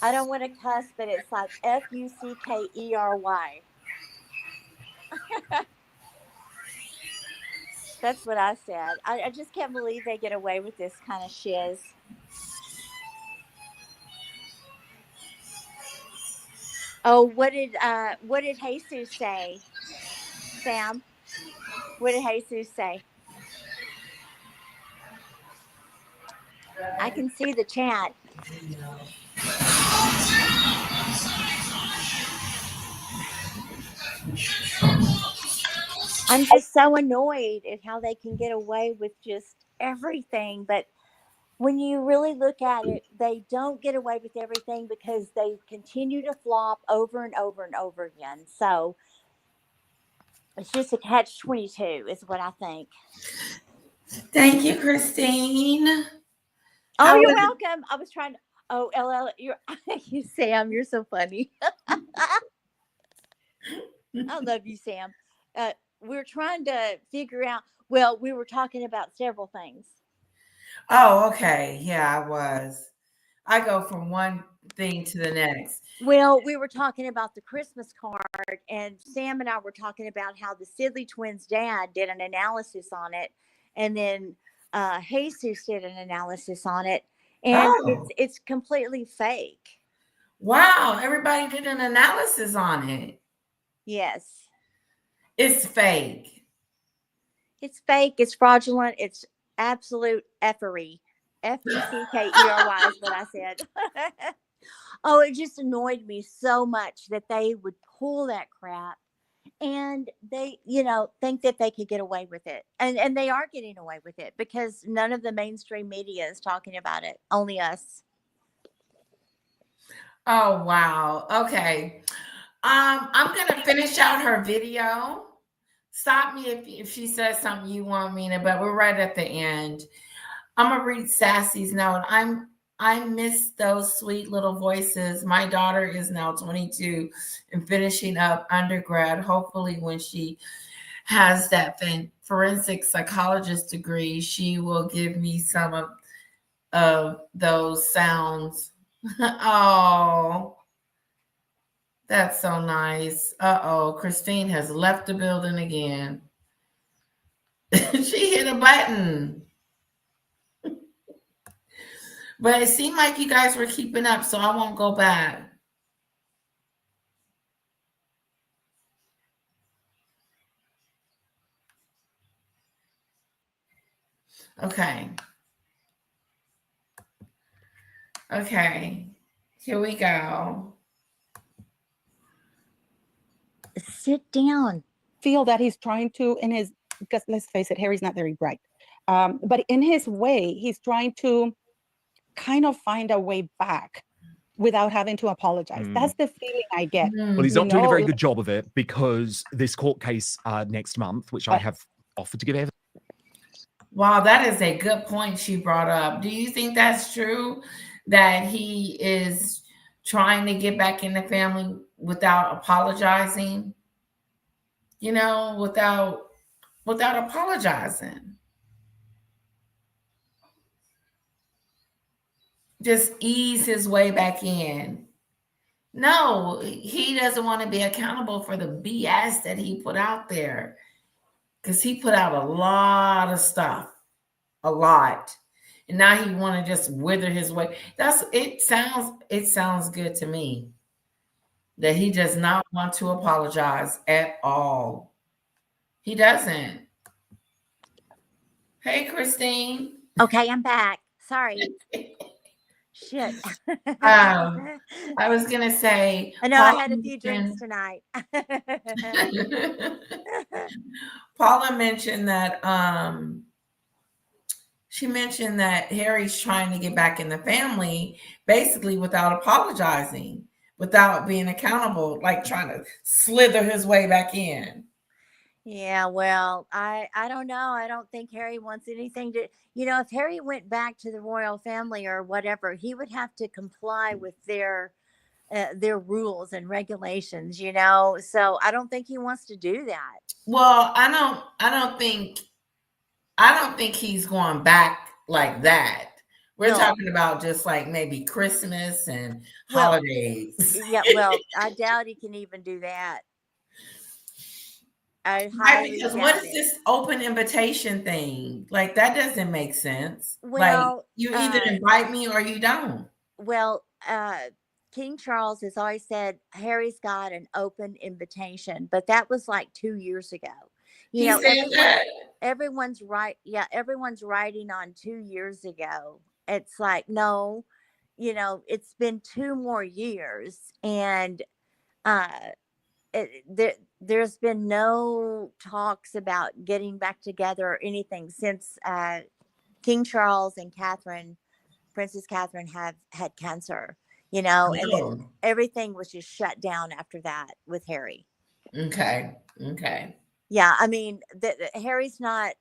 I don't want to cuss, but it's like Fuckery. That's what I said. I just can't believe they get away with this kind of shiz. Oh, what did Jesus say, Sam? What did Jesus say? I can see the chat. I'm just so annoyed at how they can get away with just everything. But when you really look at it, they don't get away with everything because they continue to flop over and over and over again. So it's just a catch-22 is what I think.
Thank you, Christine.
Oh, you're welcome. I was trying to. Oh, LL, you, Sam. You're so funny. I love you, Sam. We're trying to figure out. Well, we were talking about several things.
Oh, okay. Yeah, I was. I go from one thing to the next.
Well, we were talking about the Christmas card, and Sam and I were talking about how the Sidley twins' dad did an analysis on it, and then Jesus did an analysis on it, and it's completely fake.
Wow, everybody did an analysis on it.
Yes.
It's fake.
It's fake. It's fraudulent. It's absolute effery. Fuckery is what I said. Oh, it just annoyed me so much that they would pull that crap and they, think that they could get away with it. And they are getting away with it because none of the mainstream media is talking about it. Only us.
Oh, wow. Okay. I'm going to finish out her video. Stop me if she says something you want me to, but we're right at the end. I'm going to read Sassy's note. I miss those sweet little voices. My daughter is now 22 and finishing up undergrad. Hopefully when she has that forensic psychologist degree, she will give me some of those sounds. Oh, that's so nice. Uh-oh, Christine has left the building again. She hit a button. But it seemed like you guys were keeping up, so I won't go back. Okay. Okay. Here we go.
Sit down.
Feel that he's trying to, because let's face it, Harry's not very bright. But in his way, he's trying to kind of find a way back without having to apologize. That's the feeling I get.
Well, he's not doing a very good job of it because this court case next month, which I have offered to give evidence.
Wow, that is a good point she brought up. Do you think that's true, that he is trying to get back in the family without apologizing? Without apologizing. Just ease his way back in. No, he doesn't want to be accountable for the BS that he put out there, because he put out a lot of stuff, a lot, and now he want to just wither his way. It sounds good to me that he does not want to apologize at all. He doesn't. Hey, Christine.
Okay, I'm back. Sorry. Shit.
I was gonna say,
I know I had a few drinks tonight.
Paula mentioned that she mentioned that Harry's trying to get back in the family basically without apologizing, without being accountable, like trying to slither his way back in.
Yeah, well, I don't know. I don't think Harry wants anything to, if Harry went back to the royal family or whatever, he would have to comply with their rules and regulations, So I don't think he wants to do that.
Well, I don't think he's going back like that. We're
No.
talking about just like maybe Christmas and
Well,
holidays.
Yeah, well, I doubt he can even do that. I
Right,
highly
because
doubt
what is
it.
this open invitation thing? Like that doesn't make sense. Like
Well,
you either invite me or you don't.
well, King Charles has always said Harry's got an open invitation, but that was like 2 years ago.
He said that.
Everyone's right. Yeah, everyone's writing on 2 years ago. It's like, no, it's been 2 more years, and there's been no talks about getting back together or anything since King Charles and Princess Catherine have had cancer, and then everything was just shut down after that with Harry.
Okay.
Yeah, I mean, Harry's not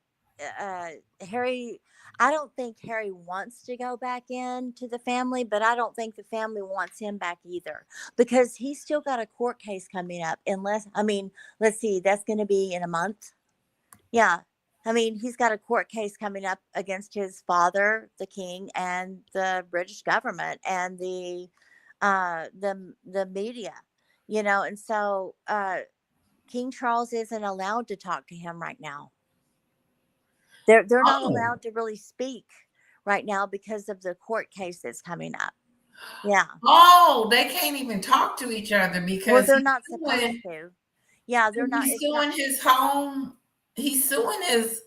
Harry. I don't think Harry wants to go back into the family, but I don't think the family wants him back either, because he's still got a court case coming up. Let's see, that's going to be in a month. Yeah. I mean, he's got a court case coming up against his father, the king, and the British government and the media, and so King Charles isn't allowed to talk to him right now. They're not allowed to really speak right now because of the court case that's coming up. Yeah.
Oh, they can't even talk to each other because
they're not supposed to. Yeah, they're not.
He's suing his home. He's suing his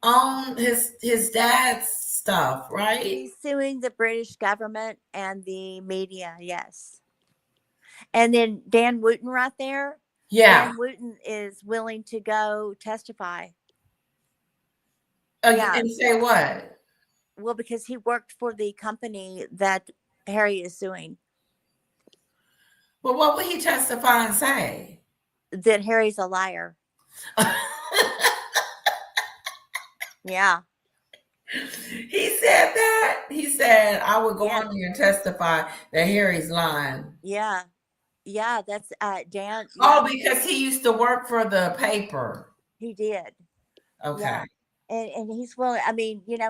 own his dad's stuff, right?
He's suing the British government and the media. Yes. And then Dan Wootton right there.
Yeah.
Dan Wootton is willing to go testify.
And say what?
Well, because he worked for the company that Harry is suing.
Well, what would he testify and say?
That Harry's a liar. Yeah.
He said that. He said, I would go on here and testify that Harry's lying.
Yeah. Yeah, that's Dan.
Oh, because he used to work for the paper.
He did.
Okay.
Yeah. And he's willing,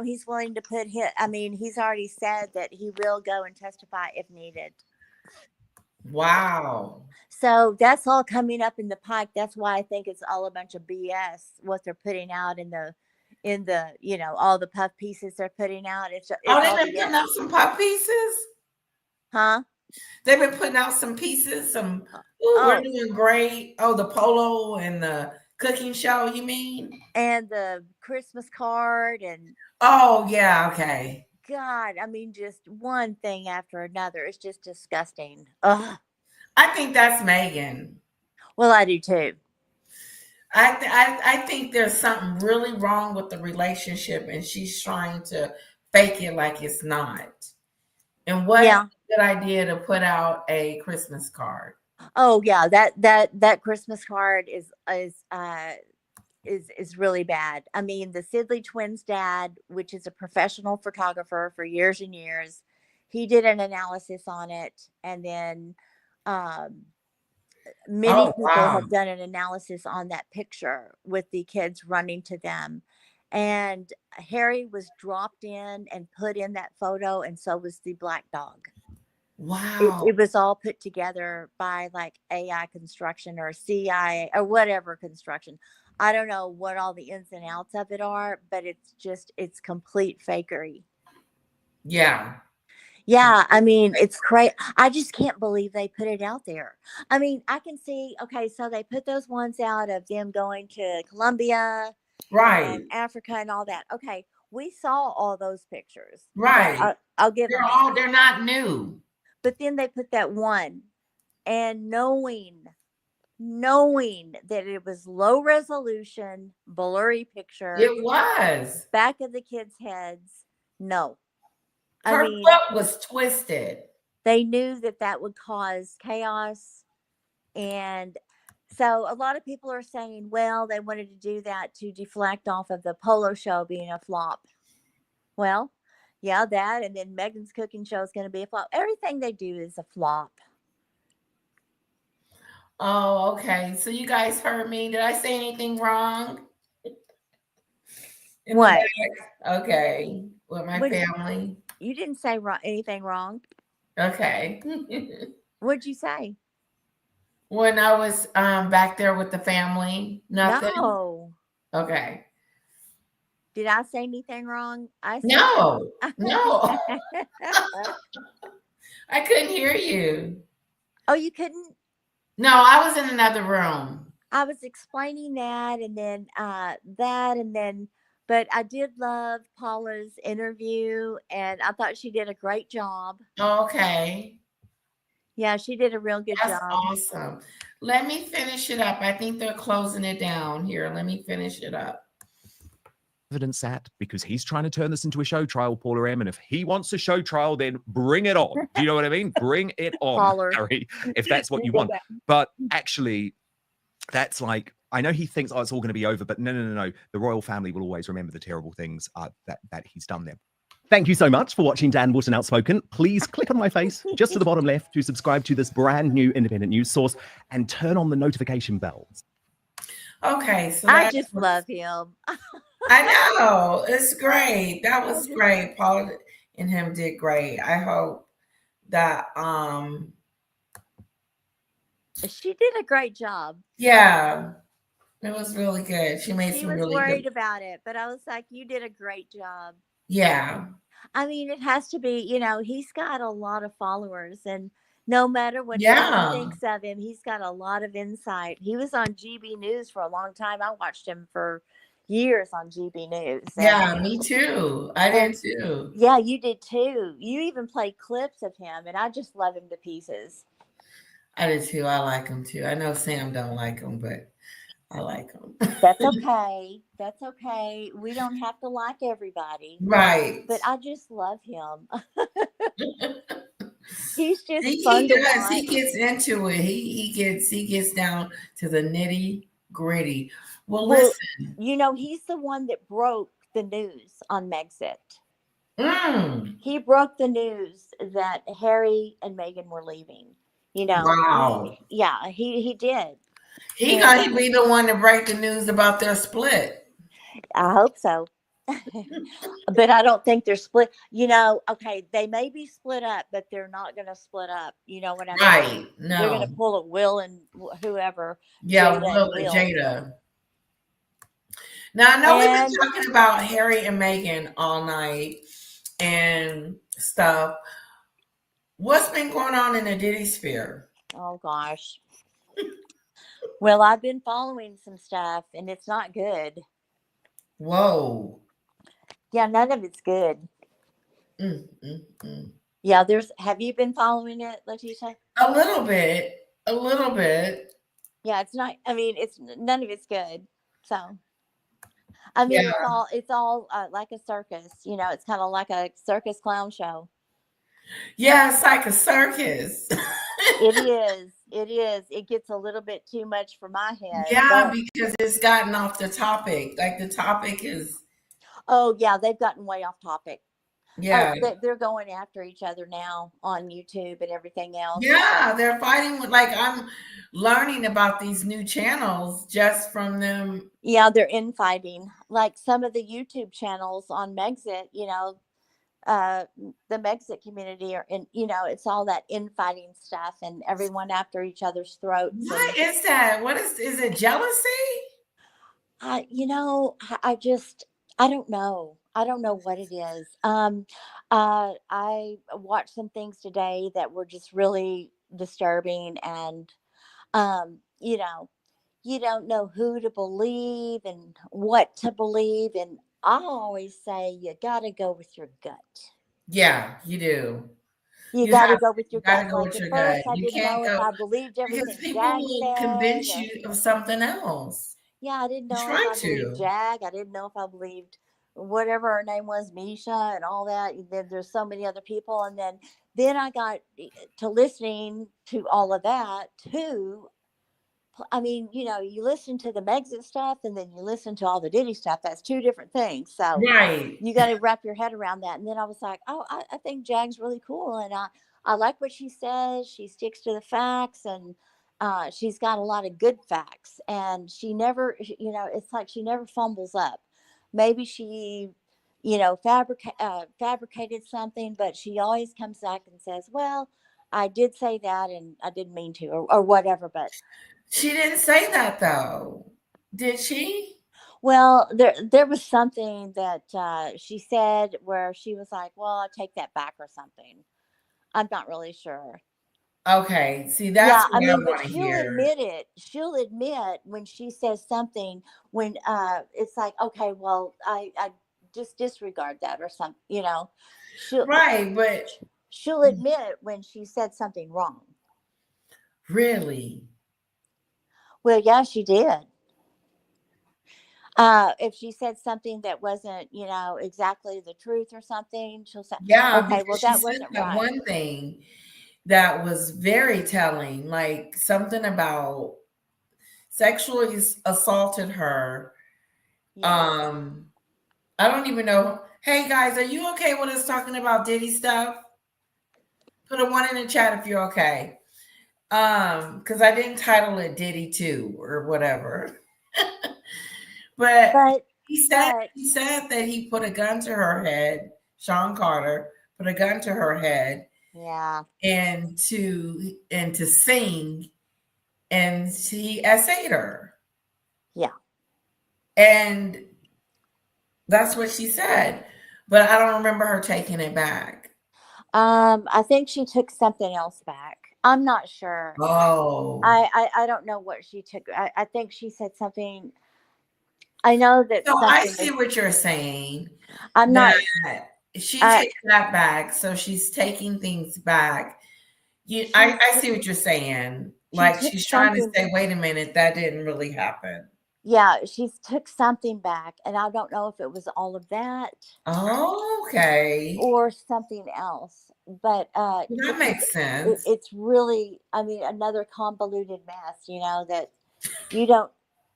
he's willing to put he's already said that he will go and testify if needed.
Wow.
So that's all coming up in the pike. That's why I think it's all a bunch of BS, what they're putting out in the all the puff pieces they're putting out. It's
they've been putting out some puff pieces?
Huh?
They've been putting out some pieces, we're doing great. Oh, the Polo and the cooking show, you mean?
And the Christmas card and
oh yeah, okay.
God, just one thing after another. It's just disgusting. Ugh.
I think that's Meghan.
Well, I do too.
I think there's something really wrong with the relationship, and she's trying to fake it like it's not. And what a good idea to put out a Christmas card.
Oh yeah, that Christmas card is really bad. The Sidley twins' dad, which is a professional photographer for years and years, he did an analysis on it, and then many people have done an analysis on that picture with the kids running to them. And Harry was dropped in and put in that photo, and so was the black dog.
Wow.
It was all put together by like AI construction or CIA or whatever construction. I don't know what all the ins and outs of it are, but it's complete fakery.
Yeah.
Yeah, it's crazy. I just can't believe they put it out there. I can see, okay, so they put those ones out of them going to Colombia,
right,
and Africa and all that. Okay, we saw all those pictures.
Right.
I'll give them that.
They're not new.
But then they put that one, and knowing that it was low resolution, blurry picture,
It was.
back of the kids' heads. No.
Her foot was twisted.
They knew that would cause chaos. And so a lot of people are saying, well, they wanted to do that to deflect off of the Polo show being a flop. Well, yeah, that, and then Meghan's cooking show is going to be a flop. Everything they do is a flop.
Oh, okay. So you guys heard me. Did I say anything wrong?
What?
Okay. With my family.
You didn't say anything wrong.
Okay.
What'd you say?
When I was back there with the family, nothing.
No.
Okay.
Did I say anything wrong?
No. I couldn't hear you.
Oh, you couldn't?
No, I was in another room.
I was explaining that, but I did love Paula's interview, and I thought she did a great job.
Okay.
Yeah, she did a real good job.
Awesome. Let me finish it up. I think they're closing it down here. Let me finish it up.
Evidence at, because he's trying to turn this into a show trial, Paula M. And if he wants a show trial, then bring it on. Do you know what I mean? Bring it on, Harry, if that's what you want. But actually, that's like, I know he thinks, oh, it's all going to be over, but no. The royal family will always remember the terrible things that he's done there. Thank you so much for watching Dan Wootton Outspoken. Please click on my face just to the bottom left to subscribe to this brand new independent news source and turn on the notification bells.
Okay. So
I just love him.
I know. It's great. That was great. Paula and him did great. I hope that
she did a great job.
Yeah. It was really good. She made some really good.
She was worried about it, but I was like, you did a great job.
Yeah.
I mean, it has to be, he's got a lot of followers, and no matter what anyone thinks of him, he's got a lot of insight. He was on GB News for a long time. I watched him for years on GB News.
Yeah, me too. I did too.
Yeah, you did too. You even played clips of him, and I just love him to pieces.
I did too. I like him too. I know Sam don't like him, but I like him.
That's okay. That's okay. We don't have to like everybody.
Right.
But I just love him. He's just fun to watch.
He gets into it. He gets down to the nitty gritty. Well, listen.
He's the one that broke the news on Megxit.
Mm.
He broke the news that Harry and Meghan were leaving.
Wow.
Yeah, he did.
He got to be the one to break the news about their split.
I hope so. But I don't think they're split. Okay, they may be split up, but they're not going to split up. You know what I mean?
Right. No.
They're going to pull a Will and whoever.
Yeah, Will and Jada. Now, I know we've been talking about Harry and Meghan all night and stuff. What's been going on in the Diddy sphere?
Oh, gosh. Well, I've been following some stuff, and it's not good.
Whoa.
Yeah, none of it's good. Yeah, have you been following it, Letitia?
A little bit.
Yeah, it's not, none of it's good. So, it's all like a circus, it's kind of like a circus clown show.
Yeah, it's like a circus.
It is. It gets a little bit too much for my head.
Yeah, because it's gotten off the topic. Like the topic is.
Oh, yeah, they've gotten way off topic.
Yeah.
They're going after each other now on YouTube and everything else.
Yeah, they're fighting I'm learning about these new channels just from them.
Yeah, they're infighting. Like some of the YouTube channels on Megxit, the Megxit community are in, it's all that infighting stuff and everyone after each other's throats.
What is that? Is it jealousy?
I don't know. I don't know what it is. I watched some things today that were just really disturbing, and you don't know who to believe and what to believe, and I always say you got to go with your gut.
Yeah, you do.
You
You
got to
have
go with
you
your
gotta
gut.
go
Like
with
at
your
first,
gut.
I
You
didn't
can't
know if
go
I believed
because
everything
people
Jag
will
said,
convince
or
you of something else.
yeah, I didn't
You
know if
try
I believed
to.
Jag. I didn't know if I believed whatever her name was, Misha, and all that. Then there's so many other people, and then I got to listening to all of that too. I mean, you listen to the Megxit stuff and then you listen to all the Diddy stuff. That's two different things. So
Right.
you got to wrap your head around that. And then I was like, oh, I think Jag's really cool. And I like what she says. She sticks to the facts, and she's got a lot of good facts. And she never, it's like she never fumbles up. Maybe she, fabricated something, but she always comes back and says, well, I did say that and I didn't mean to, or whatever. But
She didn't say that though. Did she?
well, there was something that she said where she was like, "Well, I take that back" or something. I'm not really sure.
Okay. See,
Yeah,
that's
I
what I
mean, but
want to
she'll
hear.
admit it. She'll admit when she says something when it's like, okay, well, I just disregard that or something. She'll
Right, but
she'll admit when she said something wrong.
really.
Well, yeah, she did. If she said something that wasn't, exactly the truth or something, she'll say,
Yeah,
okay, well,
because she
that
said
wasn't
that
right.
one thing that was very telling, like something about sexually assaulted her.
Yes.
I don't even know. Hey guys, are you okay with us talking about Diddy stuff? Put a one in the chat if you're okay. Because I didn't title it Diddy 2 or whatever. But
But,
he said that he put a gun to her head. Sean Carter put a gun to her head
yeah,
and to sing, and he essayed her.
yeah.
And that's what she said. But I don't remember her taking it back.
I think she took something else back. I'm not sure.
Oh.
I don't know what she took. I think she said something. I know that
So I
something
see
was,
what you're saying.
I'm not,
That she
uh,
takes that back. So she's taking things back.
she,
I see what you're saying.
she
Like
took
she's trying to
something.
say, wait a minute, that didn't really happen.
Yeah, she's took something back. And I don't know if it was all of that
Oh, okay.
or something else. But
That
because
makes sense.
it's really, I mean, another convoluted mess, that you don't,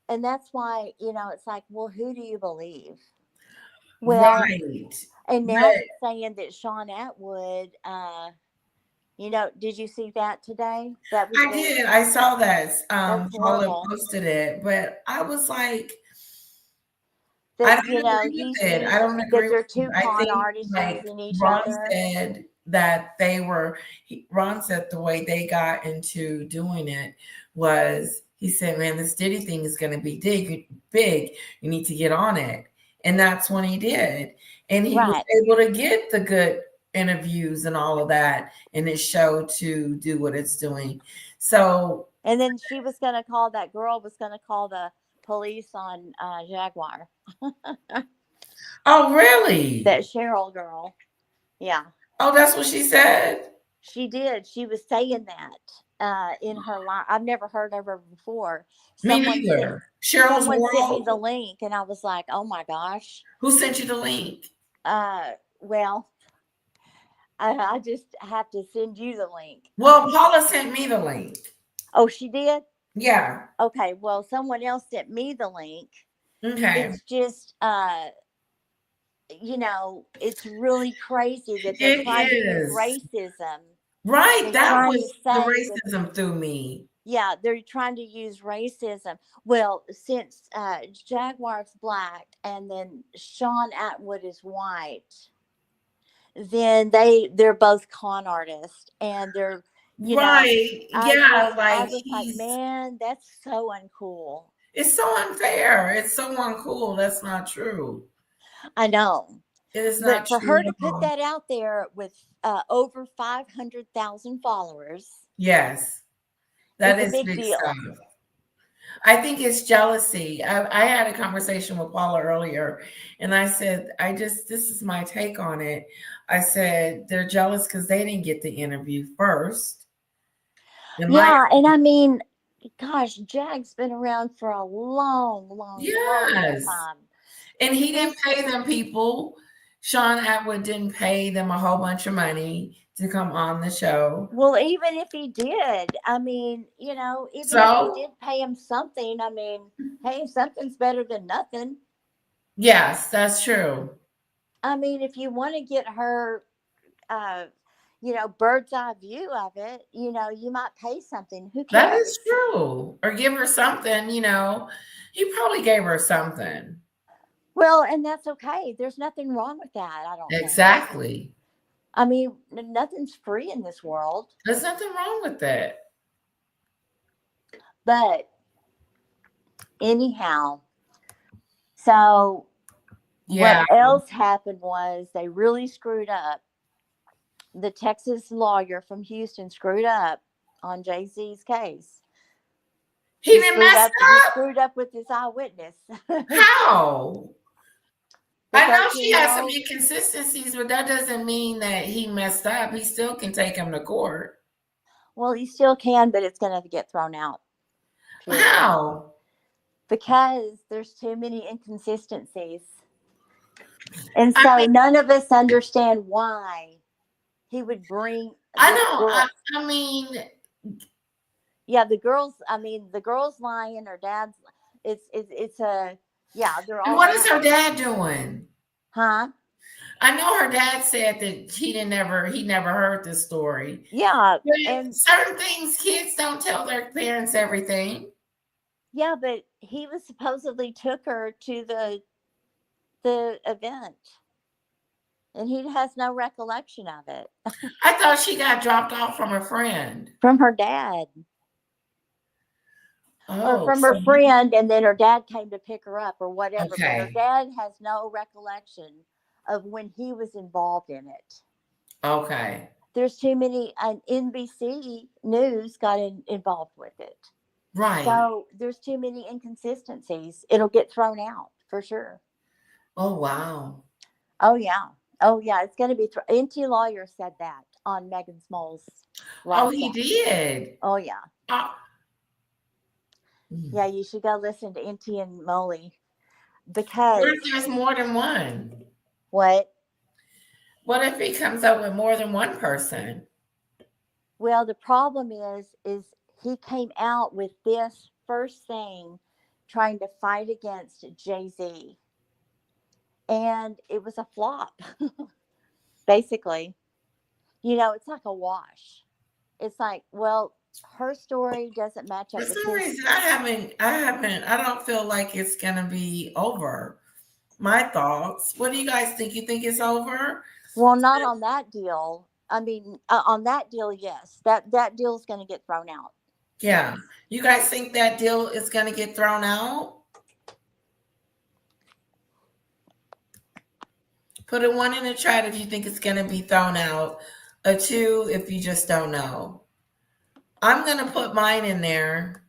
and that's why, it's like, well, who do you believe? Well,
Right.
and now
But
they're saying that Sean Atwood, did you see that today? That was
I
really,
did. I saw that.
that's
Paula
horrible.
posted it, but I was like, I
That,
don't agree
he's
with it. I
used,
don't
that
agree with
they're
it.
two
I
con
think,
artists
like
using each
Ron
other.
said, that Ron said the way they got into doing it was, he said, man, this Diddy thing is going to be big. You need to get on it. And that's when he did. And he was
Right.
able to get the good interviews and all of that in his show to do what it's doing. So,
And then that girl was going to call the police on Jaguar.
oh, really?
That Cheryl girl. Yeah.
Oh, that's what she said?
She did. She was saying that in her line. I've never heard of her before.
Me
Someone sent
neither. Cheryl's
someone sent me
World.
the link, and I was like, "Oh my gosh!"
Who sent you the link?
Well, I just have to send you the link.
Well, Paula sent me the link.
Oh, she did.
Yeah.
Okay. Well, someone else sent me the link.
Okay.
It's just it's really crazy that they're
It
trying to use
is.
racism.
Right.
They're
That
trying to
was the
say that,
racism through me.
yeah, they're trying to use racism. Well, since Jaguar's black and then Sean Atwood is white, then they're both con artists, and they're,
Right. Yeah.
I
Like
was like, man, that's so uncool.
it's so unfair. It's so uncool. That's not true.
I know.
It is not
But for
true
her
at
to put
all.
that out there with over 500,000 followers,
Yes. That
it's a
is
big
big
deal.
stuff. I think it's jealousy. I had a conversation with Paula earlier, and I said, this is my take on it. I said, they're jealous because they didn't get the interview first.
Yeah, and I mean, gosh, Jag's been around for a long
Yes.
time.
And he didn't pay them people. Sean Atwood didn't pay them a whole bunch of money to come on the show.
Well, even if he did, I mean, you know, even if he did pay him something, I mean, hey, something's better than nothing.
Yes, that's true.
I mean, if you want to get her, you know, bird's eye view of it, you know, you might pay something. Who cares?
That is true. Or give her something, you know. He probably gave her something.
Well, and that's okay. There's nothing wrong with that, I don't think.
Exactly.
I mean, nothing's free in this world.
There's nothing wrong with that.
But anyhow, so what else happened was they really screwed up. The Texas lawyer from Houston screwed up on Jay-Z's case.
He didn't mess up?
He screwed up with his eyewitness.
How? I know she has some inconsistencies, but that doesn't mean that he messed up. He still can take him to court.
Well, he still can, but it's going to get thrown out.
Period. How?
Because there's too many inconsistencies. And so none of us understand why he would bring.
I know. I mean.
Yeah, the girls lying, her dad's, it's a, yeah, they're all.
And what is her dad doing?
Huh?
I know her dad said that he never heard this story.
Yeah.
But and certain things, kids don't tell their parents everything.
Yeah, but he was supposedly took her to the event. And he has no recollection of it.
I thought she got dropped off from a friend.
From her dad.
Oh,
or from her friend, and then her dad came to pick her up or whatever.
Okay.
But her dad has no recollection of when he was involved in it.
Okay.
There's too many, and NBC News got involved with it.
Right.
So there's too many inconsistencies. It'll get thrown out for sure.
Oh, wow.
Oh, yeah. Oh, yeah. It's going to be, NT Lawyer said that on Meghan Small's.
Oh, he did.
Oh, yeah. Yeah, you should go listen to NT and Molly because.
What if there's more than one?
What?
What if he comes up with more than one person?
Well, the problem is he came out with this first thing trying to fight against Jay-Z. And it was a flop, basically. You know, it's like a wash. It's like, well, her story doesn't match up.
For some reason, I don't feel like it's going to be over. My thoughts. What do you guys think? You think it's over?
Well, not on that deal. I mean, on that deal, yes. That deal is going to get thrown out.
Yeah. You guys think that deal is going to get thrown out? Put a 1 in the chat if you think it's going to be thrown out. A 2 if you just don't know. I'm going to put mine in there.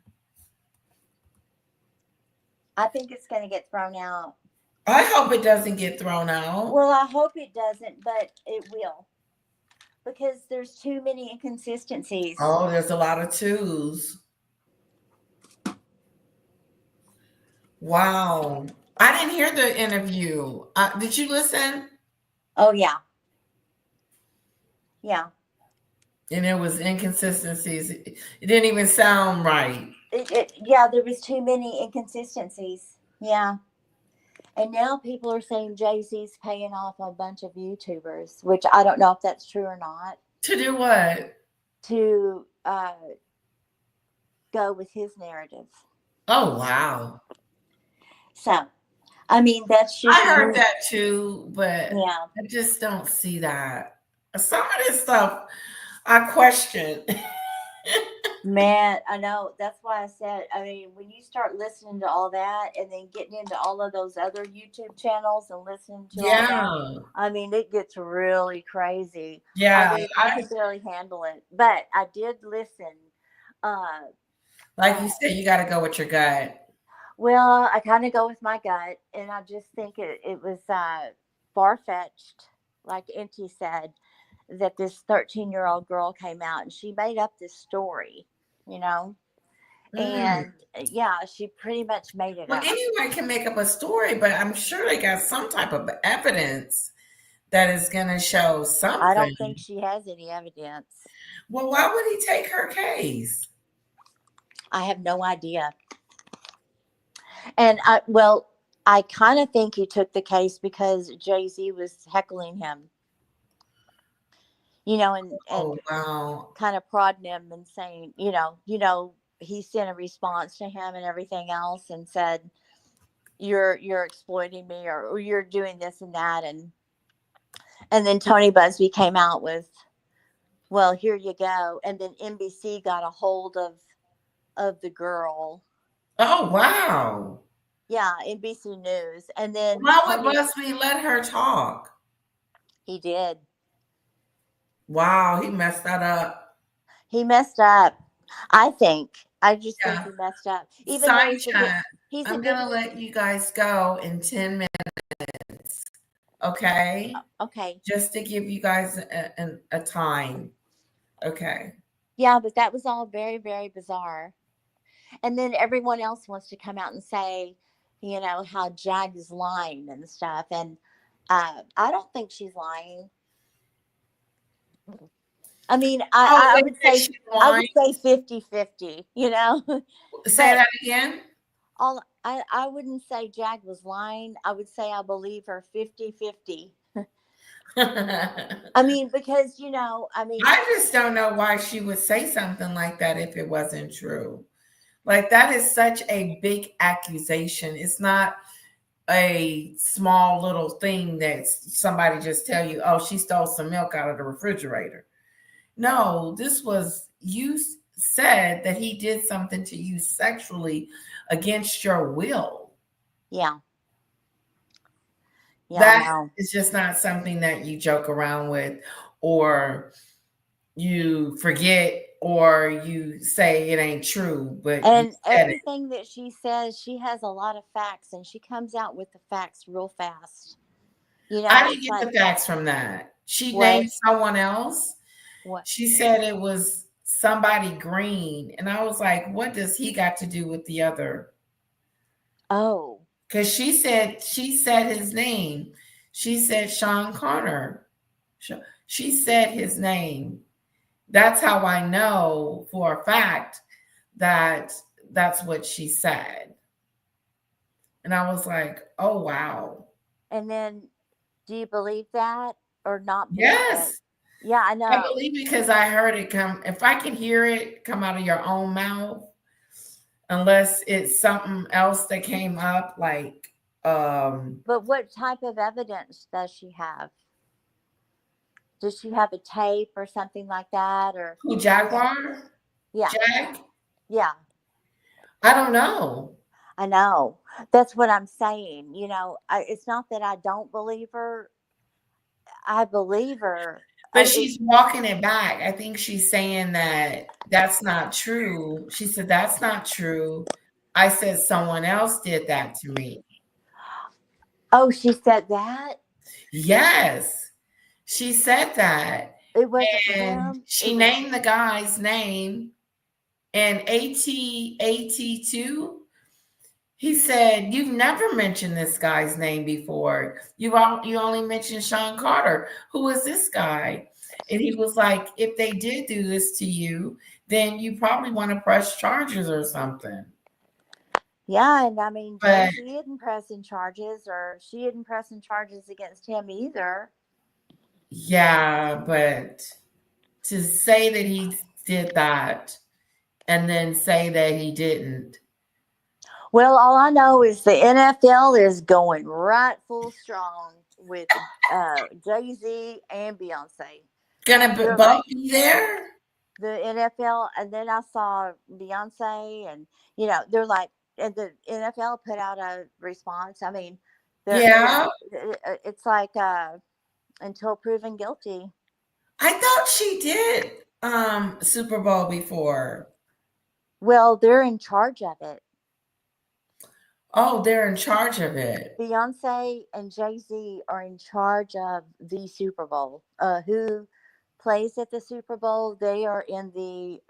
I think it's going to get thrown out.
I hope it doesn't get thrown out.
Well, I hope it doesn't, but it will. Because there's too many inconsistencies.
Oh, there's a lot of 2s. Wow. I didn't hear the interview. Did you listen?
Oh, yeah. Yeah.
And there was inconsistencies. It didn't even sound right.
Yeah, there was too many inconsistencies. Yeah. And now people are saying Jay-Z's paying off a bunch of YouTubers, which I don't know if that's true or not.
To do what?
To go with his narrative.
Oh, wow.
So, I mean, that's just...
I heard that too, but
yeah.
I just don't see that. Some of this stuff I question.
Man, I know. That's why I said, I mean, when you start listening to all that and then getting into all of those other YouTube channels and listening to all that, I mean, it gets really crazy.
Yeah.
I mean, I could barely handle it. But I did listen
Like you said, you got to go with your gut.
Well, I kind of go with my gut, and I just think it was far-fetched, like Auntie said, that this 13-year-old girl came out and she made up this story, you know? And yeah, she pretty much made it
Well,
up.
anyone can make up a story, but I'm sure they got some type of evidence that is going to show something.
I don't think she has any evidence.
Well, why would he take her case?
I have no idea. And I kind of think he took the case because Jay-Z was heckling him, you know, and
Oh, wow.
kind of prodding him and saying, he sent a response to him and everything else and said, you're exploiting me, or you're doing this and that. And then Tony Busby came out with, well, here you go. And then NBC got a hold of the girl.
Oh, wow.
Yeah, NBC News. And then
why would Busby let her talk?
He did.
Wow, he messed that up.
He messed up. I just think he messed up.
Even Side chat. I'm going to let you guys go in 10 minutes. Okay?
Okay.
Just to give you guys a time. Okay.
Yeah, but that was all very, very bizarre. And then everyone else wants to come out and say, how Jag is lying and stuff. And I don't think she's lying. I mean, I would say 50-50,
Say that again.
I wouldn't say Jag was lying. I would say I believe her 50-50. I mean, because,
I just don't know why she would say something like that if it wasn't true. Like, that is such a big accusation. It's not a small little thing that somebody just tell you, oh, she stole some milk out of the refrigerator. No, this was, you said that he did something to you sexually against your will.
Yeah. Yeah,
that is just not something that you joke around with, or you forget, or you say it ain't true. But
everything that she says, she has a lot of facts, and she comes out with the facts real fast.
I didn't get the facts from that. She named someone else.
What?
She said it was somebody green, and I was like, what does he got to do with the other?
Oh.
Because she said his name. She said Sean Connor. She said his name. That's how I know for a fact that that's what she said. And I was like, oh, wow.
And then, do you believe that or not?
Yes.
Yeah, I know.
I believe because I heard it come. If I can hear it come out of your own mouth, unless it's something else that came up, like.
But what type of evidence does she have? Does she have a tape or something like that, or
who, Jaguar?
Yeah.
Jag?
Yeah.
I don't know.
I know. That's what I'm saying. It's not that I don't believe her. I believe her.
But she's walking it back. I think she's saying that that's not true. She said, that's not true. I said someone else did that to me.
Oh, she said that?
Yes. She said that.
It wasn't
and
him.
She named the guy's name. And AT2, he said, you've never mentioned this guy's name before. You only mentioned Sean Carter. Who is this guy? And he was like, if they did do this to you, then you probably want to press charges or something.
Yeah, and I mean, she isn't pressing charges, or she isn't pressing charges against him either.
Yeah, but to say that he did that and then say that he didn't.
Well, all I know is the NFL is going right full strong with Jay-Z and Beyonce.
Gonna both be there?
The NFL, and then I saw Beyonce, and they're like, and the NFL put out a response. I mean, it's like until proven guilty.
I thought she did Super Bowl before.
Well, they're in charge of it.
Oh, they're in charge of it.
Beyonce and Jay-Z are in charge of the Super Bowl. Who plays at the Super Bowl? They are in the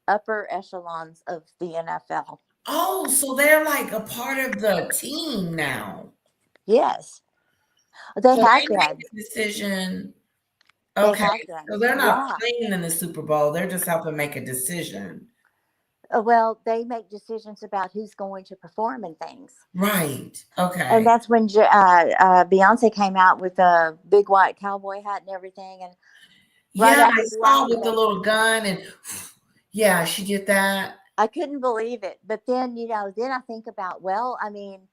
upper echelons of the NFL.
Oh, so they're like a part of the team now.
Yes, they
So
have
they make
been.
the decision.
They
Okay,
have been.
so they're not
Yeah.
playing in the Super Bowl. They're just helping make a decision.
Well, they make decisions about who's going to perform and things.
Right.
And
Okay.
that's when Beyonce came out with a big white cowboy hat and everything. And right
Yeah,
after
I saw
Beyonce,
with the little gun and yeah, she did that.
I couldn't believe it. But then, then I think about, well, I mean,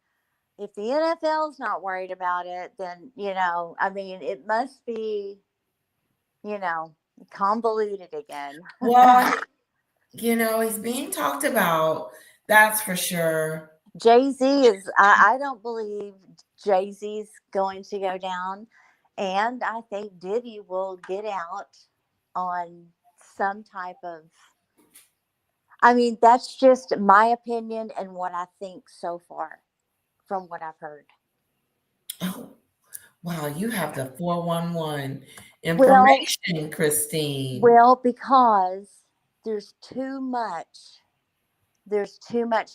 if the NFL's not worried about it, then, I mean, it must be, convoluted again.
Well, he's being talked about. That's for sure.
Jay-Z is, I don't believe Jay-Z's going to go down. And I think Diddy will get out on some type of, I mean, that's just my opinion and what I think so far from what I've heard.
Oh, wow, you have the 411
Well,
information, Christine.
well, because there's too much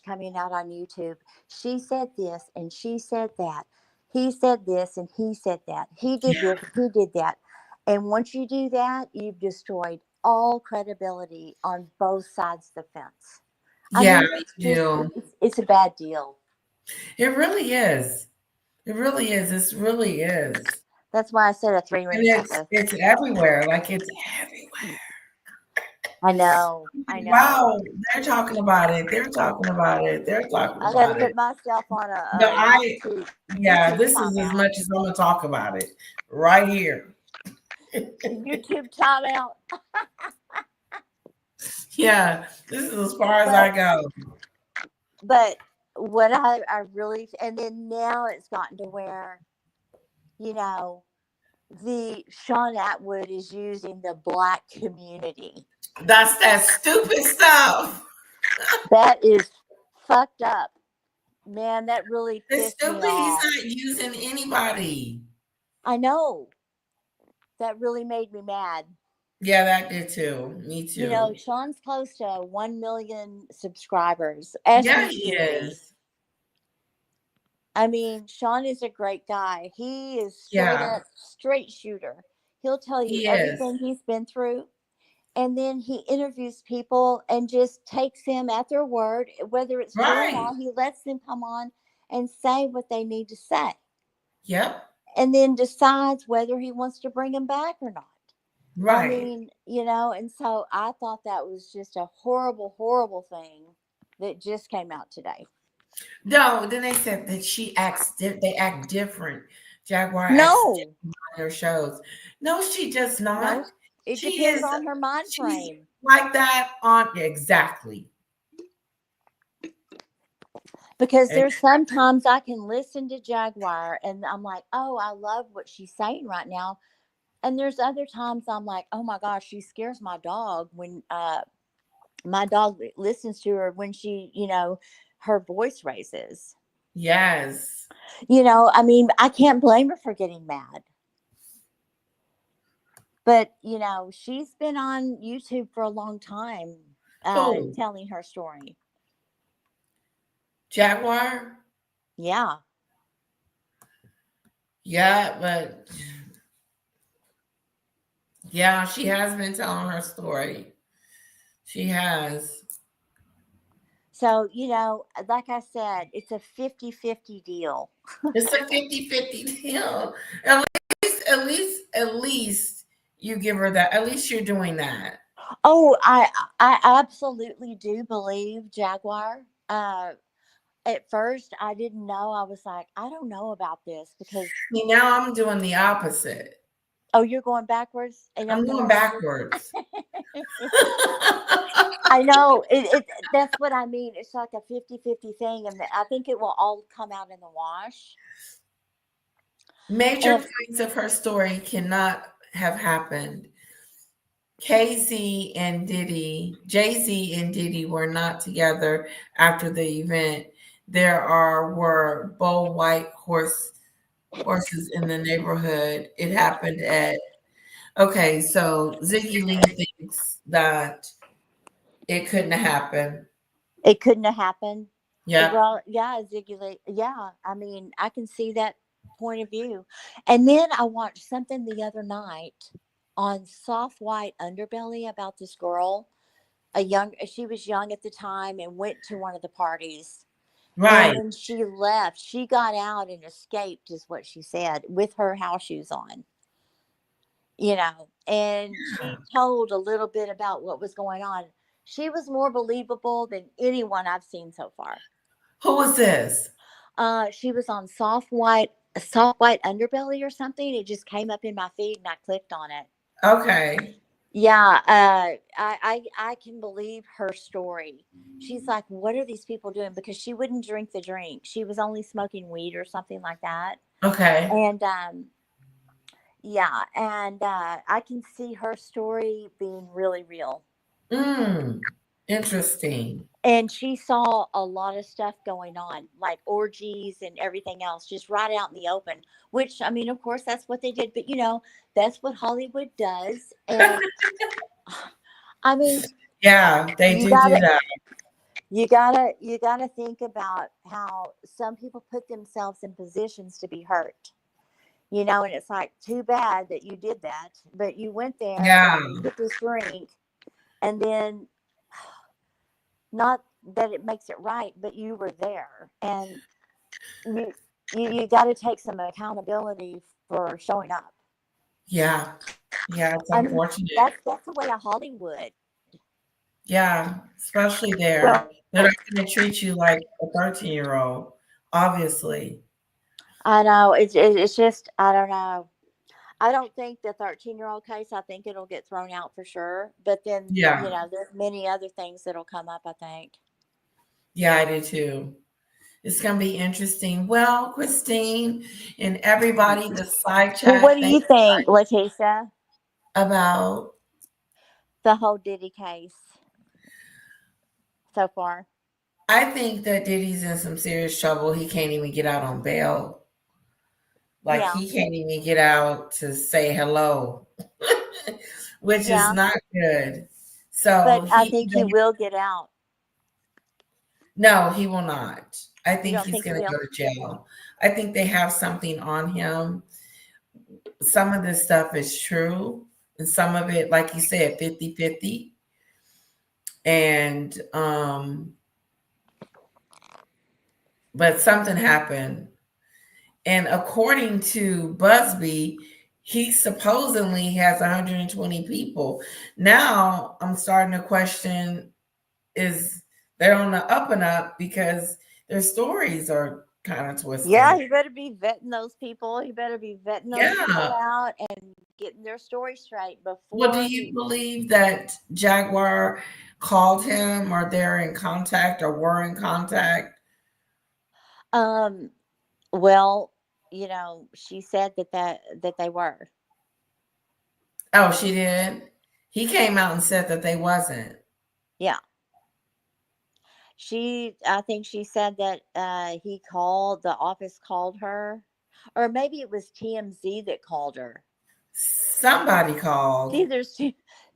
coming out on YouTube. She said this and she said that. He said this and he said that. He did
Yeah.
this, he did that. And once you do that, you've destroyed all credibility on both sides of the fence.
Yeah,
It's
you do.
it's a bad deal.
It really is. It really is. This really is.
That's why I said a three-ring
And
necklace.
it's everywhere. Like it's everywhere.
I know.
Wow, they're talking about it. They're talking about it. They're talking
I got to
about
put
it.
myself on a
No,
YouTube
this is as
timeout.
much as I'm gonna talk about it right here.
YouTube timeout.
Yeah, this is as far as I go.
But what I really, and then now it's gotten to where, the Sean Atwood is using the Black community.
That's that stupid stuff.
That is fucked up. Man, that really
It's
pissed me
stupid. He's
off.
not using anybody.
I know. That really made me mad.
Yeah, that did too. Me too.
Sean's close to 1 million subscribers.
Yeah, he is.
I mean, Sean is a great guy. He is straight shooter. He'll tell you everything he's been through. And then he interviews people and just takes them at their word, whether it's true or not. He lets them come on and say what they need to say.
Yep.
And then decides whether he wants to bring them back or not.
Right.
I mean, and so I thought that was just a horrible, horrible thing that just came out today.
No, then they said that they act different. Jaguar acts different on her shows. No, she does not.
No, it depends on her mind frame.
Like that on exactly.
Because there's sometimes I can listen to Jaguar and I'm like, oh, I love what she's saying right now. And there's other times I'm like, oh my gosh, she scares my dog when my dog listens to her when she, her voice raises.
Yes.
I mean, I can't blame her for getting mad. But, she's been on YouTube for a long time telling her story.
Jaguar?
Yeah.
Yeah, but yeah, she has been telling her story. She has.
So, like I said, it's a 50-50 deal.
It's a 50-50 deal. At least you give her that. At least you're doing that.
Oh, I absolutely do believe Jaguar. At first, I didn't know. I was like, I don't know about this because.
See, now I'm doing the opposite.
Oh, you're going backwards? And
I'm going backwards.
I know. That's what I mean. It's like a 50-50 thing. And I think it will all come out in the wash.
Major points of her story cannot have happened KZ and Diddy, Jay-Z and Diddy were not together after the event. Were bull white horses in the neighborhood. It happened at okay, so Ziggy Lee thinks that it couldn't have happened.
It couldn't have happened.
Yeah.
Well, yeah, Ziggy. Yeah, I mean, I can see that point of view. And then I watched something the other night on Soft White Underbelly about this girl, she was young at the time and went to one of the parties.
Right.
And when she left, she got out and escaped, is what she said, with her house shoes on. And she told a little bit about what was going on. She was more believable than anyone I've seen so far.
Who was this?
She was on Soft White Underbelly or something. It just came up in my feed and I clicked on it.
Okay.
Yeah, I can believe her story. She's like, what are these people doing? Because she wouldn't drink the drink. She was only smoking weed or something like that.
Okay.
And yeah, and I can see her story being really real.
Interesting.
And she saw a lot of stuff going on, like orgies and everything else, just right out in the open. Which, I mean, of course, that's what they did. But that's what Hollywood does. And I mean,
yeah, they do that.
You gotta think about how some people put themselves in positions to be hurt. And it's like, too bad that you did that, but you went there, and took this drink, and then, not that it makes it right, but you were there, and you got to take some accountability for showing up.
Yeah, it's unfortunate.
That's the way of Hollywood.
Yeah, especially there.
Well,
they're not going to treat you like a 13-year-old, obviously.
I know. It's just, I don't know. I don't think the 13-year-old case, I think it'll get thrown out for sure. But then, there's many other things that'll come up, I think.
Yeah, I do too. It's going to be interesting. Well, Christine and everybody, the side chat.
Well, what do you think, Leticia?
About
the whole Diddy case so far?
I think that Diddy's in some serious trouble. He can't even get out on bail. He can't even get out to say hello, which is not good. So,
but I think he will get out.
No, he will not. I think he's going to go to jail. I think they have something on him. Some of this stuff is true, and some of it, like you said, 50-50. And but something happened. And according to Busby, he supposedly has 120 people. Now I'm starting to question, is they're on the up and up because their stories are kind of twisted.
Yeah, you better be vetting those people. You better be vetting those people out and getting their story straight before.
Well, do you believe that Jaguar called him, or they're in contact, or were in contact?
Well, she said that they were.
Oh, she did? He came out and said that they wasn't.
Yeah. I think she said that the office called her, or maybe it was TMZ that called her.
Somebody called.
Either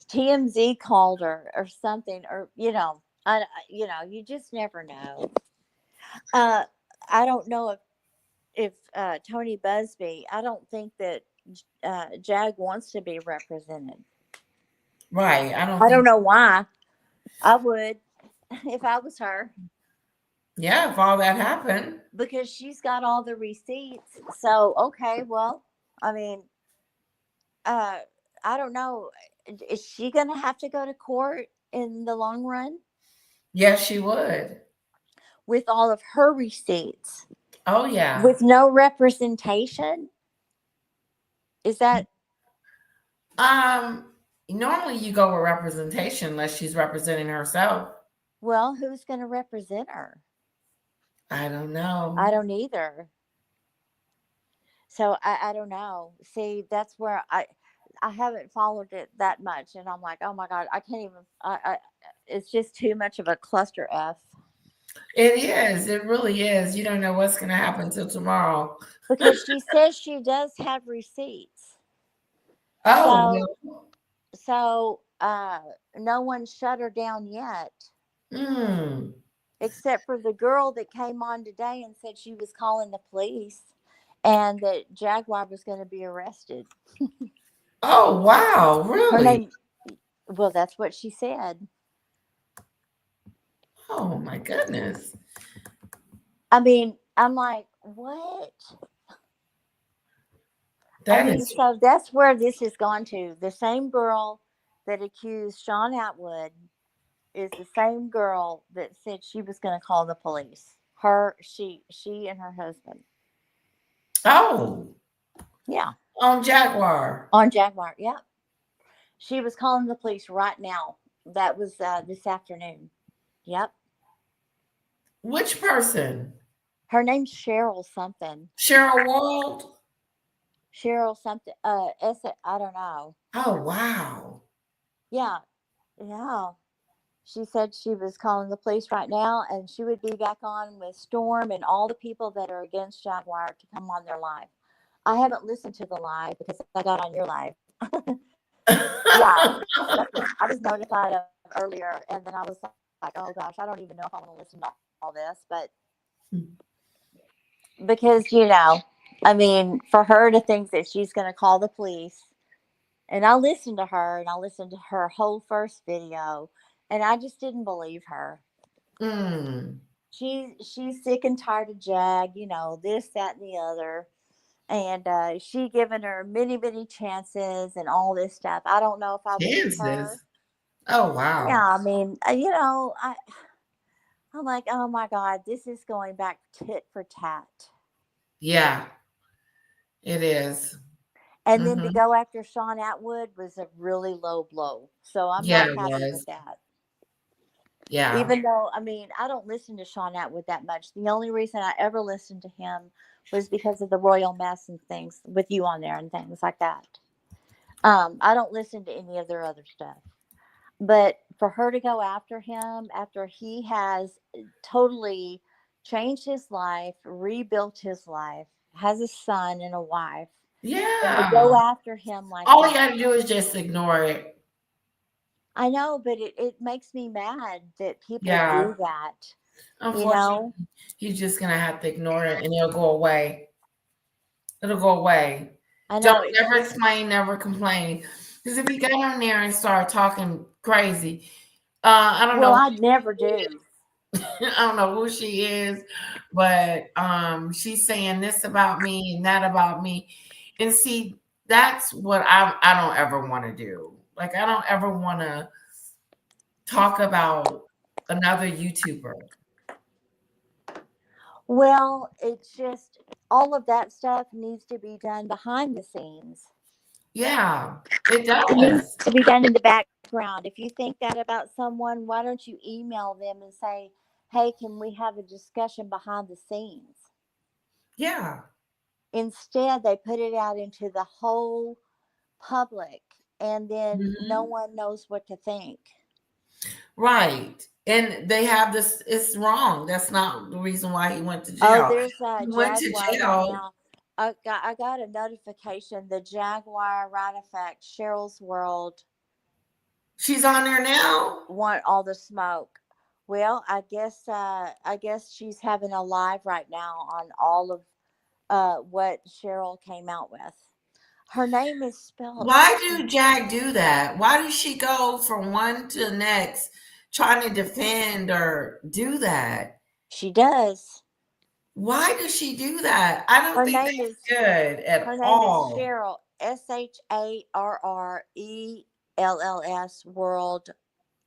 TMZ called her or something, or you just never know. I don't know if Tony Busby. I don't think that Jag wants to be represented.
Right.
I don't know why. I would if I was her.
Yeah, if all that happened.
Because she's got all the receipts. So, okay, well, I mean, I don't know. Is she going to have to go to court in the long run?
Yes, she would.
With all of her receipts.
Oh, yeah.
With no representation? Is that?
Normally you go with representation unless she's representing herself.
Well, who's going to represent her?
I don't know.
I don't either. So I don't know. See, that's where I haven't followed it that much, and I'm like, oh my god, I can't even. It's just too much of a cluster f.
It is. It really is. You don't know what's going to happen till tomorrow.
Because she says she does have receipts.
Oh,
So
well.
so no one shut her down yet,
Mm.
except for the girl that came on today and said she was calling the police and that Jaguar was going to be arrested.
Oh, wow.
Her
Really?
name, well, that's what she said.
Oh, my goodness.
I mean, I'm like, what? I
That
mean,
is.
so that's where this has gone to. The same girl that accused Sean Atwood is the same girl that said she was going to call the police. She and her husband.
Oh,
Yeah,
on Jaguar.
on Jaguar. Yeah, she was calling the police right now. That was this afternoon. Yep.
Which person?
Her name's Cheryl something.
Cheryl World?
Cheryl something. I don't know.
Oh, wow.
Yeah, yeah. She said she was calling the police right now, and she would be back on with Storm and all the people that are against Jaguar to come on their live. I haven't listened to the live because I got on your live. Yeah, I was notified of earlier, and then I was like, oh gosh, I don't even know if I want to listen to all this, but because I mean, for her to think that she's going to call the police, and I listened to her, and I listened to her whole first video, and I just didn't believe her.
Mm.
She's sick and tired of Jag, this, that, and the other. And she given her many chances and all this stuff. I don't know if I believe her.
Kansas. Oh, wow.
Yeah, I mean, I'm like, oh my God, this is going back tit for tat.
Yeah, it is.
And then to
Mm-hmm.
go after Sean Atwood was a really low blow. So I'm
Yeah,
not
it
happy
was.
with that.
Yeah.
Even though, I mean, I don't listen to Sean Atwood that much. The only reason I ever listened to him was because of the Royal Mess and things with you on there and things like that. I don't listen to any of their other stuff. But for her to go after him after he has totally changed his life, rebuilt his life, has a son and a wife, and to
Yeah.
go after him like
All you
that.
got to do is just ignore it.
I know, but it makes me mad that people
Yeah.
do that.
Unfortunately, he's just going to have to ignore it and it'll go away. It'll go away.
I know.
Don't never explain, never complain. Because if you get on there and start talking crazy, I don't know.
Well, I never do.
I don't know who she is, but she's saying this about me and that about me. And see, that's what I don't ever want to do. Like I don't ever want to talk about another YouTuber.
Well, it's just all of that stuff needs to be done behind the scenes.
Yeah, it
It needs
does.
to be done in the background. If you think that about someone, why don't you email them and say, hey, can we have a discussion behind the scenes?
Yeah.
Instead, they put it out into the whole public, and then no
Mhm.
one knows what to think.
Right. And they have this, it's wrong. That's not the reason why he went to
Oh,
jail.
there's a
He went to
Jaguar right
jail.
now. I got a notification. The Jaguar right effect, Cheryl's World.
She's on there now.
Want all the smoke. Well, I guess she's having a live right now on all of what Cheryl came out with. Her name is spelled.
Why do Jag do that? Why does she go from one to the next trying to defend or do that?
She does.
Why does she do that? I don't
Her
think
name
that's
is
good at
her name
all.
is Cheryl. SHARRELLS World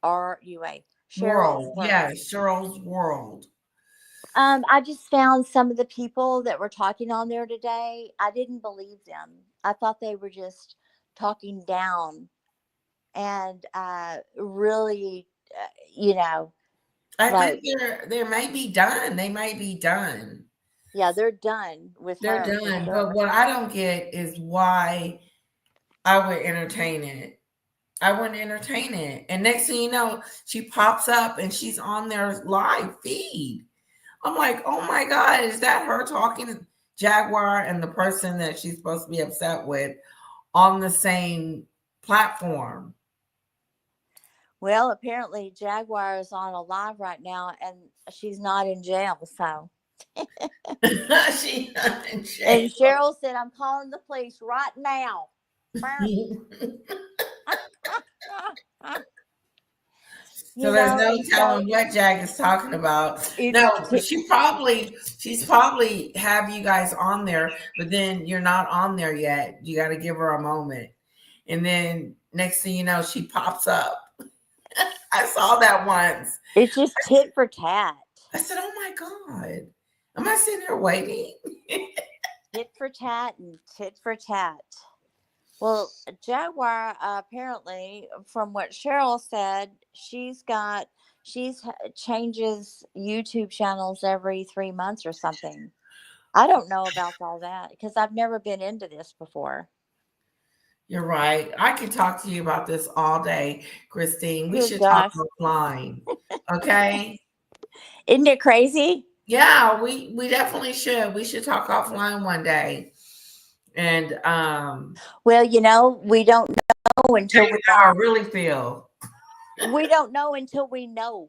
RUA.
World. Yeah, Cheryl's World.
I just found some of the people that were talking on there today. I didn't believe them. I thought they were just talking down and really,
I
like,
think they may be done. They might be done.
yeah, they're done with
They're
her.
done. But what I don't get is why I would entertain it. I wouldn't entertain it. And next thing you know, she pops up and she's on their live feed. I'm like, oh my God, is that her talking to Jaguar and the person that she's supposed to be upset with on the same platform?
Well, apparently Jaguar is on a live right now and she's not in jail. So
She's not in jail.
And Cheryl said, I'm calling the police right now.
So there's no telling what Jag is talking about. No, but she's probably have you guys on there, but then you're not on there yet. You got to give her a moment. And then next thing you know, she pops up. I saw that once.
It's just tit for tat.
I said, oh my God. Am I sitting here waiting?
Tit for tat and tit for tat. Well, Jaguar, apparently, from what Cheryl said, she changes YouTube channels every 3 months or something. I don't know about all that because I've never been into this before.
You're right. I could talk to you about this all day, Christine. We should talk offline. Okay.
Isn't it crazy?
Yeah, we definitely should. We should talk offline one day. And
well, you know, we don't know until we know.
I really feel.
We don't know until we know.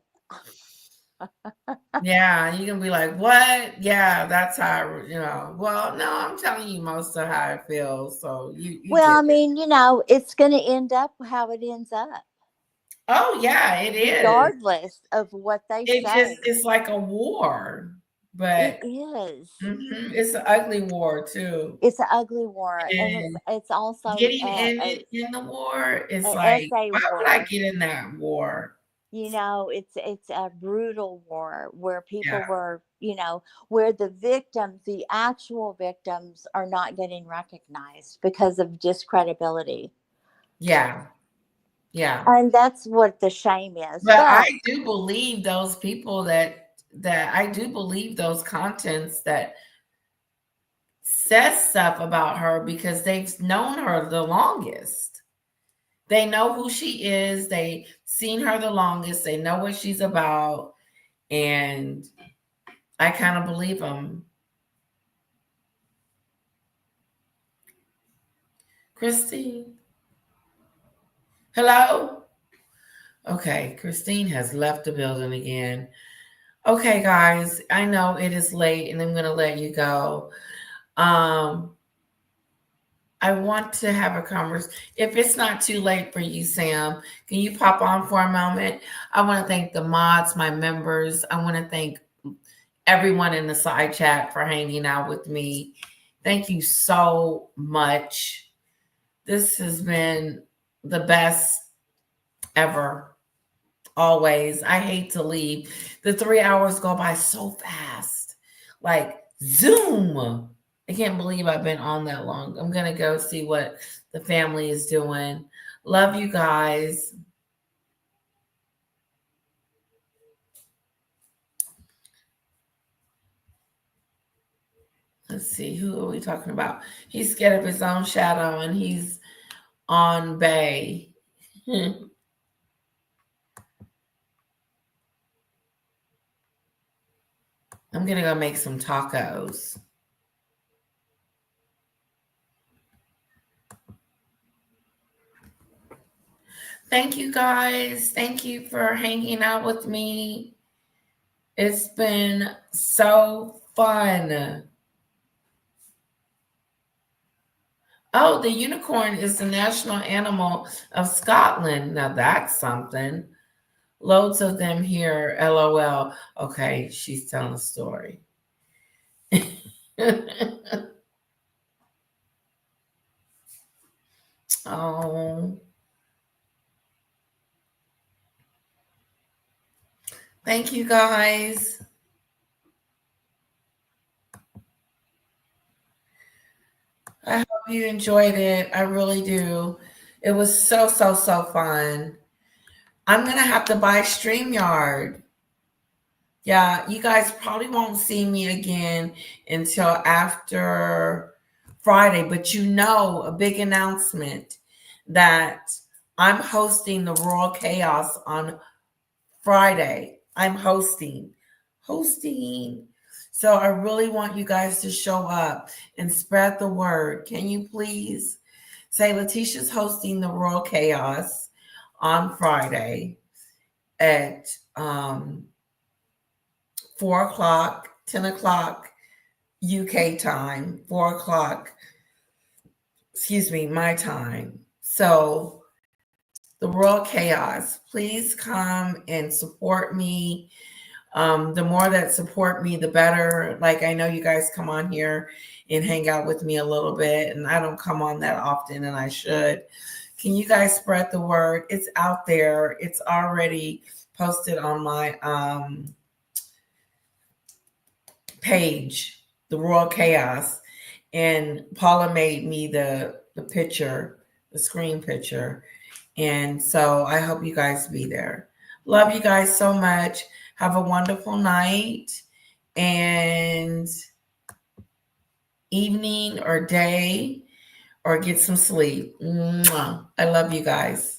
Yeah, you can be like, what? Yeah, that's how, you know. Well, no, I'm telling you most of how I feel. So you
well, I mean, you know, it's going to end up how it ends up.
Oh, yeah, it is.
Regardless of what they say.
It's like a war. But
it is.
Mm-hmm, it's an ugly war too.
It's an ugly war, and it's also
getting in the war. It's like, why would I get in that war?
You know, it's a brutal war where people were, you know, where the actual victims are not getting recognized because of discredibility.
Yeah. Yeah.
And that's what the shame is.
But I do believe those people that I do believe those contents that says stuff about her because they've known her the longest. They know who she is. They've seen her the longest. They know what she's about. And I kind of believe them. Christine? Hello? Okay, Christine has left the building again. Okay, guys, I know it is late and I'm going to let you go. I want to have a conversation. If it's not too late for you, Sam, can you pop on for a moment? I want to thank the mods, my members. I want to thank everyone in the side chat for hanging out with me. Thank you so much. This has been the best ever. Always. I hate to leave. The 3 hours go by so fast. Like Zoom. I can't believe I've been on that long. I'm going to go see what the family is doing. Love you guys. Let's see. Who are we talking about? He's scared of his own shadow and he's on Bay. I'm going to go make some tacos. Thank you guys. Thank you for hanging out with me. It's been so fun. Oh, the unicorn is the national animal of Scotland. Now that's something. Loads of them here. LOL. Okay, she's telling a story. Oh. Thank you, guys. I hope you enjoyed it. I really do. It was so fun. I'm going to have to buy StreamYard. Yeah, you guys probably won't see me again until after Friday, but you know, a big announcement. that I'm hosting the Royal Chaos on Friday. I'm hosting. So I really want you guys to show up and spread the word. Can you please say Letitia's hosting the Royal Chaos on Friday at 4 o'clock, 10 o'clock UK time, 4 o'clock, my time. So the Royal Chaos, please come and support me. The more that support me, the better. Like, I know you guys come on here and hang out with me a little bit, and I don't come on that often, and I should. Can you guys spread the word? It's out there. It's already posted on my page, the Royal Chaos, and Paula made me the picture, the screen picture, and so I hope you guys be there. Love you guys so much. Have a wonderful night and evening or day, or get some sleep. Mwah. I love you guys.